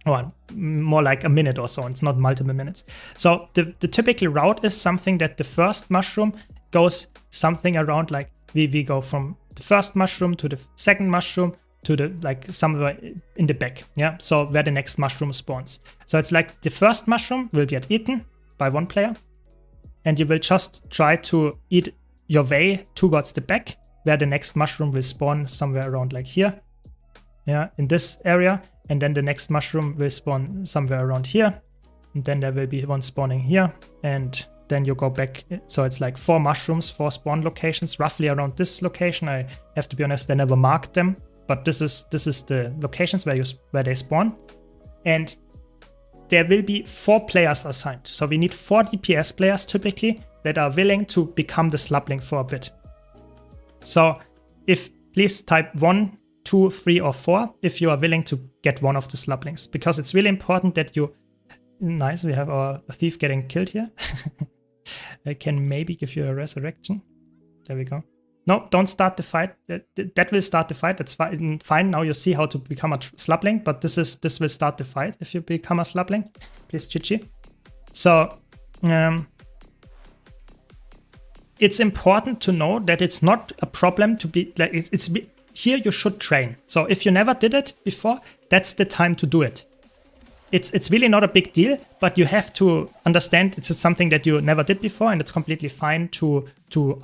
Or more like a minute or so, it's not multiple minutes. So the typical route is something that the first mushroom goes something around like we go from the first mushroom to the second mushroom to the like somewhere in the back. Yeah, so where the next mushroom spawns. So it's like the first mushroom will get eaten by one player, and you will just try to eat your way towards the back where the next mushroom will spawn somewhere around like here. Yeah, in this area. And then the next mushroom will spawn somewhere around here. And then there will be one spawning here. And then you go back. So it's like 4 mushrooms, 4 spawn locations, roughly around this location. I have to be honest, I never marked them. But this is the locations where they spawn. And there will be 4 players assigned. So we need 4 DPS players typically that are willing to become the slubling for a bit. So please type 1, 2, 3, or 4 if you are willing to get one of the slublings, because it's really important that you. Nice, we have our thief getting killed here. I can maybe give you a resurrection. There we go. No, don't start the fight. That will start the fight. That's fine. Now you see how to become a slubling, but this will start the fight if you become a slubling. Please, Chichi. So it's important to know that it's not a problem to be like it's here you should train. So if you never did it before, that's the time to do it. It's really not a big deal, but you have to understand it's something that you never did before, and it's completely fine to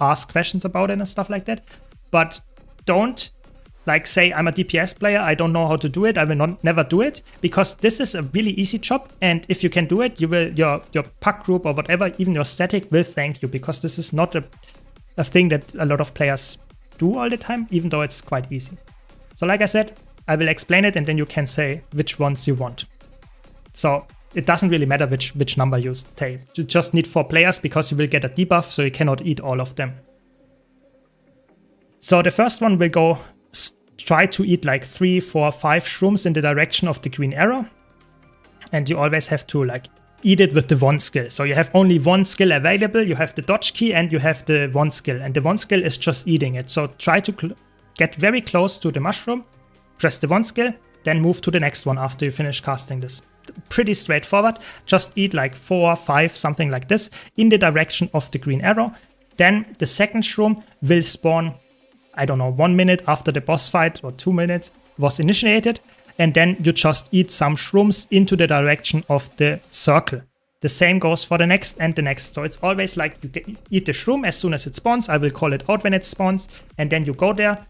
ask questions about it and stuff like that. But don't like say I'm a DPS player, I don't know how to do it, I will never do it, because this is a really easy job, and if you can do it, you will your pack group or whatever, even your static will thank you, because this is not a thing that a lot of players do all the time, even though it's quite easy. So like I said, I will explain it and then you can say which ones you want. So it doesn't really matter which number you take. You just need 4 players because you will get a debuff, so you cannot eat all of them. So the first one will go try to eat like 3, 4, 5 shrooms in the direction of the green arrow. And you always have to like eat it with the 1 skill. So you have only 1 skill available. You have the dodge key and you have the 1 skill. And the 1 skill is just eating it. So try to get very close to the mushroom, press the 1 skill, then move to the next one after you finish casting this. Pretty straightforward. Just eat like 4, 5, something like this in the direction of the green arrow. Then the second shroom will spawn, I don't know, 1 minute after the boss fight or 2 minutes was initiated. And then you just eat some shrooms into the direction of the circle. The same goes for the next and the next. So it's always like you eat the shroom as soon as it spawns. I will call it out when it spawns. And then you go there,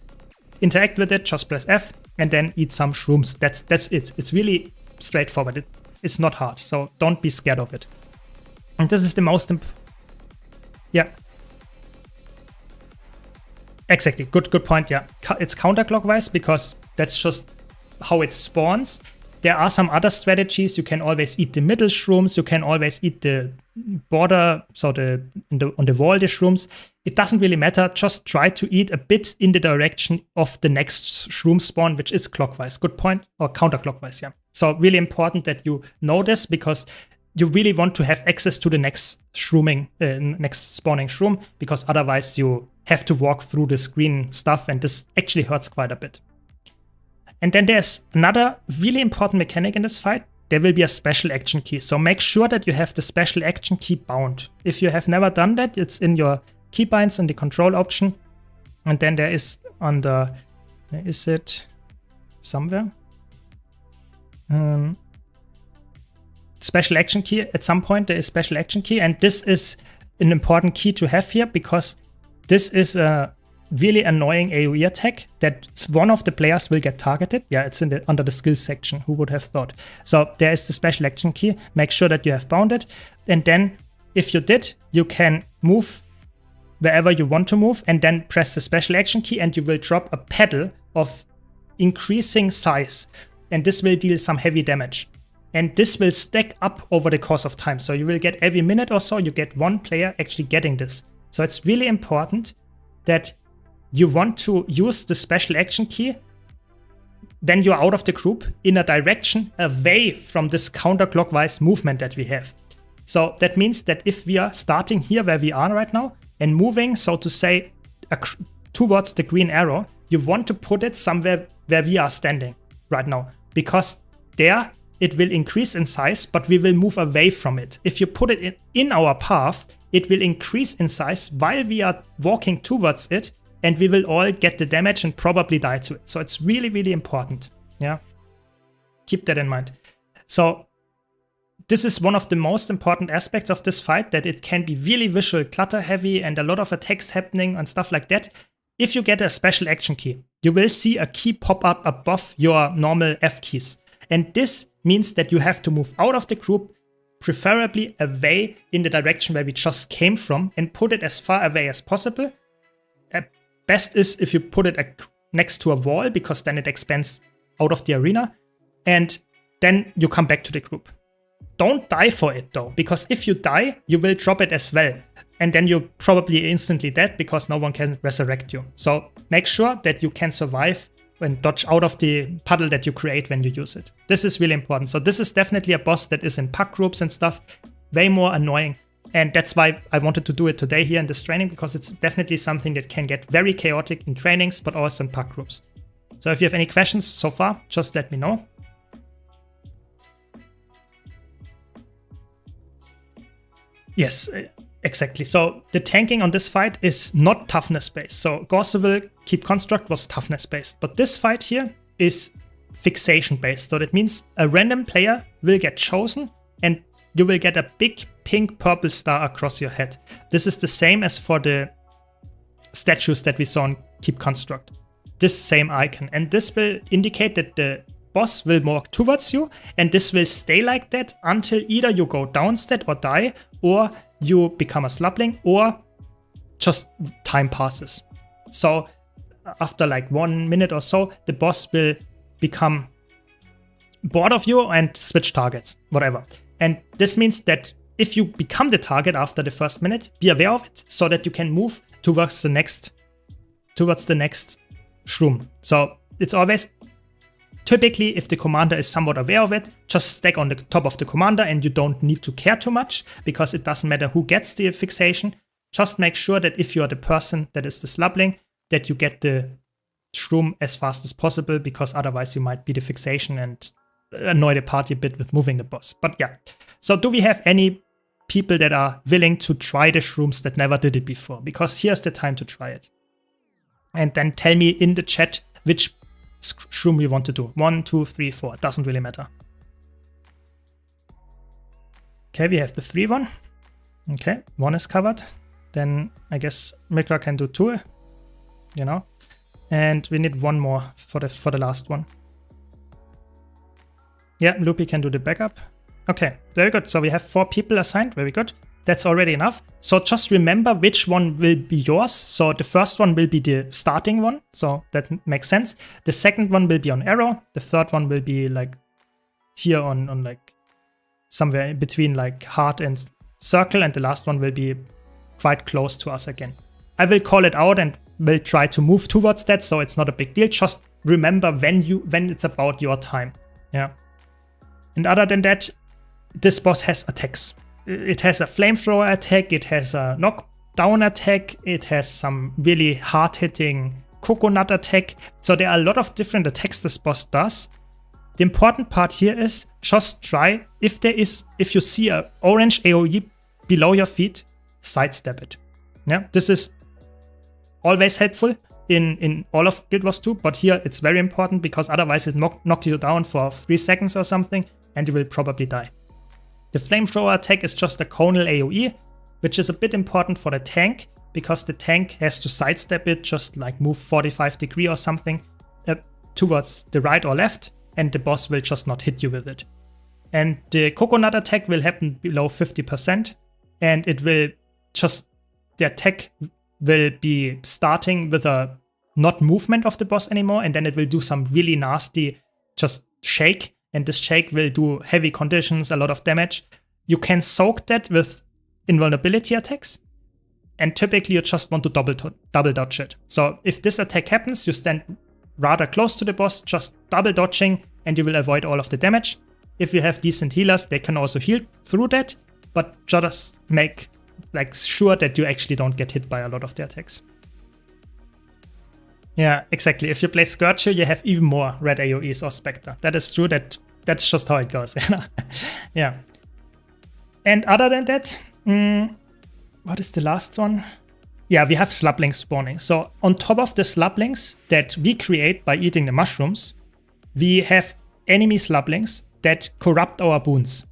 interact with it, just press F, and then eat some shrooms. That's it. It's really straightforward. It's not hard. So don't be scared of it. And this is the most yeah. Exactly. Good point. Yeah. It's counterclockwise because that's just how it spawns. There are some other strategies. You can always eat the middle shrooms. You can always eat the border, so on the wall, the shrooms. It doesn't really matter. Just try to eat a bit in the direction of the next shroom spawn, which is clockwise. Good point. Or counterclockwise, yeah. So really important that you know this, because you really want to have access to the next spawning shroom, because otherwise you have to walk through the screen stuff, and this actually hurts quite a bit. And then there's another really important mechanic in this fight. There will be a special action key. So make sure that you have the special action key bound. If you have never done that, it's in your keybinds in the control option. And then there is on the, where is it? Somewhere. Special action key. At some point there is special action key. And this is an important key to have here, because this is a really annoying AoE attack that one of the players will get targeted. Yeah, it's in under the skills section. Who would have thought? So there is the special action key. Make sure that you have bound it. And then if you did, you can move wherever you want to move, and then press the special action key, and you will drop a pedal of increasing size. And this will deal some heavy damage. And this will stack up over the course of time. So you will get every minute or so, you get one player actually getting this. So it's really important that you want to use the special action key when you're out of the group in a direction away from this counterclockwise movement that we have. So that means that if we are starting here where we are right now and moving, so to say, towards the green arrow, you want to put it somewhere where we are standing right now, because there it will increase in size, but we will move away from it. If you put it in our path, it will increase in size while we are walking towards it, and we will all get the damage and probably die to it. So it's really, really important. Yeah, keep that in mind. So this is one of the most important aspects of this fight, that it can be really visual clutter heavy and a lot of attacks happening and stuff like that. If you get a special action key, you will see a key pop up above your normal F keys. And this means that you have to move out of the group, preferably away in the direction where we just came from, and put it as far away as possible. Best is if you put it next to a wall, because then it expands out of the arena, and then you come back to the group. Don't die for it though, because if you die, you will drop it as well. And then you're probably instantly dead, because no one can resurrect you. So make sure that you can survive and dodge out of the puddle that you create when you use it. This is really important. So this is definitely a boss that is in pack groups and stuff, way more annoying. And that's why I wanted to do it today here in this training, because it's definitely something that can get very chaotic in trainings, but also in pack groups. So if you have any questions so far, just let me know. Yes, exactly. So the tanking on this fight is not toughness based. So Gorseville Keep Construct was toughness based, but this fight here is fixation based. So that means a random player will get chosen, and you will get a big pink purple star across your head. This is the same as for the statues that we saw in Keep Construct. This same icon. And this will indicate that the boss will walk towards you, and this will stay like that until either you go downstat or die, or you become a slubling, or just time passes. So after like 1 minute or so, the boss will become bored of you and switch targets, whatever. And this means that if you become the target after the first minute, be aware of it, so that you can move towards the next shroom. So it's always, typically, if the commander is somewhat aware of it, just stack on the top of the commander, and you don't need to care too much, because it doesn't matter who gets the fixation. Just make sure that if you are the person that is the slubling, that you get the shroom as fast as possible, because otherwise you might be the fixation and annoy the party a bit with moving the boss. But yeah, so do we have any people that are willing to try the shrooms that never did it before? Because here's the time to try it. And then tell me in the chat which shroom you want to do. 1, 2, 3, 4. It doesn't really matter. Okay, we have the 3 one. Okay, 1 is covered. Then I guess Mikra can do 2, you know. And we need 1 more for the last one. Yeah, Loopy can do the backup. Okay, very good. So we have 4 people assigned. Very good. that's already enough. So just remember which one will be yours. So the first one will be the starting one. So that makes sense. The second one will be on arrow. The third one will be like here on like somewhere in between like heart and circle. And the last one will be quite close to us again. I will call it out and will try to move towards that. So it's not a big deal. Just remember when it's about your time. Yeah. And other than that, this boss has attacks. It has a flamethrower attack, it has a knockdown attack, it has some really hard-hitting coconut attack. So there are a lot of different attacks this boss does. The important part here is just try, if you see an orange AoE below your feet, sidestep it. Yeah, this is always helpful in all of Guild Wars 2, but here it's very important because otherwise it knock you down for 3 seconds or something and you will probably die. The flamethrower attack is just a conal AoE, which is a bit important for the tank because the tank has to sidestep it, just like move 45 degrees or something towards the right or left, and the boss will just not hit you with it. And the coconut attack will happen below 50%, and it will just, the attack will be starting with a not movement of the boss anymore, and then it will do some really nasty just shake. And this shake will do heavy conditions, a lot of damage. You can soak that with invulnerability attacks. And typically you just want to double dodge it. So if this attack happens, you stand rather close to the boss, just double dodging, and you will avoid all of the damage. If you have decent healers, they can also heal through that. But just make sure that you actually don't get hit by a lot of the attacks. Yeah, exactly. If you play Scourge, you have even more red AoEs or Spectre. That is true. That's just how it goes. Yeah. And other than that, what is the last one? Yeah, we have slublings spawning. So on top of the slublings that we create by eating the mushrooms, we have enemy slublings that corrupt our boons.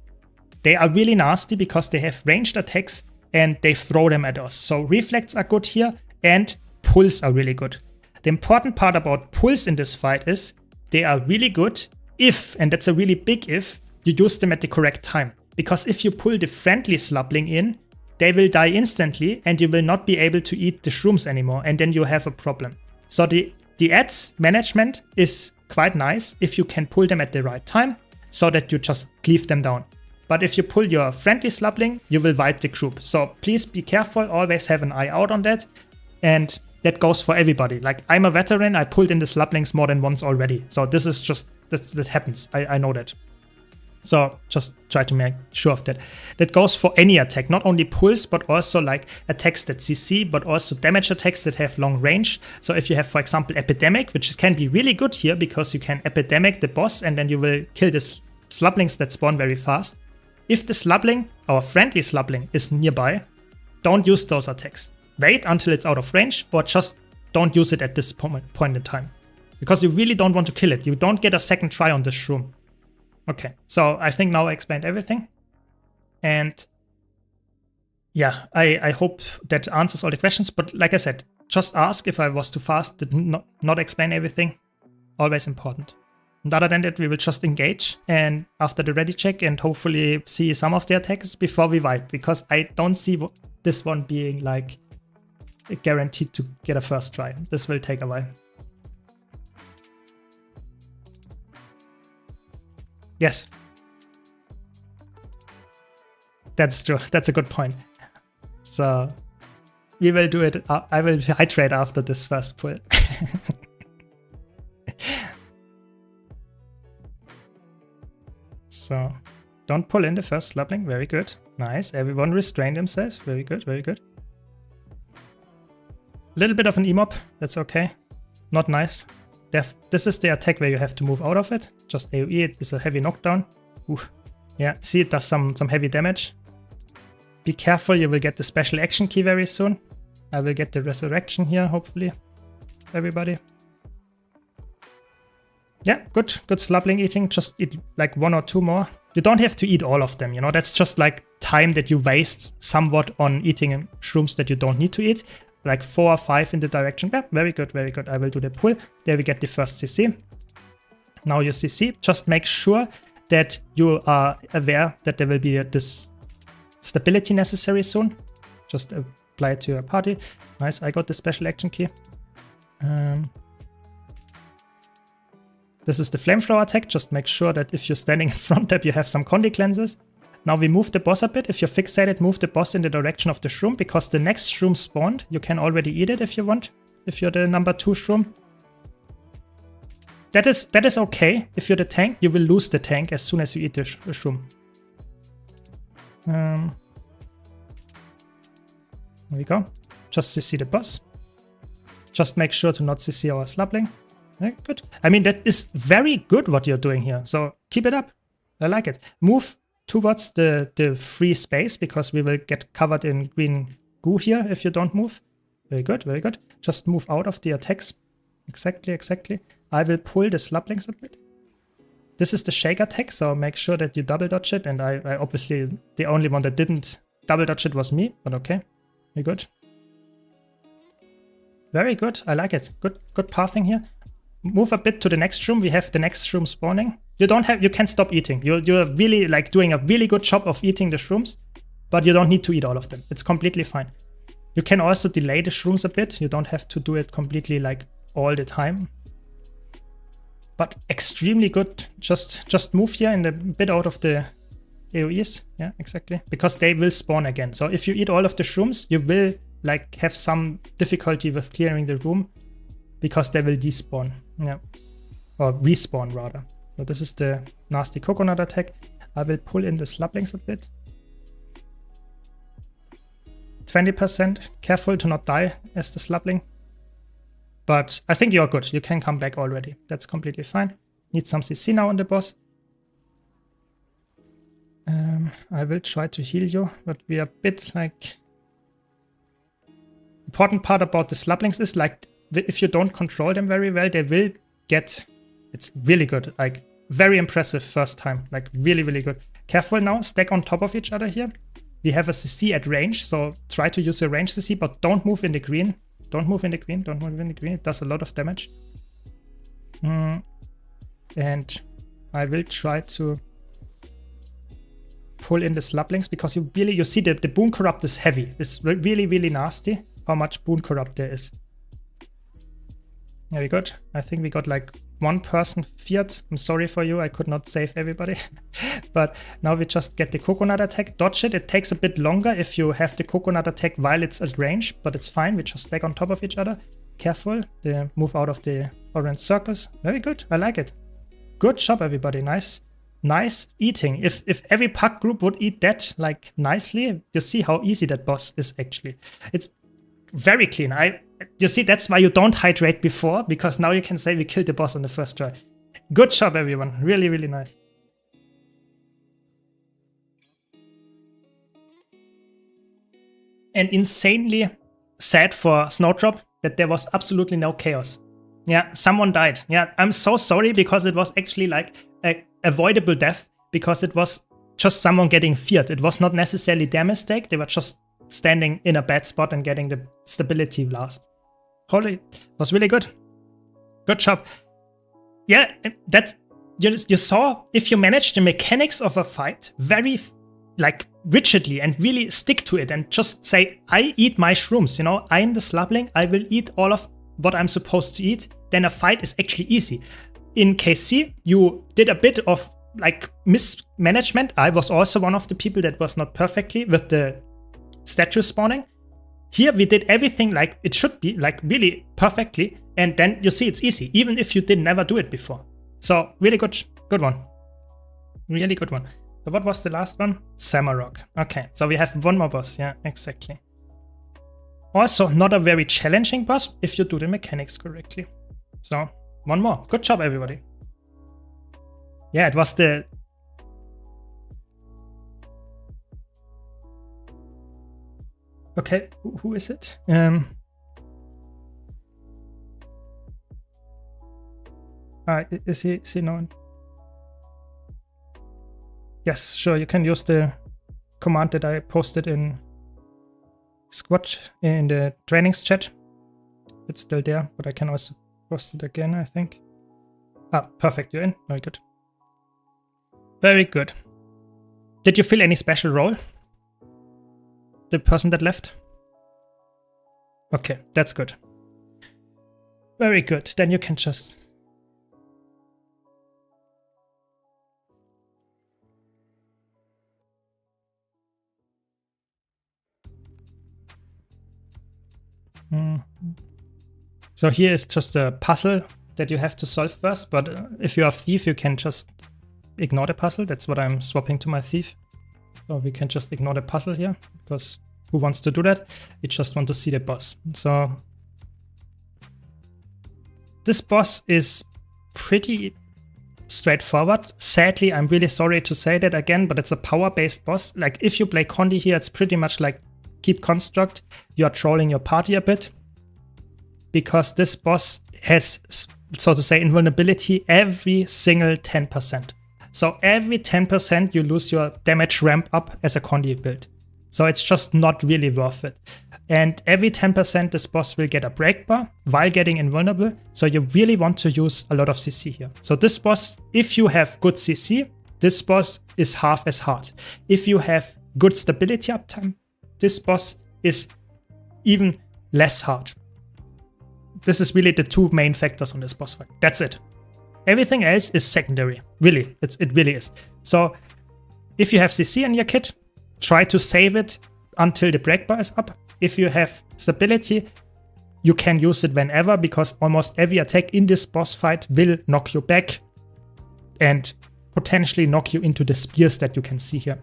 They are really nasty because they have ranged attacks and they throw them at us. So reflex are good here and pulls are really good. The important part about pulls in this fight is they are really good if, and that's a really big if, you use them at the correct time. Because if you pull the friendly slubling in, they will die instantly and you will not be able to eat the shrooms anymore, and then you have a problem. So the ads management is quite nice if you can pull them at the right time so that you just cleave them down. But if you pull your friendly slubling, you will wipe the group. So please be careful, always have an eye out on that. And that goes for everybody. Like, I'm a veteran, I pulled in the slublings more than once already. So this is just, that happens. I know that. So just try to make sure of that. That goes for any attack, not only pulls, but also like attacks that CC, but also damage attacks that have long range. So if you have, for example, Epidemic, which can be really good here because you can Epidemic the boss and then you will kill the slublings that spawn very fast. If the slubling, our friendly slubling, is nearby, don't use those attacks. Wait until it's out of range, or just don't use it at this point in time. Because you really don't want to kill it. You don't get a second try on this shroom. Okay, so I think now I explained everything. And yeah, I hope that answers all the questions. But like I said, just ask if I was too fast, did not explain everything. Always important. And other than that, we will just engage and after the ready check and hopefully see some of the attacks before we wipe. Because I don't see this one being like guaranteed to get a first try. This will take a while. Yes. That's true. That's a good point. So we will do it. I will hydrate after this first pull. So don't pull in the first slubling. Very good. Nice. Everyone restrained themselves. Very good. Very good. A little bit of an emop. That's okay. Not nice. This is the attack where you have to move out of it. Just AoE. It is a heavy knockdown. Ooh. Yeah. See, it does some heavy damage. Be careful. You will get the special action key very soon. I will get the resurrection here, hopefully. Everybody. Yeah, good. Good slubling eating. Just eat like 1 or 2 more. You don't have to eat all of them, you know. That's just like time that you waste somewhat on eating shrooms that you don't need to eat. Like 4 or 5 in the direction. Yeah, very good, very good. I will do the pull. There we get the first CC. Now you CC. Just make sure that you are aware that there will be this stability necessary soon. Just apply it to your party. Nice, I got the special action key. This is the flamethrower attack. Just make sure that if you're standing in front tab, you have some Condi cleanses. Now we move the boss a bit. If you're fixated, move the boss in the direction of the shroom, because the next shroom spawned. You can already eat it if you want, if you're the number 2 shroom. That is okay. If you're the tank, you will lose the tank as soon as you eat the shroom. There we go. Just CC the boss. Just make sure to not CC our slabling. Very good. I mean, that is very good what you're doing here. So keep it up. I like it. Move towards the free space, because we will get covered in green goo here if you don't move. Very good, very good. Just move out of the attacks. Exactly, exactly. I will pull the slublings a bit. This is the shake attack, so make sure that you double dodge it. And I obviously, the only one that didn't double dodge it was me, but okay. Very good. Very good, I like it. Good pathing here. Move a bit to the next room. We have the next room spawning. You can't stop eating. You're really like doing a really good job of eating the shrooms, but you don't need to eat all of them. It's completely fine. You can also delay the shrooms a bit. You don't have to do it completely like all the time. But extremely good. Just move here and a bit out of the AoEs. Yeah, exactly. Because they will spawn again. So if you eat all of the shrooms, you will like have some difficulty with clearing the room, because they will despawn. Yeah. Or respawn rather. So this is the nasty coconut attack. I will pull in the slublings a bit. 20%. Careful to not die as the slubling. But I think you're good. You can come back already. That's completely fine. Need some CC now on the boss. I will try to heal you, but we are a bit like... Important part about the slublings is like, if you don't control them very well, they will get... It's really good. Like, very impressive first time. Like, really, really good. Careful now. Stack on top of each other here. We have a CC at range, so try to use your range CC, but don't move in the green. Don't move in the green. Don't move in the green. It does a lot of damage. And I will try to pull in the slublings, because you see the boon corrupt is heavy. It's really, really nasty how much boon corrupt there is. Very good. I think we got like one person feared. I'm sorry for you. I could not save everybody. But now we just get the coconut attack. Dodge it. It takes a bit longer if you have the coconut attack while it's at range, but it's fine. We just stack on top of each other. Careful. Move out of the orange circles. Very good. I like it. Good job, everybody. Nice. Nice eating. If every pack group would eat that like nicely, you see how easy that boss is actually. It's very clean. You see, that's why you don't hydrate before, because now you can say we killed the boss on the first try. Good job, everyone. Really, really nice. And insanely sad for Snowdrop that there was absolutely no chaos. Yeah, someone died. Yeah, I'm so sorry, because it was actually like a avoidable death, because it was just someone getting feared. It was not necessarily their mistake. They were just standing in a bad spot and getting the stability blast. Holy, was really good. Good job. Yeah, that you saw, if you manage the mechanics of a fight very like rigidly and really stick to it and just say, I eat my shrooms, you know, I'm the slubling, I will eat all of what I'm supposed to eat, then a fight is actually easy. In KC, you did a bit of like mismanagement. I was also one of the people that was not perfectly with the statue spawning. Here we did everything like it should be, like really perfectly, and then you see it's easy, even if you did never do it before. So really good one. Really good one. So what was the last one? Samarok. Okay, so we have one more boss. Yeah, exactly. Also not a very challenging boss if you do the mechanics correctly. So one more. Good job, everybody. Yeah, it was the... Okay, who is it? Is he known? Yes, sure, you can use the command that I posted in Squatch in the trainings chat. It's still there, but I can also post it again, I think. Ah, perfect, you're in. Very good. Very good. Did you fill any special role? the person that left? Okay, that's good. Very good. Then you can just... So here is just a puzzle that you have to solve first, but if you're a thief, you can just ignore the puzzle. That's what I'm swapping to my thief. So we can just ignore the puzzle here, because who wants to do that? We just want to see the boss. So this boss is pretty straightforward. Sadly, I'm really sorry to say that again, but it's a power-based boss. Like if you play Condi here, it's pretty much like Keep Construct. You are trolling your party a bit, because this boss has, so to say, invulnerability every single 10%. So every 10% you lose your damage ramp up as a Condi build. So it's just not really worth it. And every 10% this boss will get a break bar while getting invulnerable. So you really want to use a lot of CC here. So this boss, if you have good CC, this boss is half as hard. If you have good stability uptime, this boss is even less hard. This is really the two main factors on this boss fight. That's it. Everything else is secondary. Really, it really is. So if you have CC in your kit, try to save it until the break bar is up. If you have stability, you can use it whenever, because almost every attack in this boss fight will knock you back and potentially knock you into the spears that you can see here.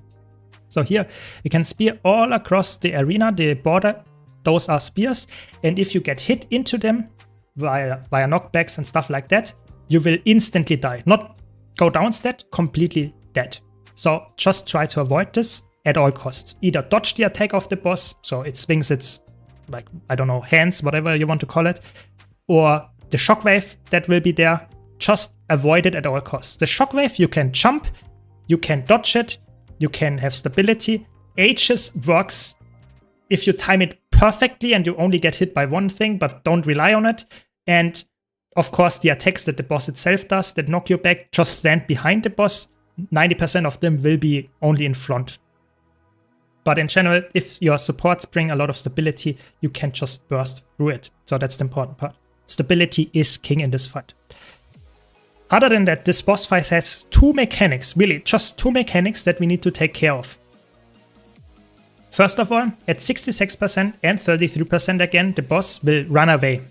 So here you can spear all across the arena, the border. Those are spears, and if you get hit into them via knockbacks and stuff like that, you will instantly die. Not go down stat, completely dead. So just try to avoid this at all costs. Either dodge the attack of the boss, so it swings its, like, I don't know, hands, whatever you want to call it, or the shockwave that will be there. Just avoid it at all costs. The shockwave, you can jump, you can dodge it, you can have stability. Aegis works if you time it perfectly and you only get hit by one thing, but don't rely on it. And of course, the attacks that the boss itself does that knock you back, just stand behind the boss. 90% of them will be only in front. But in general, if your supports bring a lot of stability, you can just burst through it. So that's the important part. Stability is king in this fight. Other than that, this boss fight has two mechanics, really just two mechanics that we need to take care of. First of all, at 66% and 33% again, the boss will run away.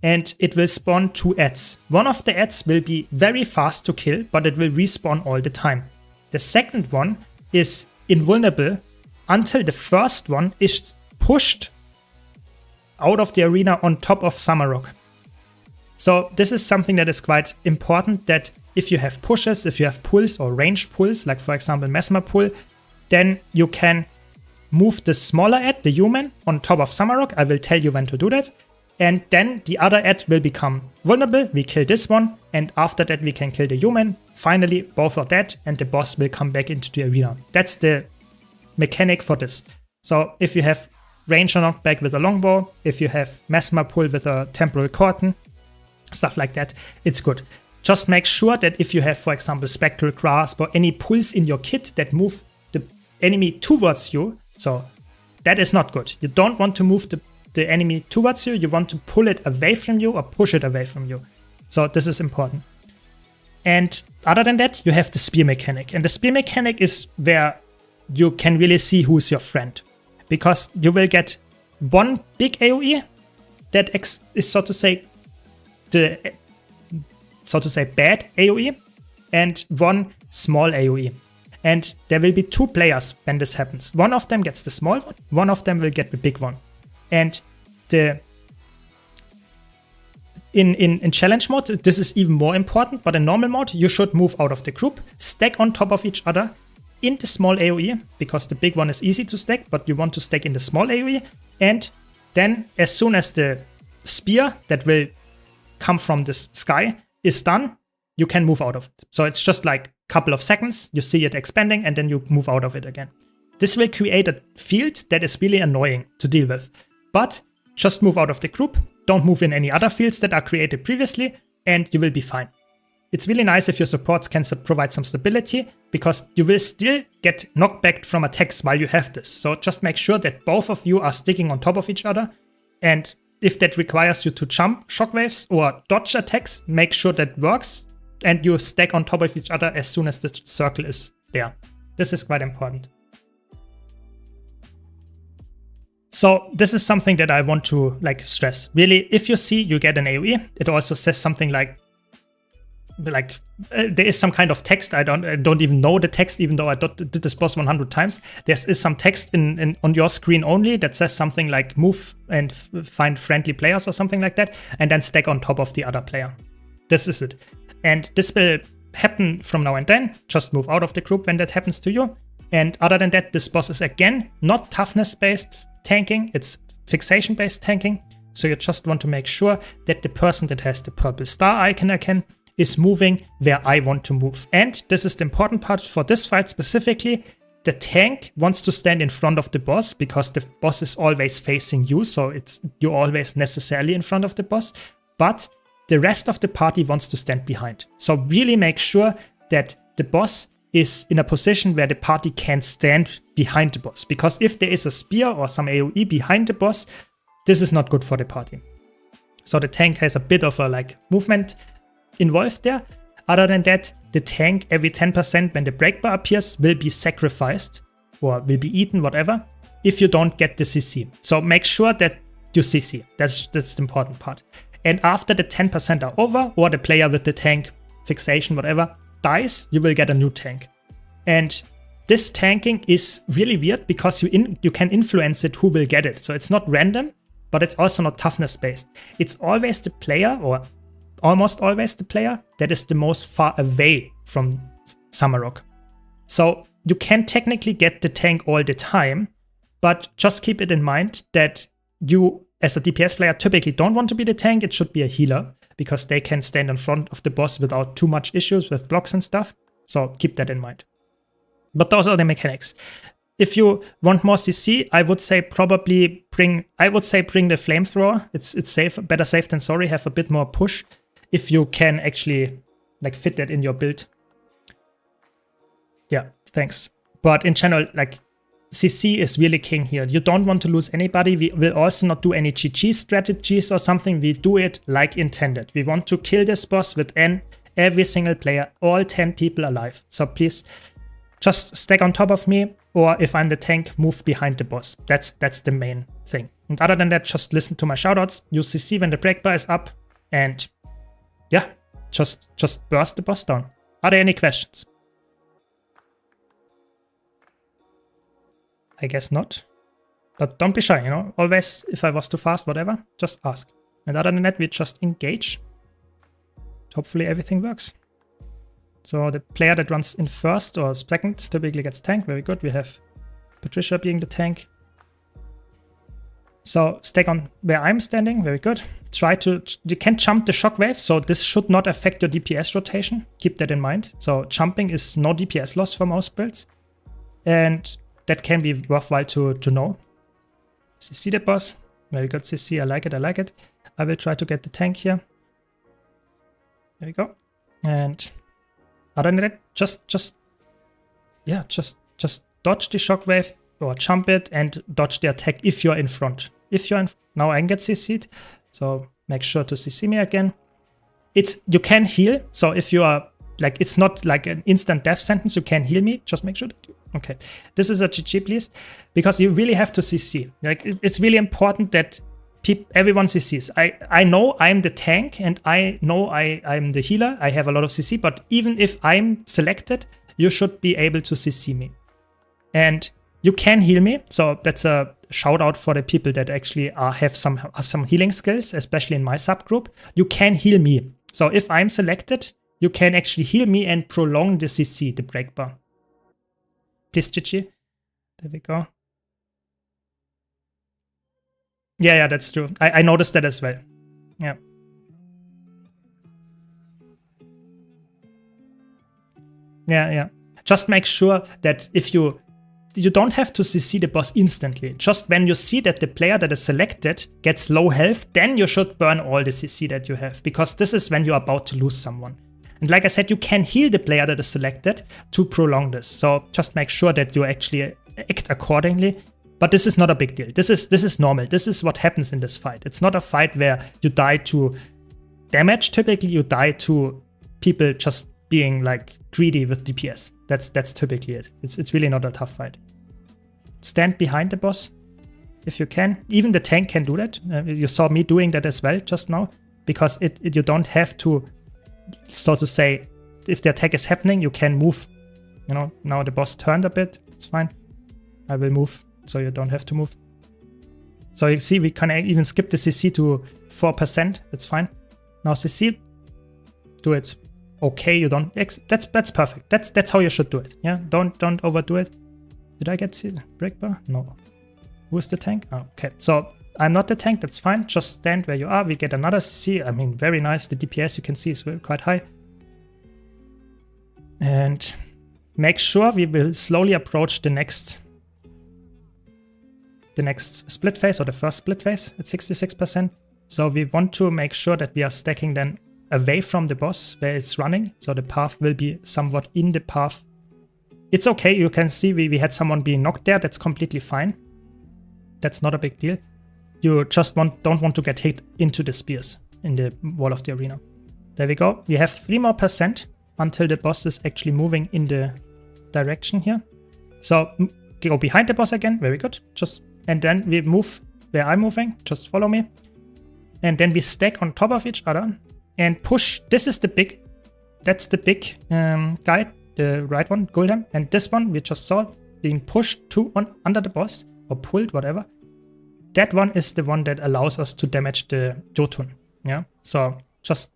And it will spawn two ads. One of the ads will be very fast to kill, but it will respawn all the time. The second one is invulnerable until the first one is pushed out of the arena on top of Summerrock. So this is something that is quite important, that if you have pushes, if you have pulls or ranged pulls, like for example Mesmer pull, then you can move the smaller ad, the human, on top of Summerrock. I will tell you when to do that. And then the other ad will become vulnerable. We kill this one, and after that we can kill the human. Finally, both are dead, and the boss will come back into the arena. That's the mechanic for this. So if you have ranger knockback with a longbow, if you have Mesmer pull with a temporal cordon, stuff like that, it's good. Just make sure that if you have, for example, spectral grasp or any pulls in your kit that move the enemy towards you, so that is not good. You don't want to move the enemy towards you, you want to pull it away from you or push it away from you. So this is important. And other than that, you have the spear mechanic. And the spear mechanic is where you can really see who's your friend. Because you will get one big AoE that is so to say bad AoE, and one small AoE. And there will be two players when this happens. One of them gets the small one, one of them will get the big one. And in challenge mode, this is even more important, but in normal mode, you should move out of the group, stack on top of each other in the small AoE, because the big one is easy to stack, but you want to stack in the small AoE. And then as soon as the spear that will come from the sky is done, you can move out of it. So it's just like a couple of seconds, you see it expanding, and then you move out of it again. This will create a field that is really annoying to deal with. But just move out of the group, don't move in any other fields that are created previously, and you will be fine. it's really nice if your supports can provide some stability, because you will still get knocked back from attacks while you have this. So just make sure that both of you are sticking on top of each other. And if that requires you to jump shockwaves or dodge attacks, make sure that works and you stack on top of each other as soon as the circle is there. This is quite important. So this is something that I want to like stress. Really, if you see you get an AoE, it also says something like there is some kind of text. I don't even know the text, even though I did this boss 100 times. There is some text on your screen only that says something like move and find friendly players or something like that, and then stack on top of the other player. This is it. And this will happen from now and then. Just move out of the group when that happens to you. And other than that, this boss is again not toughness-based tanking, it's fixation-based tanking. So you just want to make sure that the person that has the purple star icon again is moving where I want to move. And this is the important part for this fight specifically. The tank wants to stand in front of the boss because the boss is always facing you, so you're always necessarily in front of the boss. But the rest of the party wants to stand behind. So really make sure that the boss is in a position where the party can stand behind the boss. Because if there is a spear or some AoE behind the boss, this is not good for the party. So the tank has a bit of a like movement involved there. Other than that, the tank every 10% when the break bar appears will be sacrificed or will be eaten, whatever, if you don't get the CC. So make sure that you CC. That's the important part. And after the 10% are over, or the player with the tank fixation, whatever, dies, you will get a new tank. And this tanking is really weird because you can influence it who will get it. So it's not random, but it's also not toughness based. It's always the player, or almost always the player, that is the most far away from Zamorak. So you can technically get the tank all the time, but just keep it in mind that you as a DPS player typically don't want to be the tank. It should be a healer, because they can stand in front of the boss without too much issues with blocks and stuff. So keep that in mind. But those are the mechanics. If you want more CC, I would say probably bring the flamethrower. It's safe, better safe than sorry. Have a bit more push if you can actually like fit that in your build. Yeah, thanks. But in general, like CC is really king here. You don't want to lose anybody. We will also not do any GG strategies or something. We do it like intended. We want to kill this boss with every single player, all 10 people alive. So please just stack on top of me, or if I'm the tank, move behind the boss. That's the main thing. And other than that, just listen to my shoutouts. Use CC when the break bar is up, and yeah, just burst the boss down. Are there any questions? I guess not. But don't be shy, you know. Always, if I was too fast, whatever, just ask. And other than that, we just engage. Hopefully everything works. So the player that runs in first or second typically gets tanked. Very good. We have Patricia being the tank. So stack on where I'm standing. Very good. You can jump the shockwave, so this should not affect your DPS rotation. Keep that in mind. So jumping is no DPS loss for most builds. And that can be worthwhile to know. CC the boss. Very good, CC. I like it. I like it. I will try to get the tank here. There we go. And other than that, just dodge the shockwave or jump it and dodge the attack if you're in front. Now I can get CC'd, so make sure to CC me again. You can heal, so if you are like, it's not like an instant death sentence, you can heal me. Just make sure that you, okay. This is a GG, please, because you really have to CC. Like, it's really important that everyone CCs. I know I'm the tank, and I know I'm the healer. I have a lot of CC, but even if I'm selected, you should be able to CC me. And you can heal me, so that's a shout out for the people that actually have some healing skills, especially in my subgroup. You can heal me. So if I'm selected, you can actually heal me and prolong the CC, the break bar. Please, GG. There we go. Yeah, that's true. I noticed that as well. Yeah. Yeah. Just make sure that if you don't have to CC the boss instantly. Just when you see that the player that is selected gets low health, then you should burn all the CC that you have, because this is when you're about to lose someone. And like I said, you can heal the player that is selected to prolong this. So just make sure that you actually act accordingly. But this is not a big deal. This is normal. This is what happens in this fight. It's not a fight where you die to damage. Typically, you die to people just being like greedy with DPS. That's typically it. It's really not a tough fight. Stand behind the boss if you can. Even the tank can do that. You saw me doing that as well just now, because you don't have to, so to say, if the attack is happening, you can move. You know, now the boss turned a bit. It's fine. I will move, so you don't have to move. So you see, we can even skip the CC to 4%. That's fine. Now CC, do it. Okay, you don't. That's perfect. That's how you should do it. Yeah, don't overdo it. Did I get break bar? No. Who's the tank? Oh, okay, so I'm not the tank. That's fine. Just stand where you are. We get another CC. I mean, very nice. The DPS you can see is quite high. And make sure we will slowly approach the next split phase, or the first split phase at 66%. So we want to make sure that we are stacking then away from the boss where it's running. So the path will be somewhat in the path. It's okay. You can see we had someone being knocked there. That's completely fine. That's not a big deal. You just don't want to get hit into the spears in the wall of the arena. There we go. We have 3% more until the boss is actually moving in the direction here. So go behind the boss again. Very good. And then we move where I'm moving. Just follow me. And then we stack on top of each other and push. That's the big guy, the right one, Golden. And this one we just saw being pushed under the boss, or pulled, whatever. That one is the one that allows us to damage the Jotun. Yeah. So just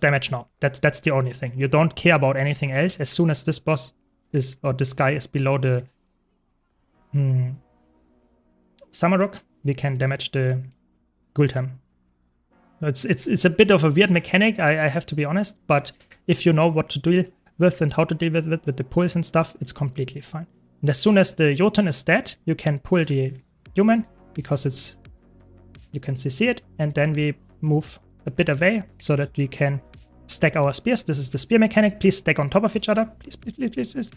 damage now. That's the only thing. You don't care about anything else. As soon as this boss is, or this guy is below the Samaruk, we can damage the Gultam. It's a bit of a weird mechanic, I have to be honest, but if you know what to deal with and how to deal with it, with the pulls and stuff, it's completely fine. And as soon as the Jotun is dead, you can pull the human, because you can see it, and then we move a bit away so that we can stack our spears. This is the spear mechanic. Please stack on top of each other. Please.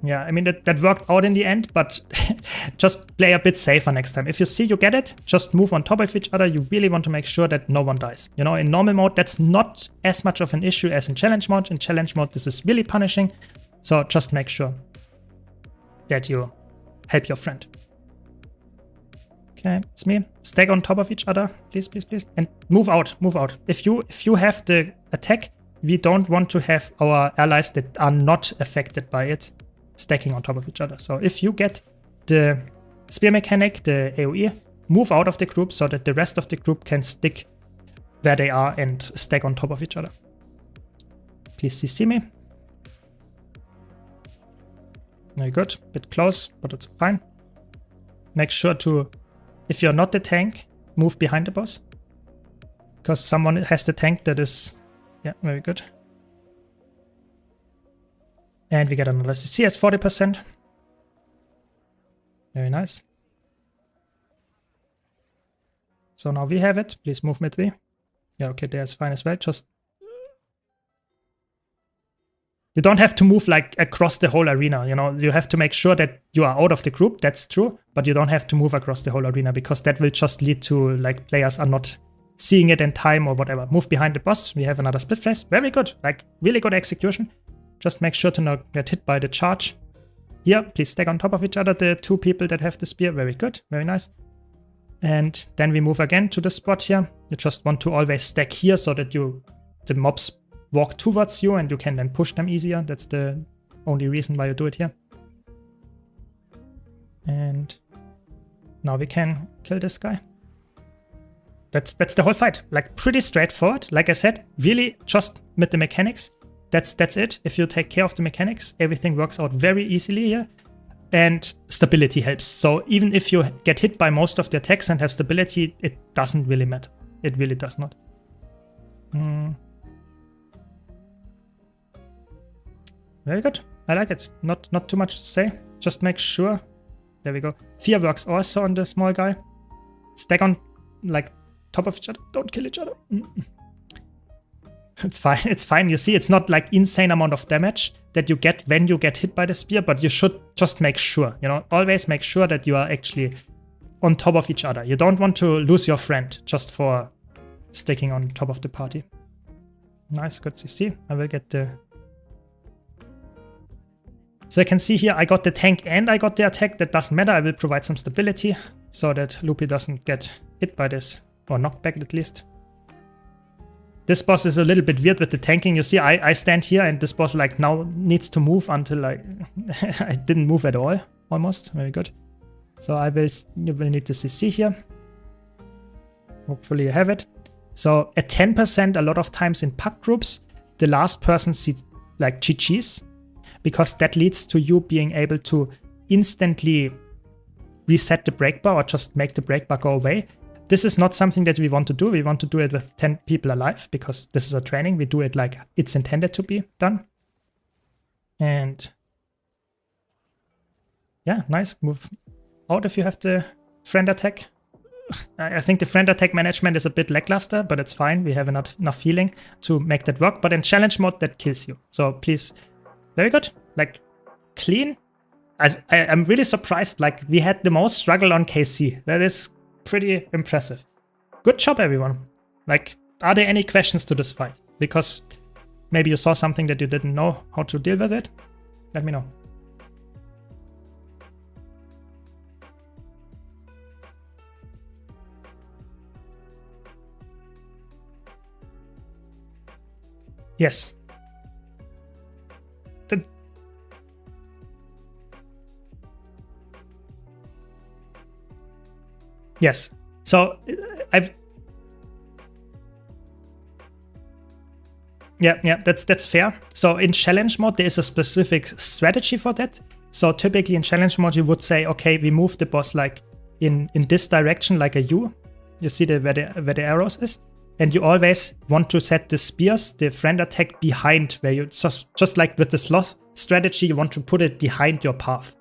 Yeah, I mean, that worked out in the end, but just play a bit safer next time. If you see you get it, just move on top of each other. You really want to make sure that no one dies. You know, in normal mode, that's not as much of an issue as in challenge mode. In challenge mode, this is really punishing. So just make sure that you help your friend. Okay, it's me. Stack on top of each other, please. And move out. If you have the attack, we don't want to have our allies that are not affected by it stacking on top of each other. So if you get the spear mechanic, the AoE, move out of the group so that the rest of the group can stick where they are and stack on top of each other. Please CC me. Very good. Bit close, but it's fine. Make sure to, if you're not the tank, move behind the boss, because someone has the tank that is, yeah, very good. And we get another CC as 40%. Very nice. So now we have it. Please move mid V. Yeah, okay, there's fine as well. Just, you don't have to move like across the whole arena. You know, you have to make sure that you are out of the group. That's true, but you don't have to move across the whole arena, because that will just lead to like players are not seeing it in time or whatever. Move behind the boss. We have another split phase. Very good. Like really good execution. Just make sure to not get hit by the charge. Here, please stack on top of each other, the two people that have the spear. Very good, very nice. And then we move again to the spot here. You just want to always stack here so that the mobs walk towards you and you can then push them easier. That's the only reason why you do it here. And now we can kill this guy. That's the whole fight. Like pretty straightforward. Like I said, really just with the mechanics. That's it. If you take care of the mechanics, everything works out very easily here. And stability helps. So even if you get hit by most of the attacks and have stability, it doesn't really matter. It really does not. Very good. I like it. Not too much to say. Just make sure. There we go. Fear works also on the small guy. Stack on like top of each other. Don't kill each other. It's fine. It's fine. You see, it's not like insane amount of damage that you get when you get hit by the spear, but you should just make sure, you know, always make sure that you are actually on top of each other. You don't want to lose your friend just for sticking on top of the party. Nice, good CC. I will get the... So you can see here, I got the tank and I got the attack. That doesn't matter. I will provide some stability so that Loopy doesn't get hit by this, or knocked back at least. This boss is a little bit weird with the tanking. You see, I stand here and this boss like now needs to move until I didn't move at all, almost. Very good. So you will need the CC here. Hopefully you have it. So at 10%, a lot of times in pack groups, the last person sees like GG's, because that leads to you being able to instantly reset the break bar or just make the break bar go away. This is not something that we want to do. We want to do it with 10 people alive because this is a training. We do it like it's intended to be done. And yeah, nice. Move out if you have the friend attack. I think the friend attack management is a bit lackluster, but it's fine. We have enough healing to make that work. But in challenge mode, that kills you. So please, very good. Like clean. I'm really surprised. Like we had the most struggle on KC. That is pretty impressive. Good job, everyone. Like, are there any questions to this fight? Because maybe you saw something that you didn't know how to deal with it. Let me know. Yes. Yes. So Yeah, that's fair. So in challenge mode, there is a specific strategy for that. So typically in challenge mode, you would say, okay, we move the boss like in this direction, like a U. You see where the arrows is, and you always want to set the spears, the friend attack behind where you just like with the sloth strategy, you want to put it behind your path.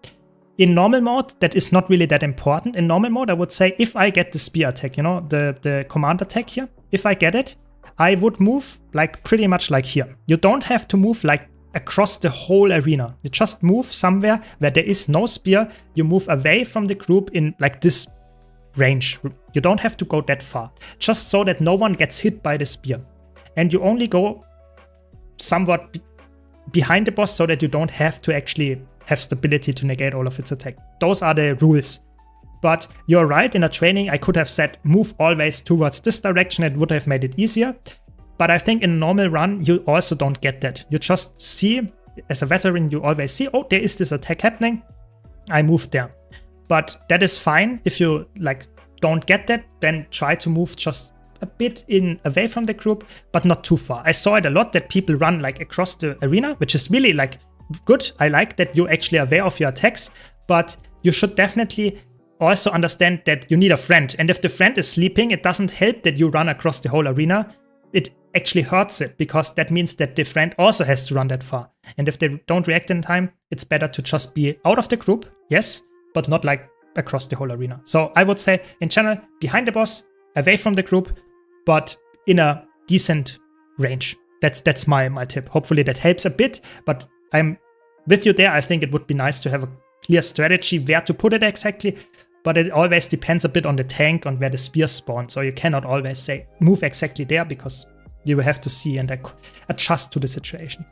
In normal mode, that is not really that important. In normal mode, I would say if I get the spear attack, you know, the command attack here, if I get it, I would move like pretty much like here. You don't have to move like across the whole arena. You just move somewhere where there is no spear. You move away from the group in like this range. You don't have to go that far, just so that no one gets hit by the spear. And you only go somewhat behind the boss so that you don't have to actually have stability to negate all of its attack. Those are the rules. But you're right, in a training I could have said move always towards this direction. It would have made it easier. But I think in a normal run you also don't get that. You just see, as a veteran, you always see, oh, there is this attack happening, I moved there. But that is fine. If you like don't get that, then try to move just a bit away from the group, but not too far. I saw it a lot that people run like across the arena, which is really like good. I like that you're actually aware of your attacks, but you should definitely also understand that you need a friend. And if the friend is sleeping, it doesn't help that you run across the whole arena. It actually hurts it, because that means that the friend also has to run that far. And if they don't react in time, it's better to just be out of the group, yes, but not like across the whole arena. So I would say in general, behind the boss, away from the group, but in a decent range. That's my tip. Hopefully that helps a bit, but I'm with you there. I think it would be nice to have a clear strategy where to put it exactly, but it always depends a bit on the tank, on where the spears spawn. So you cannot always say move exactly there, because you will have to see and adjust to the situation.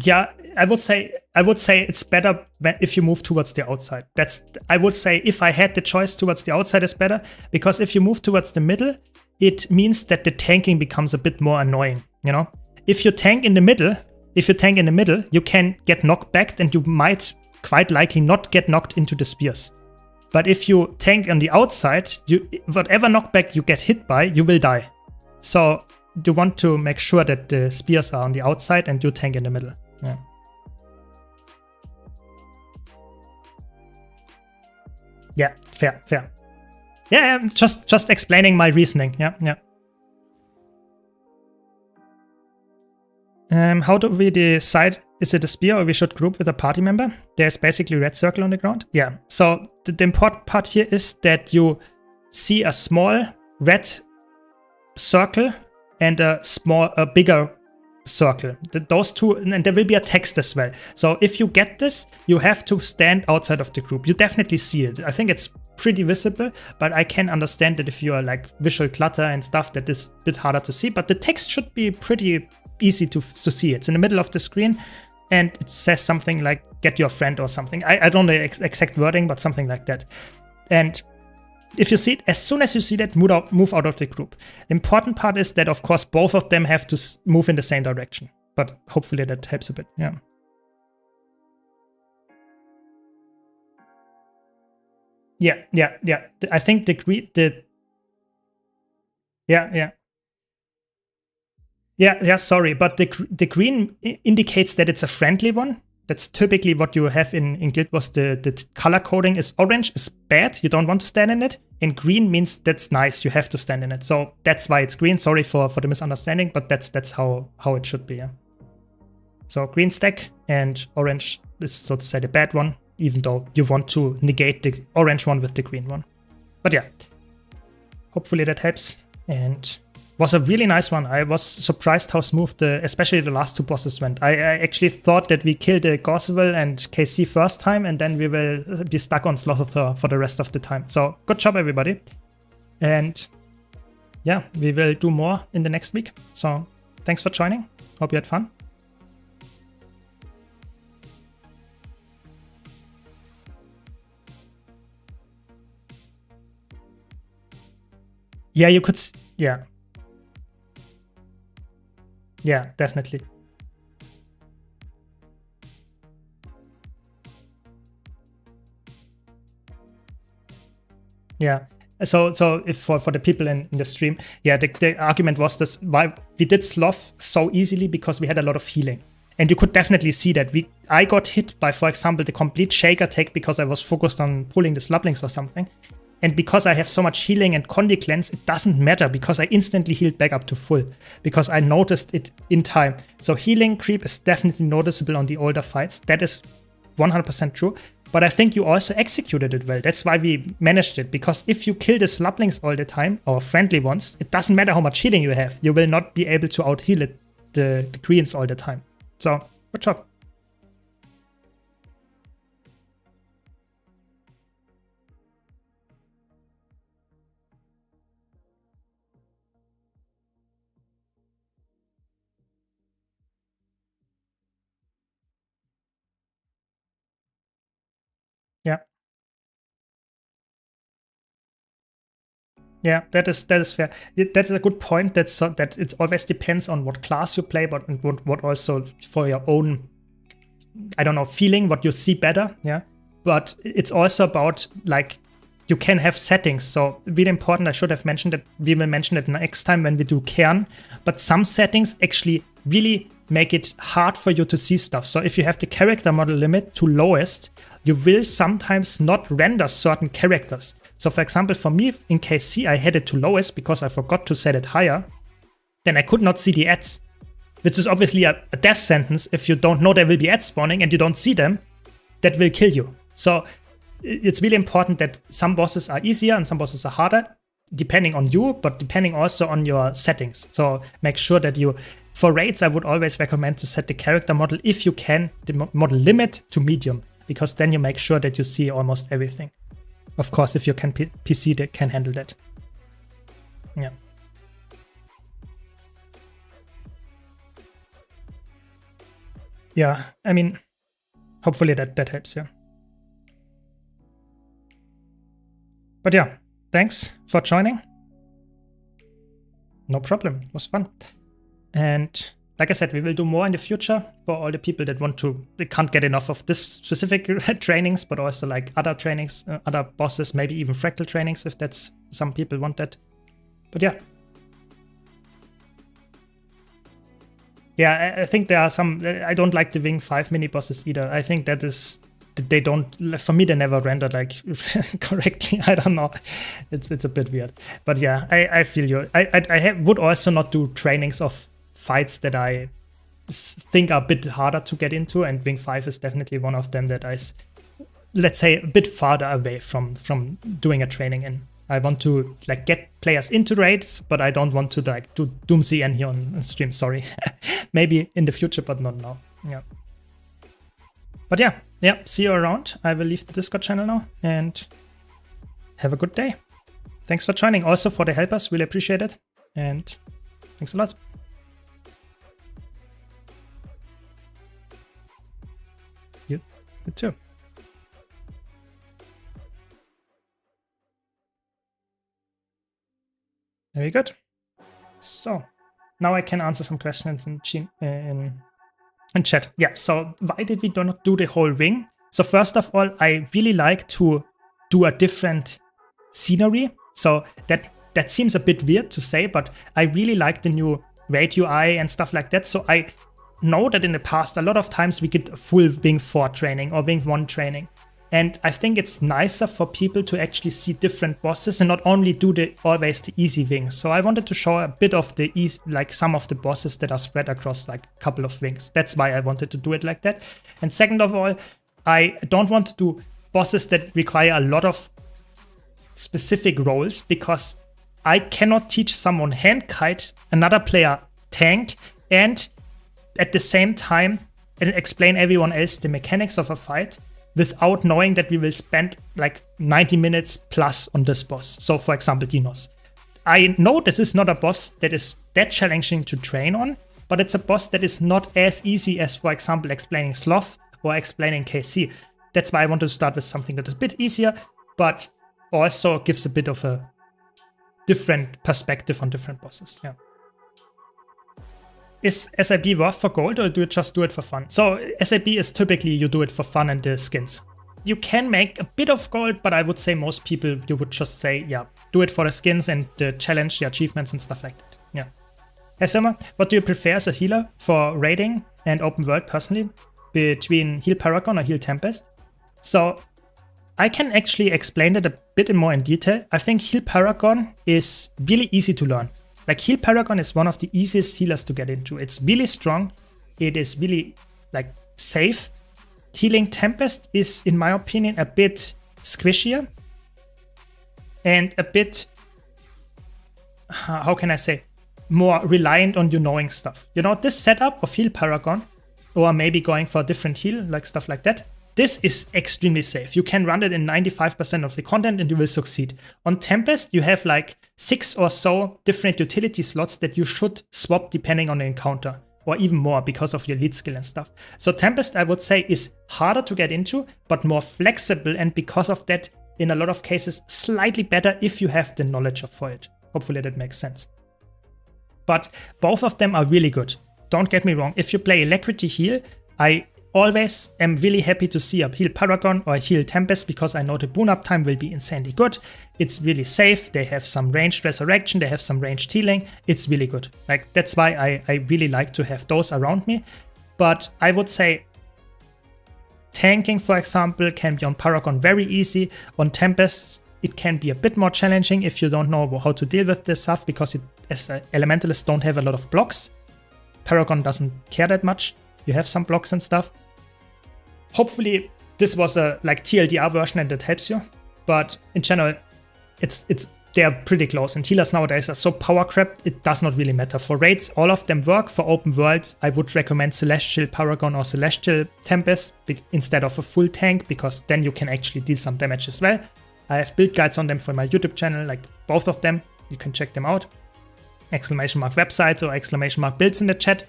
Yeah, I would say it's better if you move towards the outside. I would say if I had the choice, towards the outside is better, because if you move towards the middle, it means that the tanking becomes a bit more annoying, you know? If you tank in the middle, you can get knocked back, and you might quite likely not get knocked into the spears. But if you tank on the outside, whatever knockback you get hit by, you will die. So you want to make sure that the spears are on the outside and you tank in the middle. Yeah. Yeah, fair, fair. Yeah, just explaining my reasoning. Yeah, yeah. How do we decide, is it a spear or we should group with a party member? There's basically a red circle on the ground. Yeah, so the important part here is that you see a small red circle and a bigger circle. Those two, and there will be a text as well. So if you get this, you have to stand outside of the group. You definitely see it. I think it's pretty visible, but I can understand that if you are like visual clutter and stuff, that is a bit harder to see, but the text should be pretty easy to see. It's in the middle of the screen and it says something like get your friend or something. I don't know the exact wording, but something like that. And if you see it, as soon as you see that, move out of the group. The important part is that, of course, both of them have to move in the same direction, but hopefully that helps a bit. Yeah. Yeah. I think Yeah, sorry, but the green indicates that it's a friendly one. That's typically what you have in Guild Wars. The color coding is orange is bad, you don't want to stand in it, and green means that's nice, you have to stand in it. So that's why it's green. Sorry for the misunderstanding, but that's how it should be. Yeah. So green stack and orange is, so to say, the bad one, even though you want to negate the orange one with the green one. But yeah, hopefully that helps. And was a really nice one. I was surprised how smooth especially the last two bosses went. I actually thought that we killed the Gorseville and KC first time, and then we will be stuck on Slothathor for the rest of the time. So good job, everybody. And yeah, we will do more in the next week. So thanks for joining. Hope you had fun. Yeah, you could. Yeah. Yeah, definitely. Yeah. So if for the people in the stream, yeah, the argument was this: why we did Sloth so easily because we had a lot of healing. And you could definitely see that I got hit by, for example, the complete shake attack because I was focused on pulling the Slublings or something. And because I have so much healing and Condi Cleanse, it doesn't matter because I instantly healed back up to full because I noticed it in time. So healing creep is definitely noticeable on the older fights. That is 100% true. But I think you also executed it well. That's why we managed it. Because if you kill the Slublings all the time, or friendly ones, it doesn't matter how much healing you have. You will not be able to out-heal the Greens all the time. So, good job. Yeah. Yeah, that is fair. That's a good point. That it always depends on what class you play, but what also for your own, I don't know, feeling, what you see better. Yeah, but it's also about, like, you can have settings. So really important. I should have mentioned that. We will mention it next time when we do Cairn. But some settings actually really make it hard for you to see stuff. So if you have the character model limit to lowest, you will sometimes not render certain characters. So for example, for me in KC, I had it to lowest because I forgot to set it higher. Then I could not see the ads, which is obviously a death sentence. If you don't know there will be ads spawning and you don't see them, that will kill you. So it's really important that some bosses are easier and some bosses are harder, depending on you, but depending also on your settings. So make sure that for raids, I would always recommend to set the character model, if you can, the model limit to medium, because then you make sure that you see almost everything. Of course, if you can PC that can handle that. Yeah. Yeah, I mean, hopefully that helps, yeah. But yeah, thanks for joining. No problem, it was fun. And like I said, we will do more in the future for all the people that they can't get enough of this specific trainings, but also like other trainings, other bosses, maybe even fractal trainings if that's some people want that. But yeah. Yeah, I think there are some, I don't like the Wing 5 mini bosses either. I think that they don't, for me, they never render like correctly. I don't know. It's a bit weird. But yeah, I feel you. I would also not do trainings of fights that I think are a bit harder to get into, and Wing 5 is definitely one of them that is, let's say, a bit farther away from doing a training in. I want to like get players into raids, but I don't want to like do Doomsday here on stream. Sorry. Maybe in the future, but not now. Yeah. But yeah, see you around. I will leave the Discord channel now, and have a good day. Thanks for joining. Also for the helpers, really appreciate it. And thanks a lot. You too. Very good. So now I can answer some questions in chat. Yeah, so why did we not do the whole wing? So first of all, I really like to do a different scenery. So that seems a bit weird to say, but I really like the new raid UI and stuff like that. So I know that in the past, a lot of times we get a full Wing 4 training or Wing 1 training. And I think it's nicer for people to actually see different bosses and not only do always the easy wings. So I wanted to show a bit of the easy, like some of the bosses that are spread across like a couple of wings. That's why I wanted to do it like that. And second of all, I don't want to do bosses that require a lot of specific roles, because I cannot teach someone hand kite, another player tank, and at the same time explain everyone else the mechanics of a fight without knowing that we will spend like 90 minutes plus on this boss. So for example, Dinos. I know this is not a boss that is that challenging to train on, but it's a boss that is not as easy as, for example, explaining Sloth or explaining KC. That's why I want to start with something that is a bit easier, but also gives a bit of a different perspective on different bosses. Yeah. Is SIB worth for gold, or do you just do it for fun? So SIB is typically you do it for fun and the skins. You can make a bit of gold, but I would say most people, you would just say, yeah, do it for the skins and the challenge, the achievements and stuff like that. Yeah. Hey Syrma, what do you prefer as a healer for raiding and open world personally, between Heal Paragon or Heal Tempest? So I can actually explain it a bit more in detail. I think Heal Paragon is really easy to learn. Like Heal Paragon is one of the easiest healers to get into. It's really strong. It is really like safe. Healing Tempest is, in my opinion, a bit squishier and a bit, how can I say, more reliant on you knowing stuff. You know, this setup of Heal Paragon, or maybe going for a different heal, like stuff like that, this is extremely safe. You can run it in 95% of the content and you will succeed. On Tempest, you have like 6 or so different utility slots that you should swap depending on the encounter, or even more because of your lead skill and stuff. So Tempest, I would say, is harder to get into, but more flexible, and because of that, in a lot of cases, slightly better if you have the knowledge for it. Hopefully that makes sense. But both of them are really good. Don't get me wrong, if you play Alacrity heal, I always am really happy to see a Heal Paragon or a Heal Tempest, because I know the boon uptime will be insanely good. It's really safe. They have some ranged resurrection. They have some ranged healing. It's really good. Like, that's why I really like to have those around me. But I would say tanking, for example, can be on Paragon very easy. On Tempests, it can be a bit more challenging if you don't know how to deal with this stuff, because as Elementalists don't have a lot of blocks. Paragon doesn't care that much. You have some blocks and stuff. Hopefully this was a like TLDR version and that helps you. But in general, they are pretty close. And healers nowadays are so power crept, it does not really matter. For raids, all of them work. For open worlds, I would recommend Celestial Paragon or Celestial Tempest instead of a full tank, because then you can actually deal some damage as well. I have build guides on them for my YouTube channel, like both of them. You can check them out. ! Website or !builds in the chat.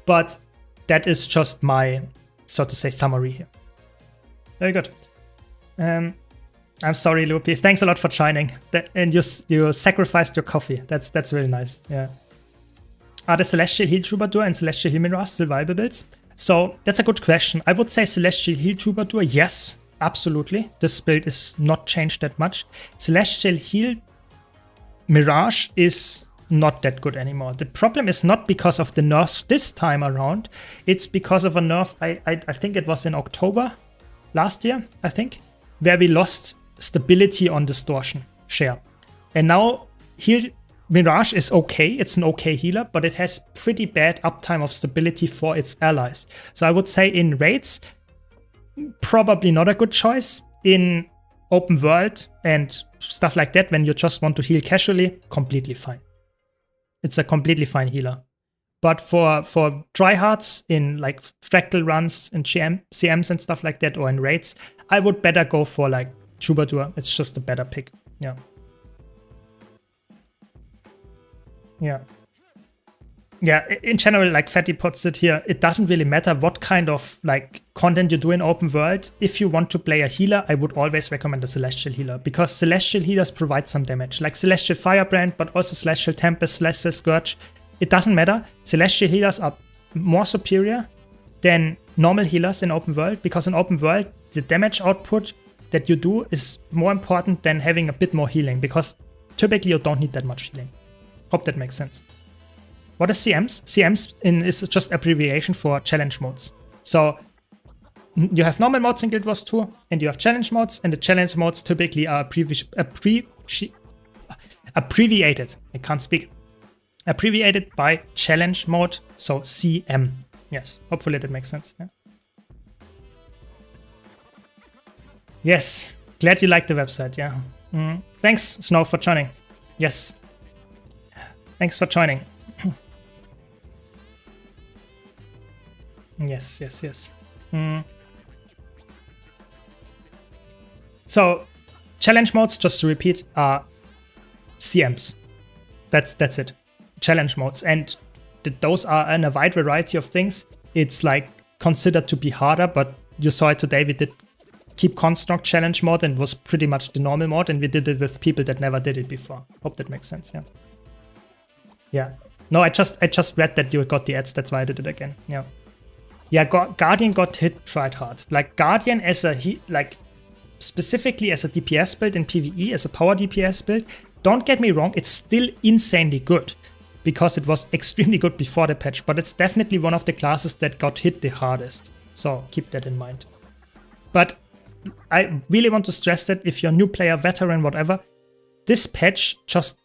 But that is just my, so to say, summary here. Very good. I'm sorry, Loopy. Thanks a lot for joining. And you sacrificed your coffee. That's really nice. Yeah. Are the Celestial Heal Troubadour and Celestial Heal Mirage still viable builds? So that's a good question. I would say Celestial Heal Troubadour, yes, absolutely. This build is not changed that much. Celestial Heal Mirage is not that good anymore. The problem is not because of the nerfs this time around. It's because of a nerf, I think it was in October last year, I think, where we lost stability on distortion share. And now heal Mirage is okay, it's an okay healer, but it has pretty bad uptime of stability for its allies. So I would say in raids, probably not a good choice. In open world and stuff like that, when you just want to heal casually, completely fine. It's a completely fine healer. But for tryhards in like fractal runs and CMs and stuff like that, or in raids, I would better go for like Troubadour. It's just a better pick. Yeah. Yeah. Yeah, in general, like Fatty puts it here, it doesn't really matter what kind of like content you do in open world. If you want to play a healer, I would always recommend a Celestial healer, because Celestial healers provide some damage, like Celestial Firebrand, but also Celestial Tempest, Celestial Scourge. It doesn't matter. Celestial healers are more superior than normal healers in open world, because in open world, the damage output that you do is more important than having a bit more healing, because typically you don't need that much healing. Hope that makes sense. What is CMs? CMs is just abbreviation for challenge modes. So you have normal modes in Guild Wars 2, and you have challenge modes, and the challenge modes typically are abbreviated. I can't speak. Abbreviated by challenge mode, so CM. Yes, hopefully that makes sense. Yeah. Yes, glad you liked the website. Yeah. Thanks, Snow, for joining. Yes. Thanks for joining. Yes. So, challenge modes, just to repeat, are CMs. That's it. Challenge modes, and those are in a wide variety of things. It's like considered to be harder, but you saw it today. We did keep construct challenge mode, and it was pretty much the normal mode, and we did it with people that never did it before. Hope that makes sense. Yeah. Yeah. No, I just read that you got the ads. That's why I did it again. Yeah. Yeah. Guardian got hit quite hard. Like Guardian as a specifically as a DPS build in PvE, as a power DPS build. Don't get me wrong, it's still insanely good, because it was extremely good before the patch, but it's definitely one of the classes that got hit the hardest. So keep that in mind. But I really want to stress that if you're a new player, veteran, whatever, this patch just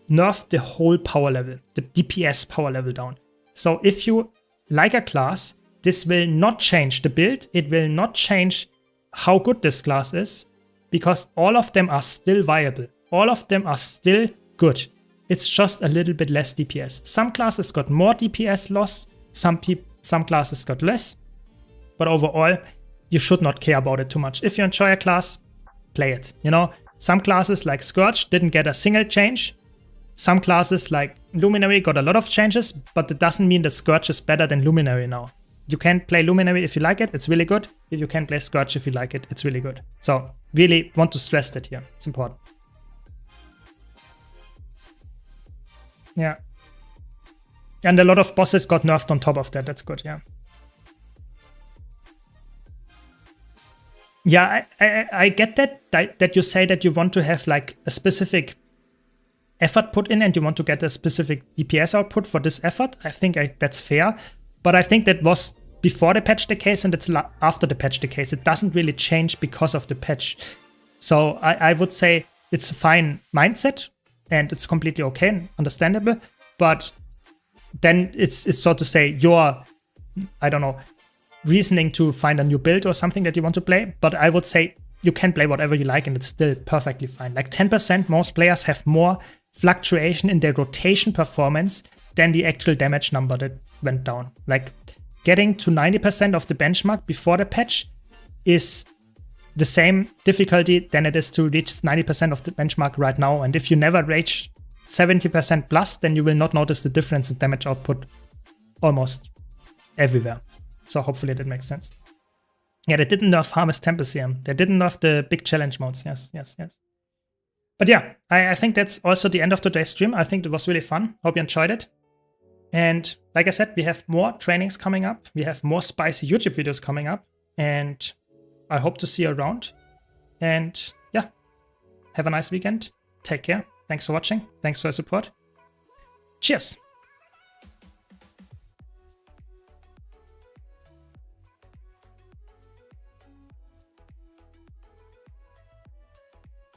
nerfed the whole power level, the DPS power level down. So if you like a class, this will not change the build. It will not change how good this class is, because all of them are still viable. All of them are still good. It's just a little bit less DPS. Some classes got more DPS loss, some classes got less. But overall, you should not care about it too much. If you enjoy a class, play it. You know, some classes like Scourge didn't get a single change. Some classes like Luminary got a lot of changes, but it doesn't mean that Scourge is better than Luminary now. You can play Luminary if you like it, it's really good. If you can play Scourge if you like it, it's really good. So really want to stress that here. It's important. Yeah. And a lot of bosses got nerfed on top of that. That's good, yeah. Yeah, I get that you say that you want to have like a specific effort put in and you want to get a specific DPS output for this effort. I think that's fair. But I think that was before the patch the case, and it's after the patch the case. It doesn't really change because of the patch. So I would say it's a fine mindset, and it's completely okay and understandable, but then it's so to say your, I don't know, reasoning to find a new build or something that you want to play. But I would say you can play whatever you like and it's still perfectly fine. Like 10%, most players have more fluctuation in their rotation performance than the actual damage number that went down. Like getting to 90% of the benchmark before the patch is the same difficulty than it is to reach 90% of the benchmark right now. And if you never reach 70% plus, then you will not notice the difference in damage output almost everywhere. So hopefully that makes sense. Yeah, they didn't nerf Harvest Tempest here. They didn't nerf the big challenge modes. Yes. But yeah, I think that's also the end of today's stream. I think it was really fun. Hope you enjoyed it. And like I said, we have more trainings coming up. We have more spicy YouTube videos coming up. And I hope to see you around. And yeah, have a nice weekend. Take care. Thanks for watching. Thanks for your support. Cheers.